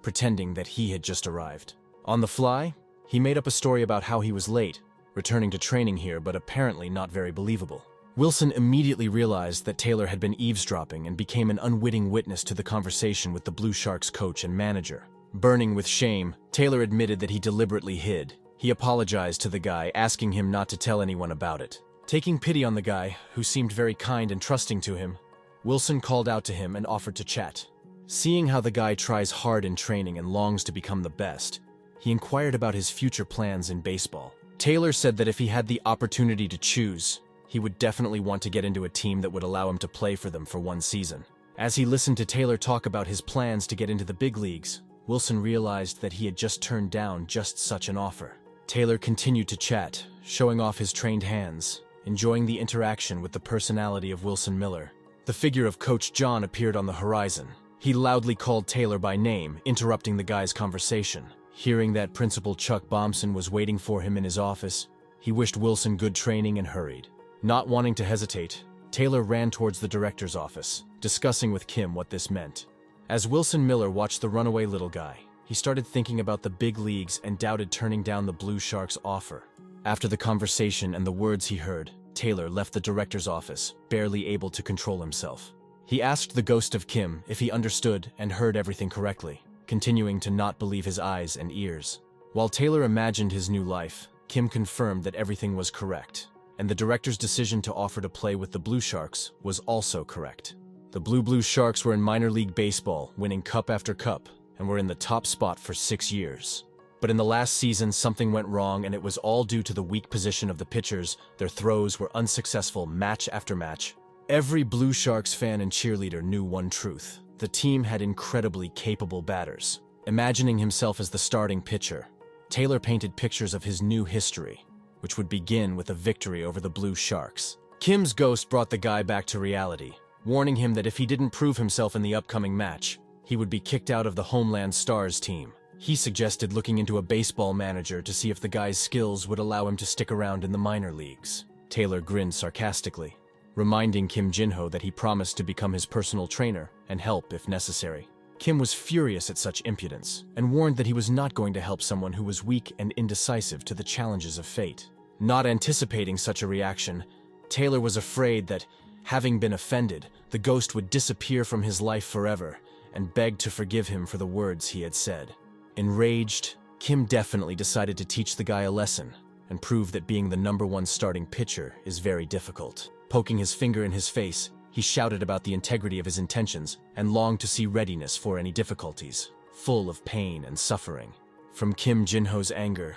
pretending that he had just arrived. On the fly, he made up a story about how he was late, returning to training here, but apparently not very believable. Wilson immediately realized that Taylor had been eavesdropping and became an unwitting witness to the conversation with the Blue Sharks coach and manager. Burning with shame, Taylor admitted that he deliberately hid. He apologized to the guy, asking him not to tell anyone about it. Taking pity on the guy, who seemed very kind and trusting to him, Wilson called out to him and offered to chat. Seeing how the guy tries hard in training and longs to become the best, he inquired about his future plans in baseball. Taylor said that if he had the opportunity to choose, he would definitely want to get into a team that would allow him to play for them for one season. As he listened to Taylor talk about his plans to get into the big leagues, Wilson realized that he had just turned down just such an offer. Taylor continued to chat, showing off his trained hands, enjoying the interaction with the personality of Wilson Miller. The figure of Coach John appeared on the horizon. He loudly called Taylor by name, interrupting the guy's conversation. Hearing that Principal Chuck Bompson was waiting for him in his office, he wished Wilson good training and hurried. Not wanting to hesitate, Taylor ran towards the director's office, discussing with Kim what this meant. As Wilson Miller watched the runaway little guy, he started thinking about the big leagues and doubted turning down the Blue Sharks' offer. After the conversation and the words he heard, Taylor left the director's office, barely able to control himself. He asked the ghost of Kim if he understood and heard everything correctly, continuing to not believe his eyes and ears. While Taylor imagined his new life, Kim confirmed that everything was correct, and the director's decision to offer to play with the Blue Sharks was also correct. The Blue Sharks were in minor league baseball, winning cup after cup, and were in the top spot for 6 years. But in the last season, something went wrong, and it was all due to the weak position of the pitchers. Their throws were unsuccessful match after match. Every Blue Sharks fan and cheerleader knew one truth: the team had incredibly capable batters. Imagining himself as the starting pitcher, Taylor painted pictures of his new history, which would begin with a victory over the Blue Sharks. Kim's ghost brought the guy back to reality, warning him that if he didn't prove himself in the upcoming match, he would be kicked out of the Homeland Stars team. He suggested looking into a baseball manager to see if the guy's skills would allow him to stick around in the minor leagues. Taylor grinned sarcastically, reminding Kim Jinho that he promised to become his personal trainer and help if necessary. Kim was furious at such impudence and warned that he was not going to help someone who was weak and indecisive to the challenges of fate. Not anticipating such a reaction, Taylor was afraid that, having been offended, the ghost would disappear from his life forever and begged to forgive him for the words he had said. Enraged, Kim definitely decided to teach the guy a lesson and prove that being the #1 starting pitcher is very difficult. Poking his finger in his face, he shouted about the integrity of his intentions and longed to see readiness for any difficulties, full of pain and suffering. From Kim Jinho's anger,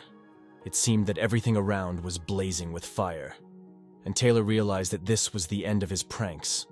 it seemed that everything around was blazing with fire, and Taylor realized that this was the end of his pranks.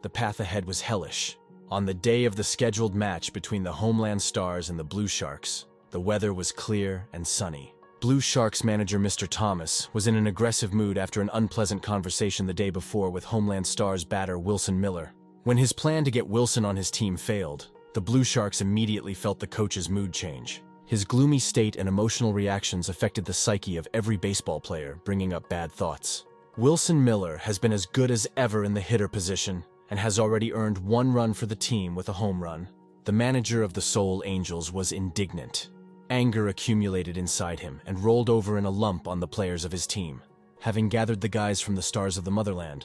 The path ahead was hellish. On the day of the scheduled match between the Homeland Stars and the Blue Sharks, the weather was clear and sunny. Blue Sharks manager Mr. Thomas was in an aggressive mood after an unpleasant conversation the day before with Homeland Stars batter Wilson Miller. When his plan to get Wilson on his team failed, the Blue Sharks immediately felt the coach's mood change. His gloomy state and emotional reactions affected the psyche of every baseball player, bringing up bad thoughts. Wilson Miller has been as good as ever in the hitter position and has already earned 1 run for the team with a home run. The manager of the Seoul Angels was indignant. Anger accumulated inside him and rolled over in a lump on the players of his team. Having gathered the guys from the Stars of the Motherland,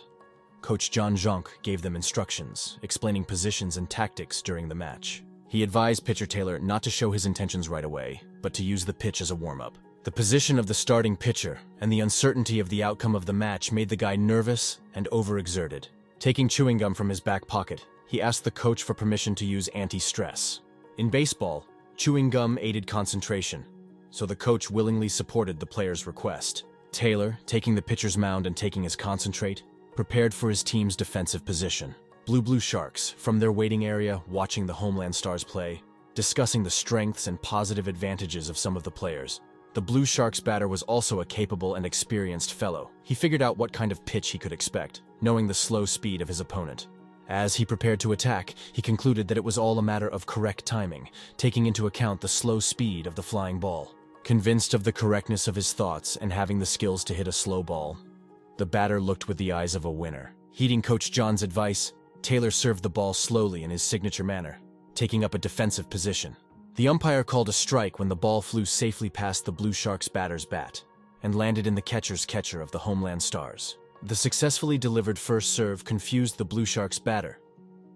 Coach John Jonk gave them instructions, explaining positions and tactics during the match. He advised pitcher Taylor not to show his intentions right away, but to use the pitch as a warm-up. The position of the starting pitcher and the uncertainty of the outcome of the match made the guy nervous and overexerted. Taking chewing gum from his back pocket, he asked the coach for permission to use anti-stress. In baseball, chewing gum aided concentration, so the coach willingly supported the player's request. Taylor, taking the pitcher's mound and taking his concentrate, prepared for his team's defensive position. Blue Sharks, from their waiting area watching the Homeland Stars play, discussing the strengths and positive advantages of some of the players. The Blue Sharks batter was also a capable and experienced fellow. He figured out what kind of pitch he could expect, knowing the slow speed of his opponent. As he prepared to attack, he concluded that it was all a matter of correct timing, taking into account the slow speed of the flying ball. Convinced of the correctness of his thoughts and having the skills to hit a slow ball, the batter looked with the eyes of a winner. Heeding Coach John's advice, Taylor served the ball slowly in his signature manner, taking up a defensive position. The umpire called a strike when the ball flew safely past the Blue Sharks batter's bat and landed in the catcher's catcher of the Homeland Stars. The successfully delivered first serve confused the Blue Sharks batter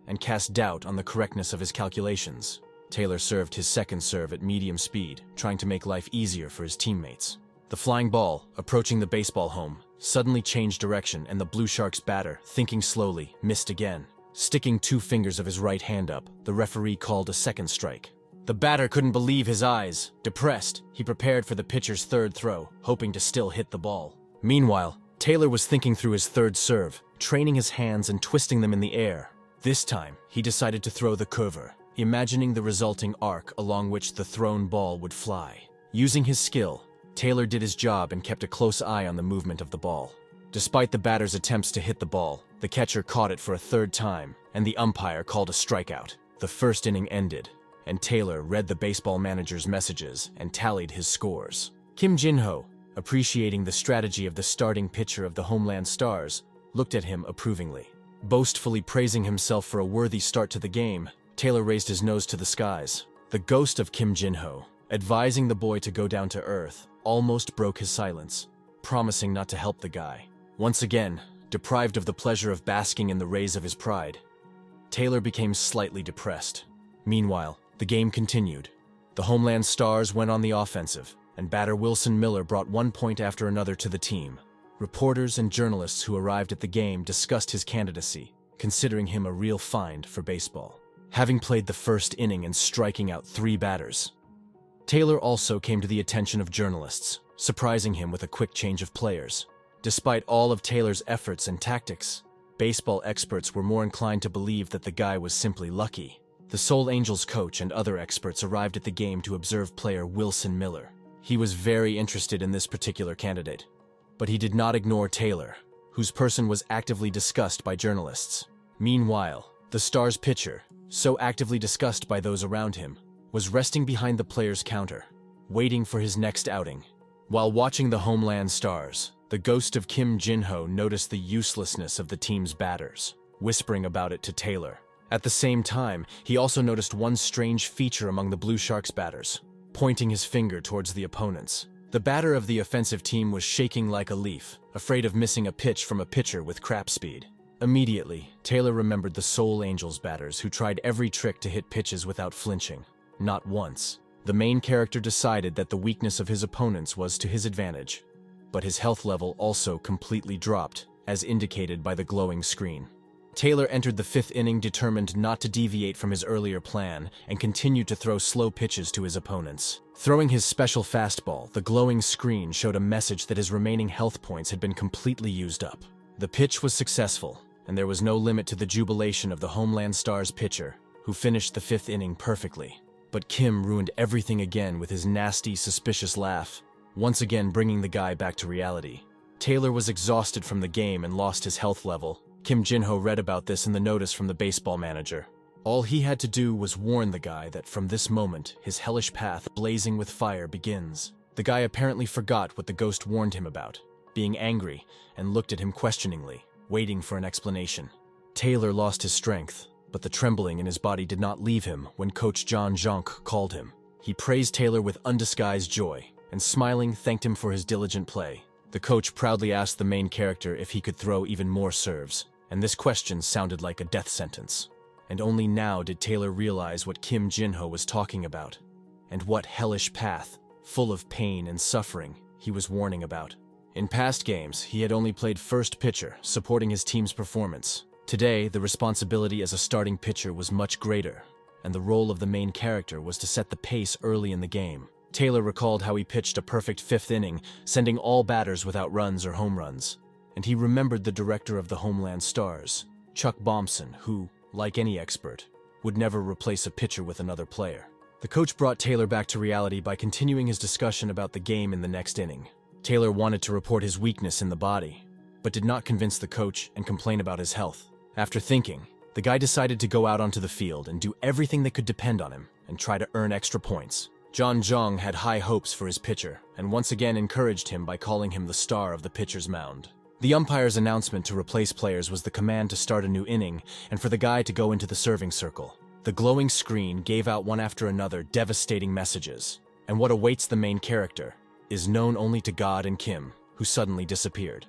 and cast doubt on the correctness of his calculations. Taylor served his second serve at medium speed, trying to make life easier for his teammates. The flying ball, approaching the baseball home, suddenly changed direction, and the Blue Sharks batter, thinking slowly, missed again. Sticking 2 fingers of his right hand up, the referee called a second strike. The batter couldn't believe his eyes. Depressed, he prepared for the pitcher's third throw, hoping to still hit the ball. Meanwhile, Taylor was thinking through his third serve, training his hands and twisting them in the air. This time, he decided to throw the curver, imagining the resulting arc along which the thrown ball would fly. Using his skill, Taylor did his job and kept a close eye on the movement of the ball. Despite the batter's attempts to hit the ball, the catcher caught it for a third time, and the umpire called a strikeout. The first inning ended, and Taylor read the baseball manager's messages and tallied his scores. Kim Jinho, appreciating the strategy of the starting pitcher of the Homeland Stars, looked at him approvingly. Boastfully praising himself for a worthy start to the game, Taylor raised his nose to the skies. The ghost of Kim Jinho, advising the boy to go down to earth, almost broke his silence. promising not to help the guy. Once again, deprived of the pleasure of basking in the rays of his pride, Taylor became slightly depressed. Meanwhile, the game continued. The Homeland Stars went on the offensive, and batter Wilson Miller brought 1 point after another to the team. Reporters and journalists who arrived at the game discussed his candidacy, considering him a real find for baseball, having played the first inning and striking out 3 batters. Taylor also came to the attention of journalists, surprising him with a quick change of players. Despite all of Taylor's efforts and tactics, baseball experts were more inclined to believe that the guy was simply lucky. The Soul Angels coach and other experts arrived at the game to observe player Wilson Miller. He was very interested in this particular candidate, but he did not ignore Taylor, whose person was actively discussed by journalists. Meanwhile, the Stars pitcher, so actively discussed by those around him, was resting behind the player's counter, waiting for his next outing. While watching the Homeland Stars, the ghost of Kim Jin-ho noticed the uselessness of the team's batters, whispering about it to Taylor. At the same time, he also noticed one strange feature among the Blue Sharks batters, pointing his finger towards the opponents. The batter of the offensive team was shaking like a leaf, afraid of missing a pitch from a pitcher with crap speed. Immediately, Taylor remembered the Soul Angels batters who tried every trick to hit pitches without flinching. Not once. The main character decided that the weakness of his opponents was to his advantage, but his health level also completely dropped, as indicated by the glowing screen. Taylor entered the 5th inning determined not to deviate from his earlier plan and continued to throw slow pitches to his opponents. Throwing his special fastball, the glowing screen showed a message that his remaining health points had been completely used up. The pitch was successful, and there was no limit to the jubilation of the Homeland Stars pitcher, who finished the 5th inning perfectly. But Kim ruined everything again with his nasty, suspicious laugh, once again bringing the guy back to reality. Taylor was exhausted from the game and lost his health level. Kim Jin-ho read about this in the notice from the baseball manager. All he had to do was warn the guy that from this moment, his hellish path blazing with fire begins. The guy apparently forgot what the ghost warned him about, being angry, and looked at him questioningly, waiting for an explanation. Taylor lost his strength, but the trembling in his body did not leave him when Coach John Jonk called him. He praised Taylor with undisguised joy, and smiling thanked him for his diligent play. The coach proudly asked the main character if he could throw even more serves, and this question sounded like a death sentence. And only now did Taylor realize what Kim Jin-ho was talking about, and what hellish path, full of pain and suffering, he was warning about. In past games, he had only played first pitcher, supporting his team's performance. Today, the responsibility as a starting pitcher was much greater, and the role of the main character was to set the pace early in the game. Taylor recalled how he pitched a perfect 5th inning, sending all batters without runs or home runs. And he remembered the director of the Homeland Stars, Chuck Bompson, who, like any expert, would never replace a pitcher with another player. The coach brought Taylor back to reality by continuing his discussion about the game in the next inning. Taylor wanted to report his weakness in the body, but did not convince the coach and complain about his health. After thinking, the guy decided to go out onto the field and do everything that could depend on him and try to earn extra points. John Jong had high hopes for his pitcher and once again encouraged him by calling him the star of the pitcher's mound. The umpire's announcement to replace players was the command to start a new inning and for the guy to go into the serving circle. The glowing screen gave out one after another devastating messages, and what awaits the main character is known only to God and Kim, who suddenly disappeared.